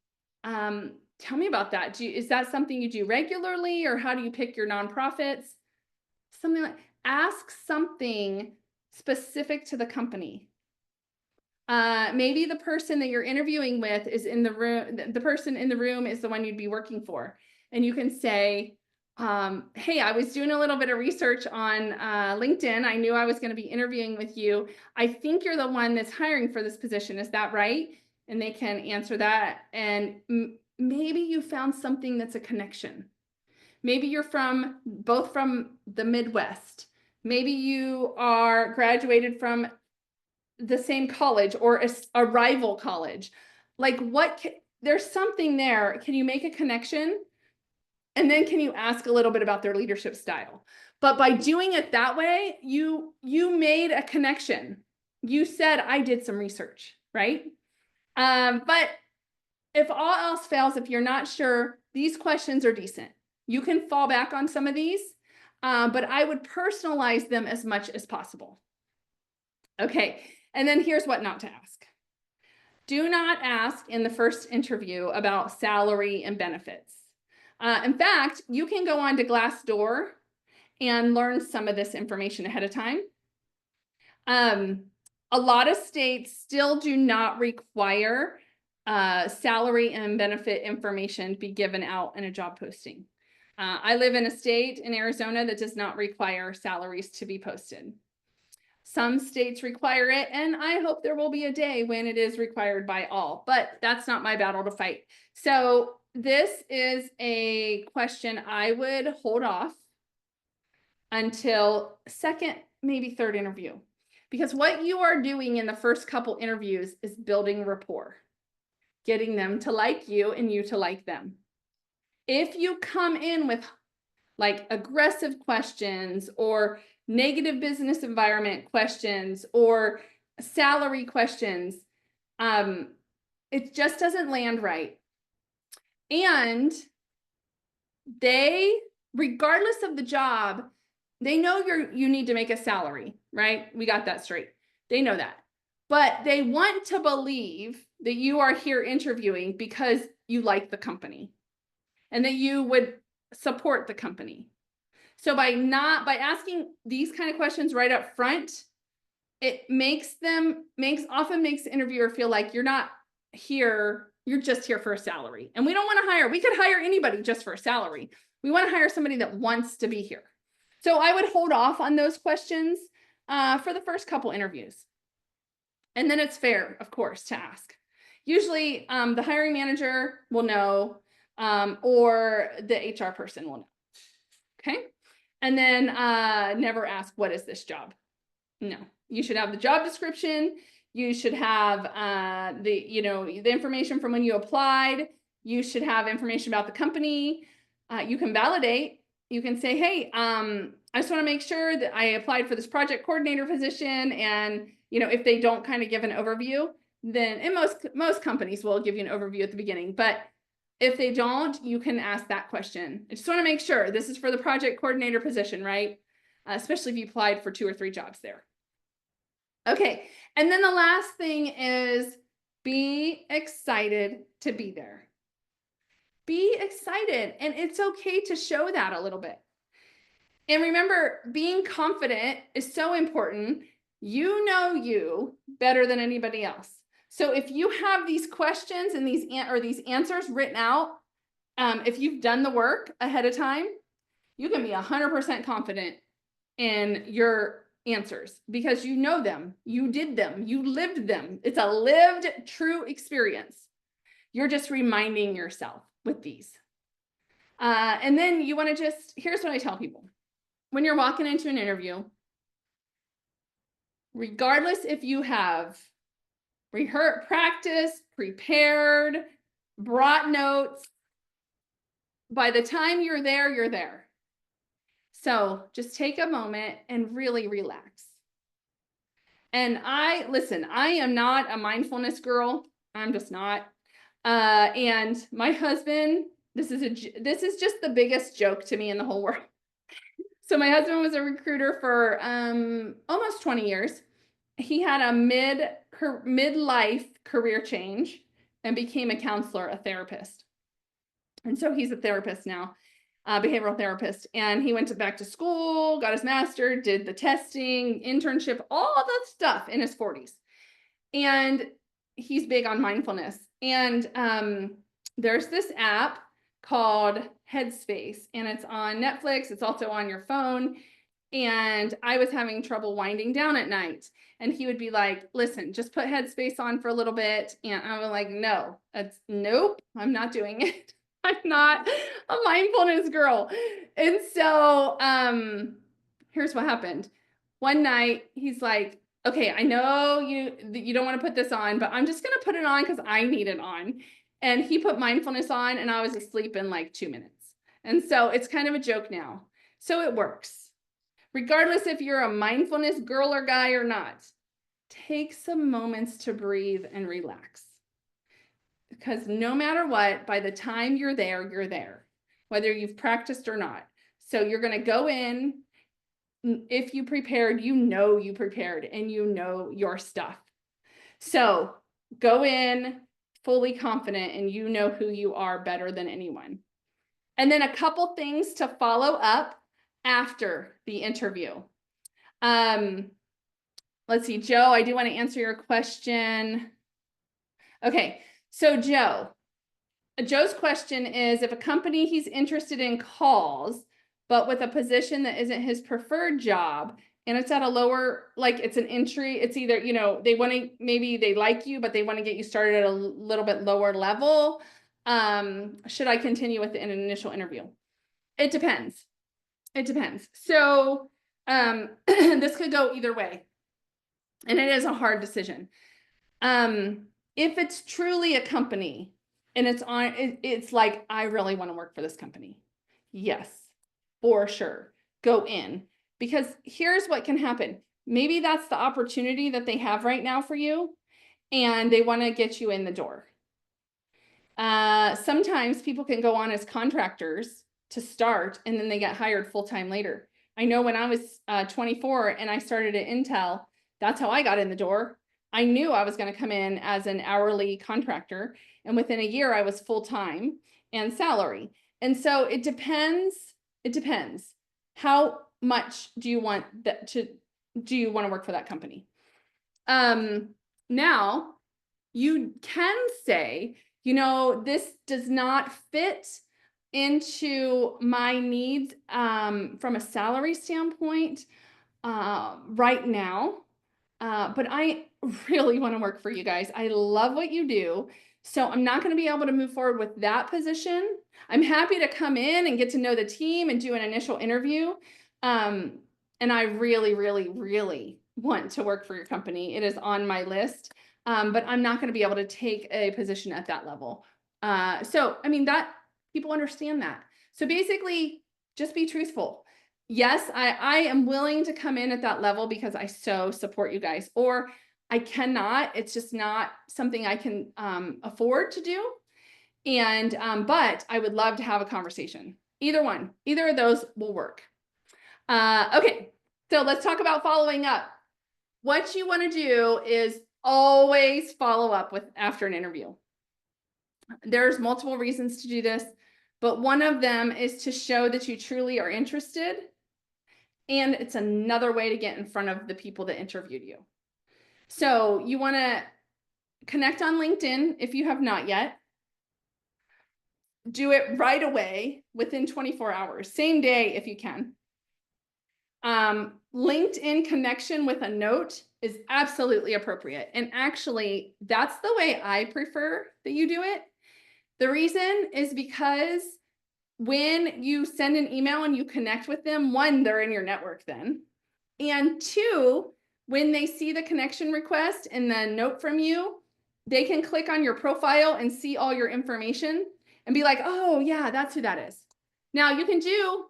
Speaker 1: Tell me about that. Is that something you do regularly, or how do you pick your nonprofits? Something like, ask something specific to the company. Maybe the person that you're interviewing with is in the room. The person in the room is the one you'd be working for. And you can say, hey, I was doing a little bit of research on LinkedIn. I knew I was going to be interviewing with you. I think you're the one that's hiring for this position. Is that right? And they can answer that. And maybe you found something that's a connection. Maybe you're both from the Midwest. Maybe you are graduated from the same college or a rival college. Like there's something there. Can you make a connection? And then can you ask a little bit about their leadership style? But by doing it that way, you made a connection. You said, I did some research, right? But if all else fails, if you're not sure, these questions are decent. You can fall back on some of these, but I would personalize them as much as possible. Okay, and then here's what not to ask. Do not ask in the first interview about salary and benefits. In fact, you can go on to Glassdoor and learn some of this information ahead of time. A lot of states still do not require salary and benefit information be given out in a job posting. I live in a state in Arizona that does not require salaries to be posted. Some states require it, and I hope there will be a day when it is required by all, but that's not my battle to fight. So this is a question I would hold off until second, maybe third interview, because what you are doing in the first couple interviews is building rapport, getting them to like you and you to like them. If you come in with like aggressive questions or negative business environment questions or salary questions, it just doesn't land right. And they, regardless of the job, they know you need to make a salary, right? We got that straight. They know that. But they want to believe that you are here interviewing because you like the company and that you would support the company. So by asking these kind of questions right up front, it often makes the interviewer feel like you're not here, you're just here for a salary. And we don't want to hire, we could hire anybody just for a salary. We want to hire somebody that wants to be here. So I would hold off on those questions for the first couple interviews. And then it's fair, of course, to ask. Usually the hiring manager will know, or the HR person will know. Okay. And then never ask, what is this job? No, you should have the job description. You should have the information from when you applied. You should have information about the company. You can validate. You can say, hey, I just want to make sure that I applied for this project coordinator position. And, if they don't kind of give an overview, then in most companies will give you an overview at the beginning. But if they don't, you can ask that question. I just want to make sure this is for the project coordinator position, right? Especially if you applied for 2 or 3 jobs there. Okay. And then the last thing is be excited to be there. Be excited. And it's okay to show that a little bit. And remember, being confident is so important. You know you better than anybody else. So if you have these questions and these answers written out, if you've done the work ahead of time, you can be 100% confident in your answers because you know them, you did them, you lived them. It's a lived, true experience. You're just reminding yourself with these. And then you want to here's what I tell people. When you're walking into an interview, regardless if you have practiced, prepared, brought notes, by the time you're there, you're there. So just take a moment and really relax. And I am not a mindfulness girl. I'm just not. And my husband, this is just the biggest joke to me in the whole world. So my husband was a recruiter for almost 20 years. He had a midlife career change and became a counselor, a therapist. And so he's a therapist now, behavioral therapist. And he went back to school, got his master, did the testing, internship, all of that stuff in his 40s. And he's big on mindfulness. And there's this app called Headspace, and it's on Netflix. It's also on your phone. And I was having trouble winding down at night. And he would be like, listen, just put Headspace on for a little bit. And I was like, no, nope, I'm not doing it. I'm not a mindfulness girl. And so here's what happened. One night he's like, okay, I know you don't want to put this on, but I'm just going to put it on because I need it on. And he put mindfulness on and I was asleep in like 2 minutes. And so it's kind of a joke now. So it works. Regardless if you're a mindfulness girl or guy or not, take some moments to breathe and relax. Because no matter what, by the time you're there, whether you've practiced or not. So you're going to go in, if you prepared, you prepared and you know your stuff. So go in fully confident and you know who you are better than anyone. And then a couple things to follow up after the interview. Let's see, Joe, I do want to answer your question. Okay, so Joe's question is, if a company he's interested in calls, but with a position that isn't his preferred job, and it's at a lower, like it's an entry, it's either, they want to, maybe they like you, but they want to get you started at a little bit lower level. Should I continue with an initial interview? It depends. It depends. So this could go either way. And it is a hard decision. If it's truly a company and it's like, I really want to work for this company. Yes, for sure. Go in, because here's what can happen. Maybe that's the opportunity that they have right now for you and they want to get you in the door. Sometimes people can go on as contractors to start and then they get hired full-time later. I know when I was 24 and I started at Intel, that's how I got in the door. I knew I was going to come in as an hourly contractor, and within a year I was full-time and salary. And so it depends. It depends. How much do you want do you want to work for that company? Now you can say, this does not fit into my needs from a salary standpoint right now. But I really want to work for you guys. I love what you do. So I'm not going to be able to move forward with that position. I'm happy to come in and get to know the team and do an initial interview. And I really, really, really want to work for your company. It is on my list. But I'm not going to be able to take a position at that level. So, I mean, that people understand that. So basically, just be truthful. Yes, I am willing to come in at that level because I so support you guys, or I cannot. It's just not something I can afford to do. And but I would love to have a conversation. Either of those will work. Okay, so let's talk about following up. What you want to do is always follow up with after an interview. There's multiple reasons to do this, but one of them is to show that you truly are interested. And it's another way to get in front of the people that interviewed you. So you want to connect on LinkedIn if you have not yet. Do it right away within 24 hours, same day if you can. LinkedIn connection with a note is absolutely appropriate. And actually, that's the way I prefer that you do it. The reason is because when you send an email and you connect with them, one, they're in your network then. And two, when they see the connection request and the note from you, they can click on your profile and see all your information and be like, oh yeah, that's who that is. Now you can do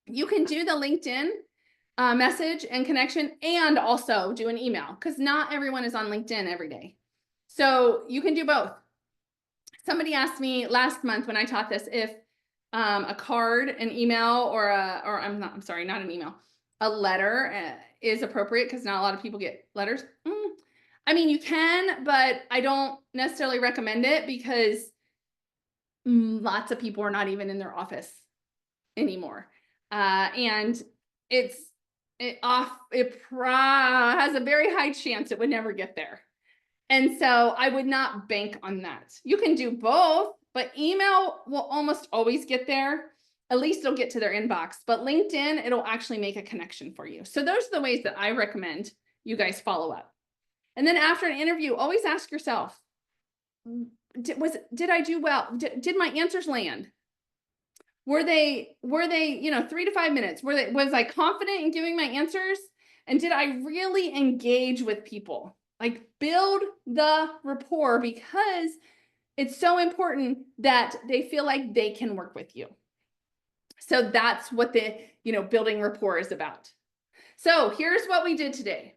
Speaker 1: the LinkedIn message and connection and also do an email, because not everyone is on LinkedIn every day. So you can do both. Somebody asked me last month when I taught this if a card, an email, or not an email, a letter is appropriate, because not a lot of people get letters. I mean, you can, but I don't necessarily recommend it, because lots of people are not even in their office anymore. And it has a very high chance it would never get there. And so I would not bank on that. You can do both, but email will almost always get there. At least it'll get to their inbox, but LinkedIn, it'll actually make a connection for you. So those are the ways that I recommend you guys follow up. And then after an interview, always ask yourself, did I do well? Did my answers land? Were they, 3 to 5 minutes? Was I confident in giving my answers? And did I really engage with people? Like, build the rapport, because it's so important that they feel like they can work with you. So that's what the, building rapport is about. So here's what we did today.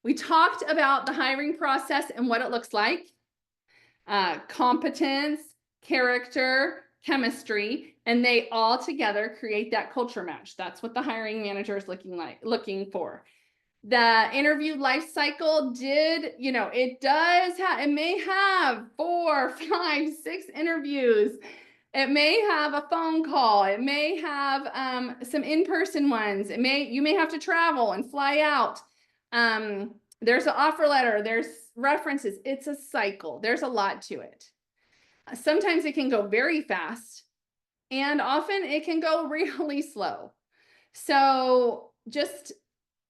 Speaker 1: We talked about the hiring process and what it looks like. Competence, character, chemistry, and they all together create that culture match. That's what the hiring manager is looking for. The interview life cycle it may have 4, 5, 6 interviews. It may have a phone call. It may have some in-person ones. You may have to travel and fly out. There's an offer letter. There's references. It's a cycle. There's a lot to it. Sometimes it can go very fast, and often it can go really slow. So just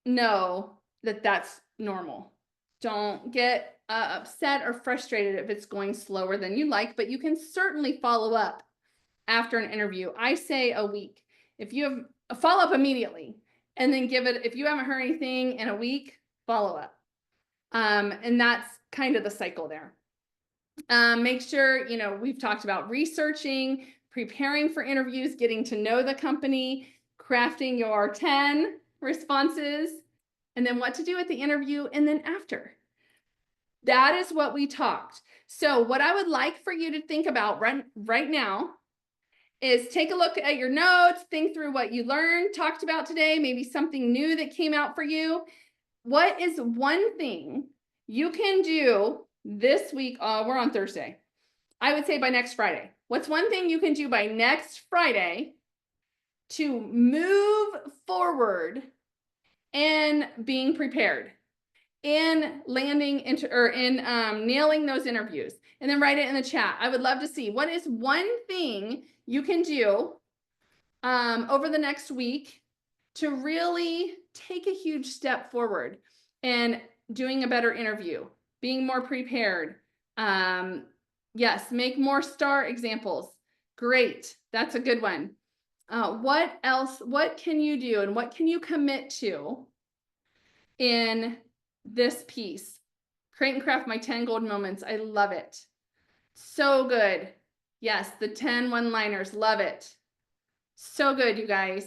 Speaker 1: know that that's normal. Don't get upset or frustrated if it's going slower than you like, but you can certainly follow up after an interview. I say a week. If you have a follow up immediately, and then if you haven't heard anything in a week, follow up. And that's kind of the cycle there. Make sure, we've talked about researching, preparing for interviews, getting to know the company, crafting your 10 responses, and then what to do at the interview and then after. That is what we talked. So what I would like for you to think about right now is take a look at your notes, think through what you learned, talked about today, maybe something new that came out for you. What is one thing you can do this week? We're on Thursday. I would say by next Friday. What's one thing you can do by next Friday to move forward in being prepared, in landing nailing those interviews? And then write it in the chat. I would love to see what is one thing you can do over the next week to really take a huge step forward in doing a better interview, being more prepared. Yes, make more STAR examples. Great, that's a good one. What else? What can you do and what can you commit to in this piece? Create and craft my 10 golden moments. I love it. So good. Yes, the 10 one-liners. Love it. So good, you guys.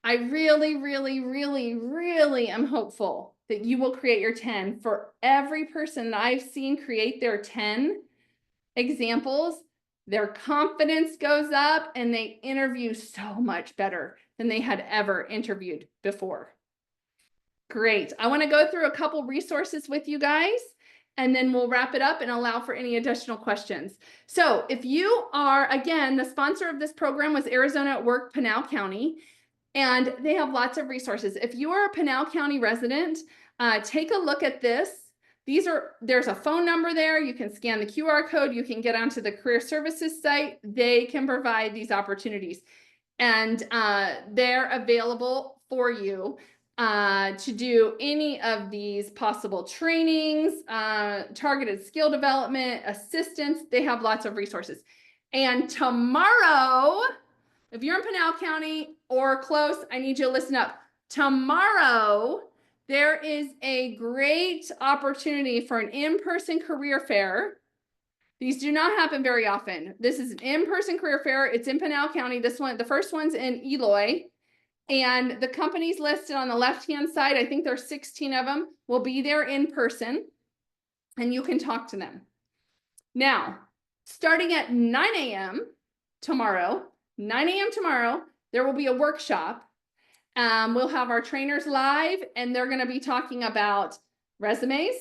Speaker 1: I really, really, really, really am hopeful that you will create your 10. For every person that I've seen create their 10 examples, their confidence goes up and they interview so much better than they had ever interviewed before. Great. I want to go through a couple resources with you guys, and then we'll wrap it up and allow for any additional questions. So if you are, again, the sponsor of this program was Arizona at Work, Pinal County, and they have lots of resources. If you are a Pinal County resident, take a look at this. There's a phone number there. You can scan the QR code. You can get onto the Career Services site. They can provide these opportunities, and they're available for you to do any of these possible trainings, targeted skill development, assistance. They have lots of resources. And tomorrow, if you're in Pinal County or close, I need you to listen up. Tomorrow, there is a great opportunity for an in-person career fair. These do not happen very often. This is an in-person career fair. It's in Pinal County. The first one's in Eloy. And the companies listed on the left-hand side, I think there's 16 of them, will be there in person, and you can talk to them. Now, starting at 9 a.m. tomorrow, there will be a workshop. We'll have our trainers live, and they're going to be talking about resumes,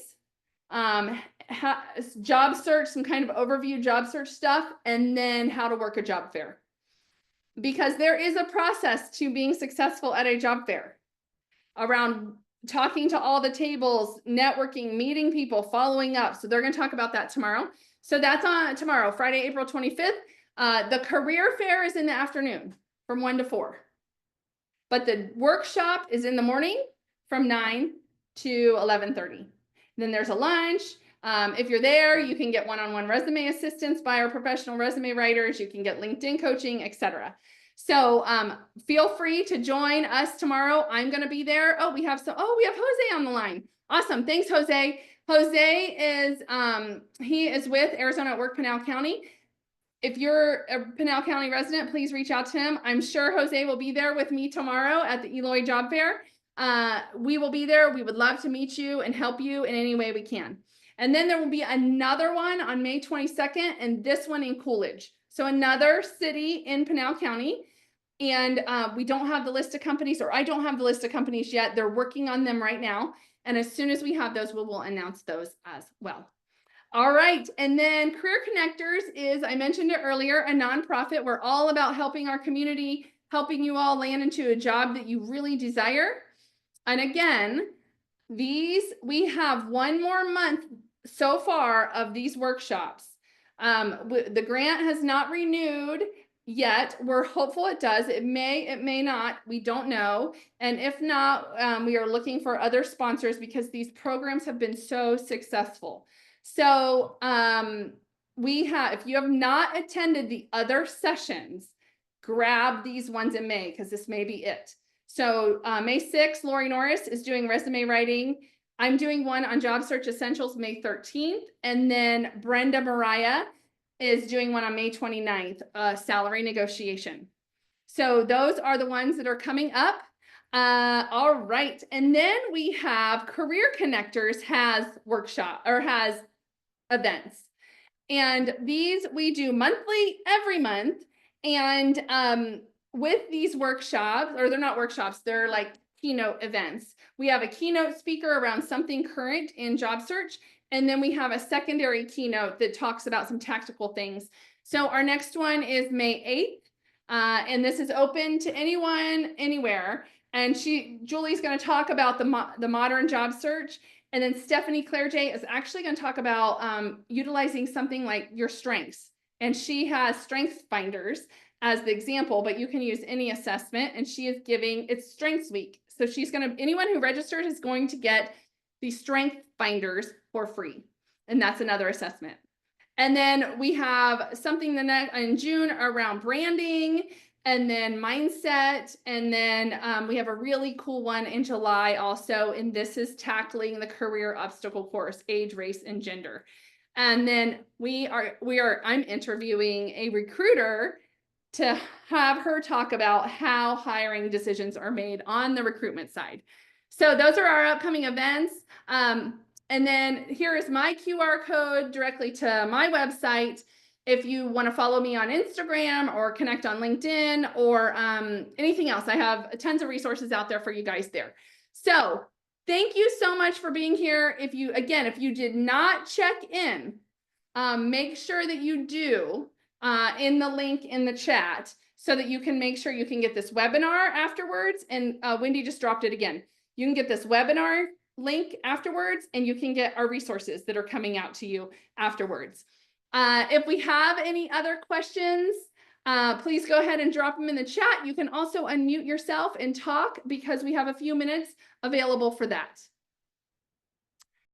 Speaker 1: job search, some kind of overview job search stuff, and then how to work a job fair. Because there is a process to being successful at a job fair around talking to all the tables, networking, meeting people, following up. So they're going to talk about that tomorrow. So that's on tomorrow, Friday, April 25th. The career fair is in the afternoon from 1 to 4. But the workshop is in the morning from 9 to 11:30. Then there's a lunch. If you're there, you can get one-on-one resume assistance by our professional resume writers. You can get LinkedIn coaching, etc. So feel free to join us tomorrow. I'm going to be there. Oh, we have Jose on the line. Awesome. Thanks, Jose. Jose is, he is with Arizona at Work Pinal County. If you're a Pinal County resident, please reach out to him. I'm sure Jose will be there with me tomorrow at the Eloy Job Fair. We will be there. We would love to meet you and help you in any way we can. And then there will be another one on May 22nd, and this one in Coolidge. So another city in Pinal County. And we don't have the list of companies, or I don't have the list of companies yet. They're working on them right now. And as soon as we have those, we will announce those as well. All right. And then Career Connectors is, I mentioned it earlier, a nonprofit. We're all about helping our community, helping you all land into a job that you really desire. And again, we have one more month so far of these workshops. The grant has not renewed yet. We're hopeful it does. It may not. We don't know. And if not, we are looking for other sponsors because these programs have been so successful. So if you have not attended the other sessions, grab these ones in May because this may be it. So May 6th, Lori Norris is doing resume writing. I'm doing one on Job Search Essentials May 13th. And then Brenda Mariah is doing one on May 29th, salary negotiation. So those are the ones that are coming up. All right. And then we have Career Connectors has events. And these we do monthly, every month. And with these workshops, or they're not workshops, they're like keynote events. We have a keynote speaker around something current in job search. And then we have a secondary keynote that talks about some tactical things. So our next one is May 8th. And this is open to anyone, anywhere. And Julie's going to talk about the modern job search. And then Stephanie Claire J is actually going to talk about utilizing something like your strengths. And she has Strengths Finders as the example, but you can use any assessment. And she is giving, it's Strengths Week. So anyone who registers is going to get the Strength Finders for free. And that's another assessment. And then we have something in June around branding, and then mindset. And then we have a really cool one in July also. And this is tackling the career obstacle course, age, race, and gender. And then I'm interviewing a recruiter to have her talk about how hiring decisions are made on the recruitment side. So those are our upcoming events. And then here is my QR code directly to my website. If you want to follow me on Instagram or connect on LinkedIn or anything else, I have tons of resources out there for you guys there. So thank you so much for being here. If you did not check in, make sure that you do in the link in the chat so that you can make sure you can get this webinar afterwards. And Wendy just dropped it again. You can get this webinar link afterwards, and you can get our resources that are coming out to you afterwards. If we have any other questions, please go ahead and drop them in the chat. You can also unmute yourself and talk because we have a few minutes available for that.